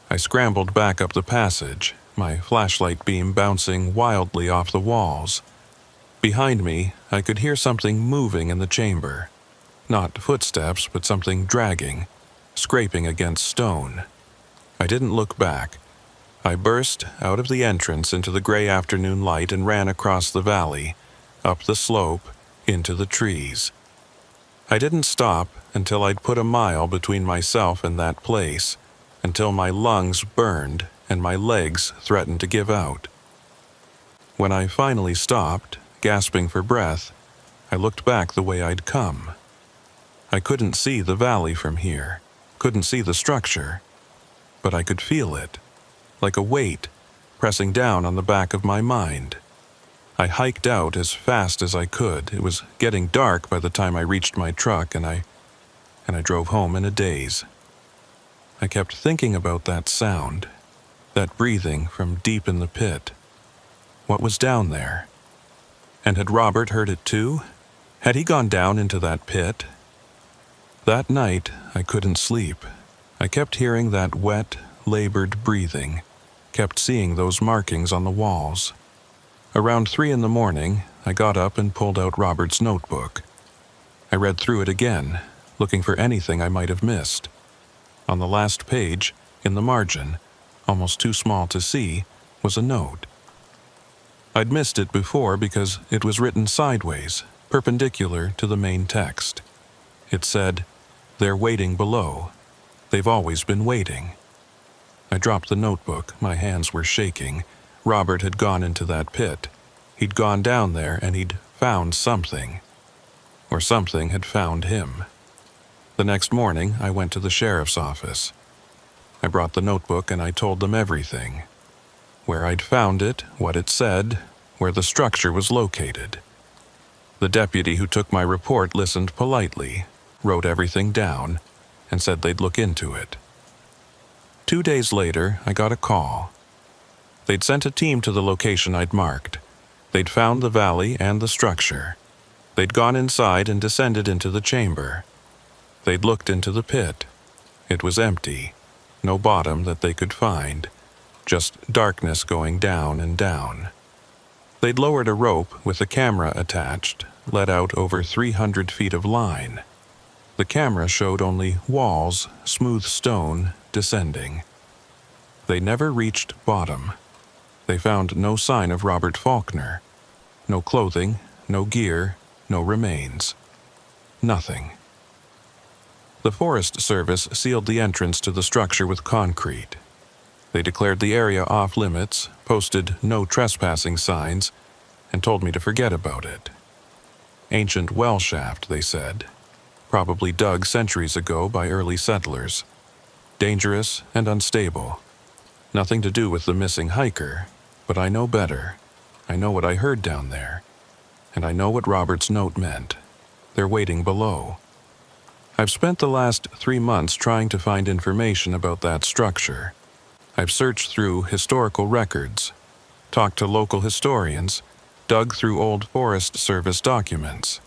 I scrambled back up the passage, my flashlight beam bouncing wildly off the walls. Behind me, I could hear something moving in the chamber. Not footsteps, but something dragging, scraping against stone. I didn't look back. I burst out of the entrance into the gray afternoon light and ran across the valley, up the slope, into the trees. I didn't stop until I'd put a mile between myself and that place, until my lungs burned and my legs threatened to give out. When I finally stopped, gasping for breath, I looked back the way I'd come. I couldn't see the valley from here, couldn't see the structure, but I could feel it, like a weight pressing down on the back of my mind. I hiked out as fast as I could. It was getting dark by the time I reached my truck, and I drove home in a daze. I kept thinking about that sound, that breathing from deep in the pit. What was down there? And had Robert heard it too? Had he gone down into that pit? That night, I couldn't sleep. I kept hearing that wet, labored breathing, kept seeing those markings on the walls. Around 3 a.m, I got up and pulled out Robert's notebook. I read through it again, looking for anything I might have missed. On the last page, in the margin, almost too small to see, was a note. I'd missed it before because it was written sideways, perpendicular to the main text. It said, "They're waiting below. They've always been waiting." I dropped the notebook. My hands were shaking. Robert had gone into that pit. He'd gone down there and he'd found something. Or something had found him. The next morning, I went to the sheriff's office. I brought the notebook and I told them everything. Where I'd found it, what it said, where the structure was located. The deputy who took my report listened politely, wrote everything down, and said they'd look into it. 2 days later, I got a call. They'd sent a team to the location I'd marked. They'd found the valley and the structure. They'd gone inside and descended into the chamber. They'd looked into the pit. It was empty, no bottom that they could find, just darkness going down and down. They'd lowered a rope with a camera attached, let out over 300 feet of line. The camera showed only walls, smooth stone, descending. They never reached bottom. They found no sign of Robert Faulkner. No clothing, no gear, no remains. Nothing. The Forest Service sealed the entrance to the structure with concrete. They declared the area off limits, posted no trespassing signs, and told me to forget about it. Ancient well shaft, they said, probably dug centuries ago by early settlers. Dangerous and unstable. Nothing to do with the missing hiker, but I know better. I know what I heard down there, and I know what Robert's note meant. They're waiting below. I've spent the last 3 months trying to find information about that structure. I've searched through historical records, talked to local historians, dug through old Forest Service documents.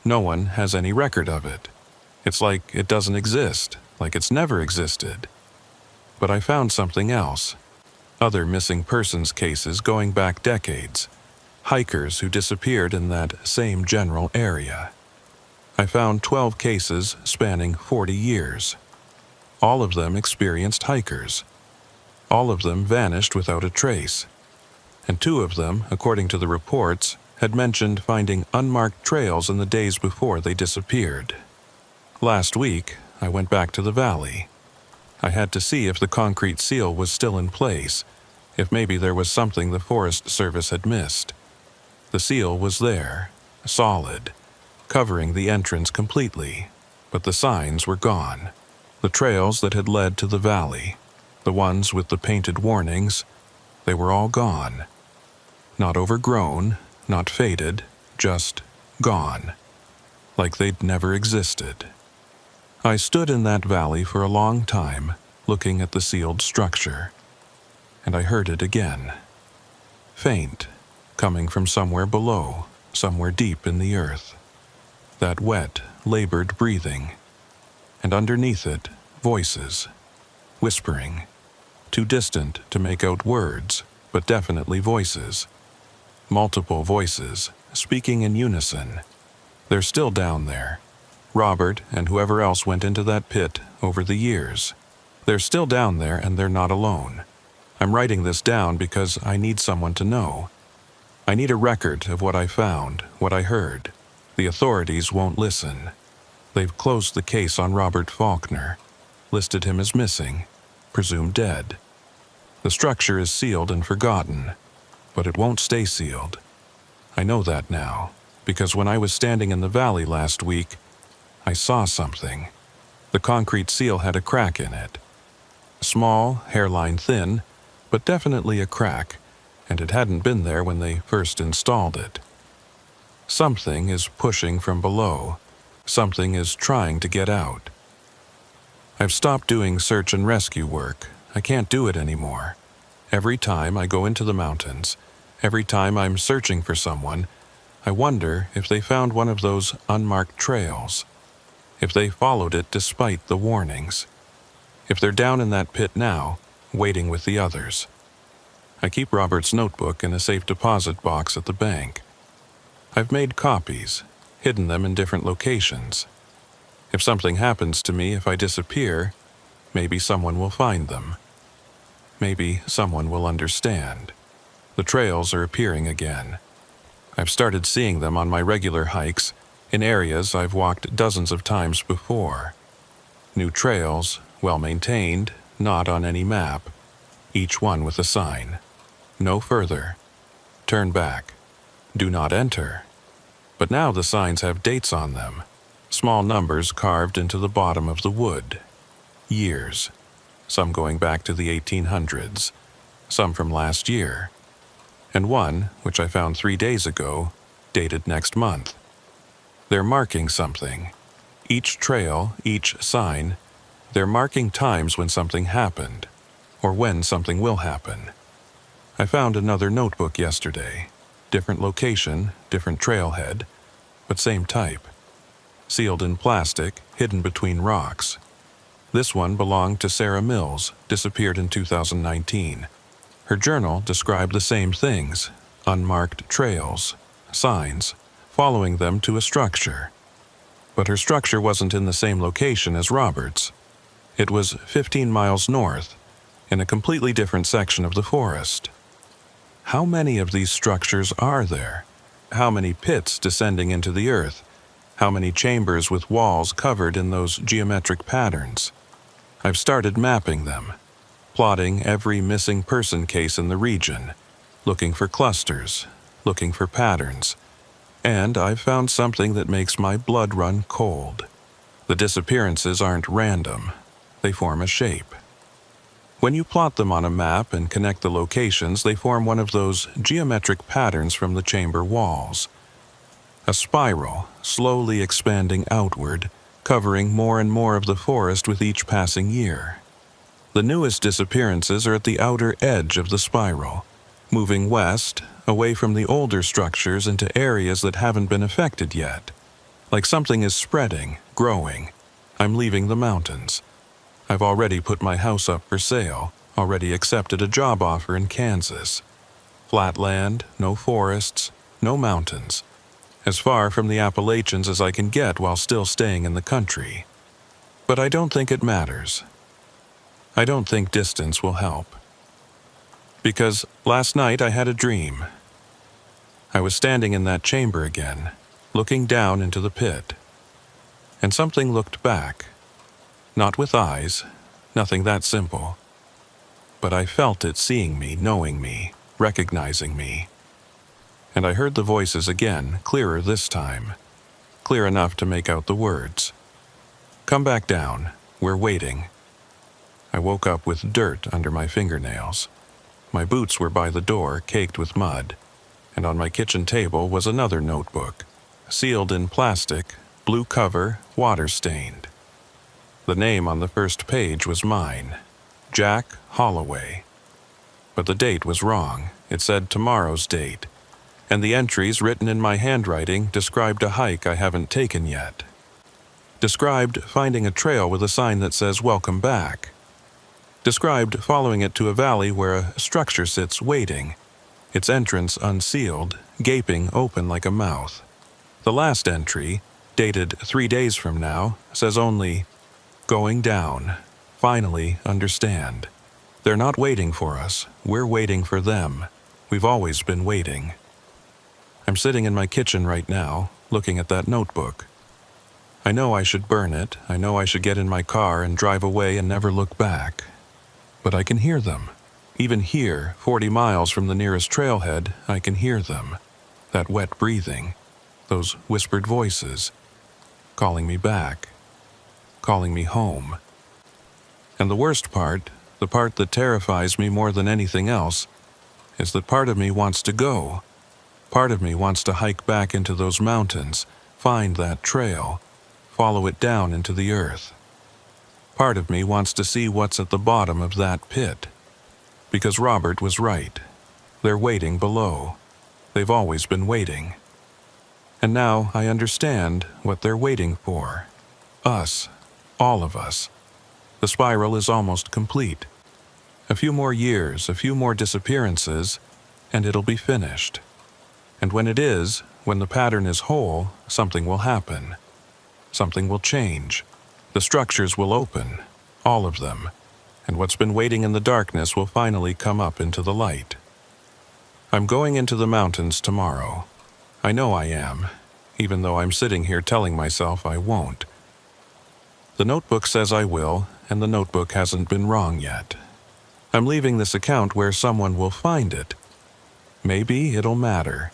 No one has any record of it. It's like it doesn't exist, like it's never existed. But I found something else. Other missing persons cases going back decades. Hikers who disappeared in that same general area. I found 12 cases spanning 40 years. All of them experienced hikers. All of them vanished without a trace. And 2 of them, according to the reports, had mentioned finding unmarked trails in the days before they disappeared. Last week, I went back to the valley. I had to see if the concrete seal was still in place, if maybe there was something the Forest Service had missed. The seal was there, solid, covering the entrance completely, but the signs were gone. The trails that had led to the valley, the ones with the painted warnings, they were all gone. Not overgrown, not faded, just gone, like they'd never existed. I stood in that valley for a long time, looking at the sealed structure, and I heard it again. Faint, coming from somewhere below, somewhere deep in the earth. That wet, labored breathing, and underneath it, voices, whispering, too distant to make out words, but definitely voices. Multiple voices, speaking in unison. They're still down there. Robert and whoever else went into that pit over the years. They're still down there and they're not alone. I'm writing this down because I need someone to know. I need a record of what I found, what I heard. The authorities won't listen. They've closed the case on Robert Faulkner, listed him as missing, presumed dead. The structure is sealed and forgotten, but it won't stay sealed. I know that now, because when I was standing in the valley last week, I saw something. The concrete seal had a crack in it. Small, hairline thin, but definitely a crack, and it hadn't been there when they first installed it. Something is pushing from below. Something is trying to get out. I've stopped doing search and rescue work. I can't do it anymore. Every time I go into the mountains, every time I'm searching for someone, I wonder if they found one of those unmarked trails, if they followed it despite the warnings, if they're down in that pit now, waiting with the others. I keep Robert's notebook in a safe deposit box at the bank. I've made copies, hidden them in different locations. If something happens to me if I disappear, maybe someone will find them. Maybe someone will understand. The trails are appearing again. I've started seeing them on my regular hikes in areas I've walked dozens of times before. New trails, well maintained, not on any map, each one with a sign. No further. Turn back. Do not enter. But now the signs have dates on them, small numbers carved into the bottom of the wood. Years. Some going back to the 1800s, some from last year, and one, which I found 3 days ago, dated next month. They're marking something. Each trail, each sign, they're marking times when something happened, or when something will happen. I found another notebook yesterday. Different location, different trailhead, but same type. Sealed in plastic, hidden between rocks. This one belonged to Sarah Mills, disappeared in 2019. Her journal described the same things, unmarked trails, signs, following them to a structure. But her structure wasn't in the same location as Robert's. It was 15 miles north, in a completely different section of the forest. How many of these structures are there? How many pits descending into the earth? How many chambers with walls covered in those geometric patterns? I've started mapping them, plotting every missing person case in the region, looking for clusters, looking for patterns, and I've found something that makes my blood run cold. The disappearances aren't random. They form a shape. When you plot them on a map and connect the locations, they form one of those geometric patterns from the chamber walls. A spiral, slowly expanding outward, covering more and more of the forest with each passing year. The newest disappearances are at the outer edge of the spiral, moving west, away from the older structures into areas that haven't been affected yet. Like something is spreading, growing. I'm leaving the mountains. I've already put my house up for sale, already accepted a job offer in Kansas. Flat land, no forests, no mountains. As far from the Appalachians as I can get while still staying in the country. But I don't think it matters. I don't think distance will help. Because last night I had a dream. I was standing in that chamber again, looking down into the pit. And something looked back. Not with eyes, nothing that simple. But I felt it seeing me, knowing me, recognizing me. And I heard the voices again, clearer this time. Clear enough to make out the words. Come back down. We're waiting. I woke up with dirt under my fingernails. My boots were by the door, caked with mud. And on my kitchen table was another notebook, sealed in plastic, blue cover, water-stained. The name on the first page was mine, Jack Holloway. But the date was wrong. It said tomorrow's date. And the entries written in my handwriting described a hike I haven't taken yet. Described finding a trail with a sign that says "Welcome back." described following it to a valley where a structure sits waiting, its entrance unsealed, gaping open like a mouth. The last entry, dated 3 days from now, says only, "Going down. Finally understand. They're not waiting for us. We're waiting for them. We've always been waiting." I'm sitting in my kitchen right now, looking at that notebook. I know I should burn it. I know I should get in my car and drive away and never look back. But I can hear them. Even here, 40 miles from the nearest trailhead, I can hear them. That wet breathing, those whispered voices, calling me back, calling me home. And the worst part, the part that terrifies me more than anything else, is that part of me wants to go. Part of me wants to hike back into those mountains, find that trail, follow it down into the earth. Part of me wants to see what's at the bottom of that pit. Because Robert was right. They're waiting below. They've always been waiting. And now I understand what they're waiting for. Us. All of us. The spiral is almost complete. A few more years, a few more disappearances, and it'll be finished. And when it is, when the pattern is whole, something will happen. Something will change. The structures will open, all of them, and what's been waiting in the darkness will finally come up into the light. I'm going into the mountains tomorrow. I know I am, even though I'm sitting here telling myself I won't. The notebook says I will, and the notebook hasn't been wrong yet. I'm leaving this account where someone will find it. Maybe it'll matter.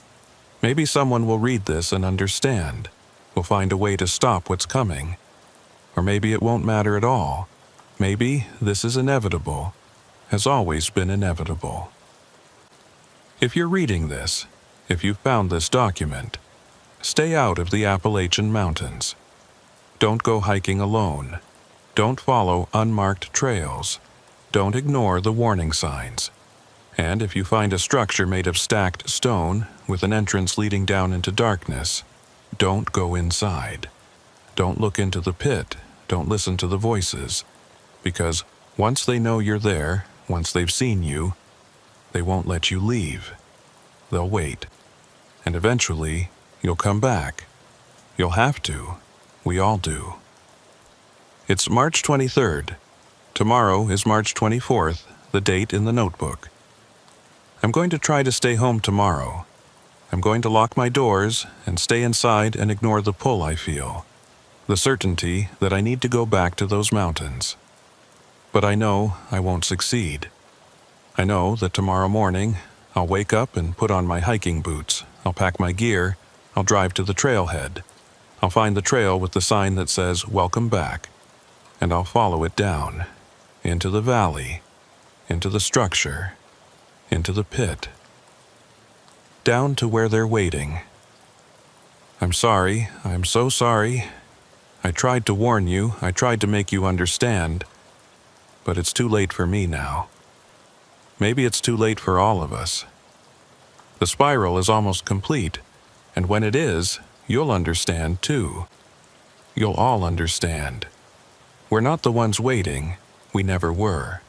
Maybe someone will read this and understand, will find a way to stop what's coming. Or maybe it won't matter at all. Maybe this is inevitable, has always been inevitable. If you're reading this, if you've found this document, stay out of the Appalachian Mountains. Don't go hiking alone. Don't follow unmarked trails. Don't ignore the warning signs. And if you find a structure made of stacked stone with an entrance leading down into darkness, don't go inside. Don't look into the pit. Don't listen to the voices. Because once they know you're there, once they've seen you, they won't let you leave. They'll wait. And eventually, you'll come back. You'll have to. We all do. It's March 23rd. Tomorrow is March 24th, the date in the notebook. I'm going to try to stay home tomorrow. I'm going to lock my doors and stay inside and ignore the pull I feel. The certainty that I need to go back to those mountains. But I know I won't succeed. I know that tomorrow morning, I'll wake up and put on my hiking boots. I'll pack my gear. I'll drive to the trailhead. I'll find the trail with the sign that says, "Welcome back." And I'll follow it down, into the valley, into the structure, into the pit. Down to where they're waiting. I'm sorry. I'm so sorry. I tried to warn you. I tried to make you understand. But it's too late for me now. Maybe it's too late for all of us. The spiral is almost complete, and when it is, you'll understand too. You'll all understand. We're not the ones waiting. We never were.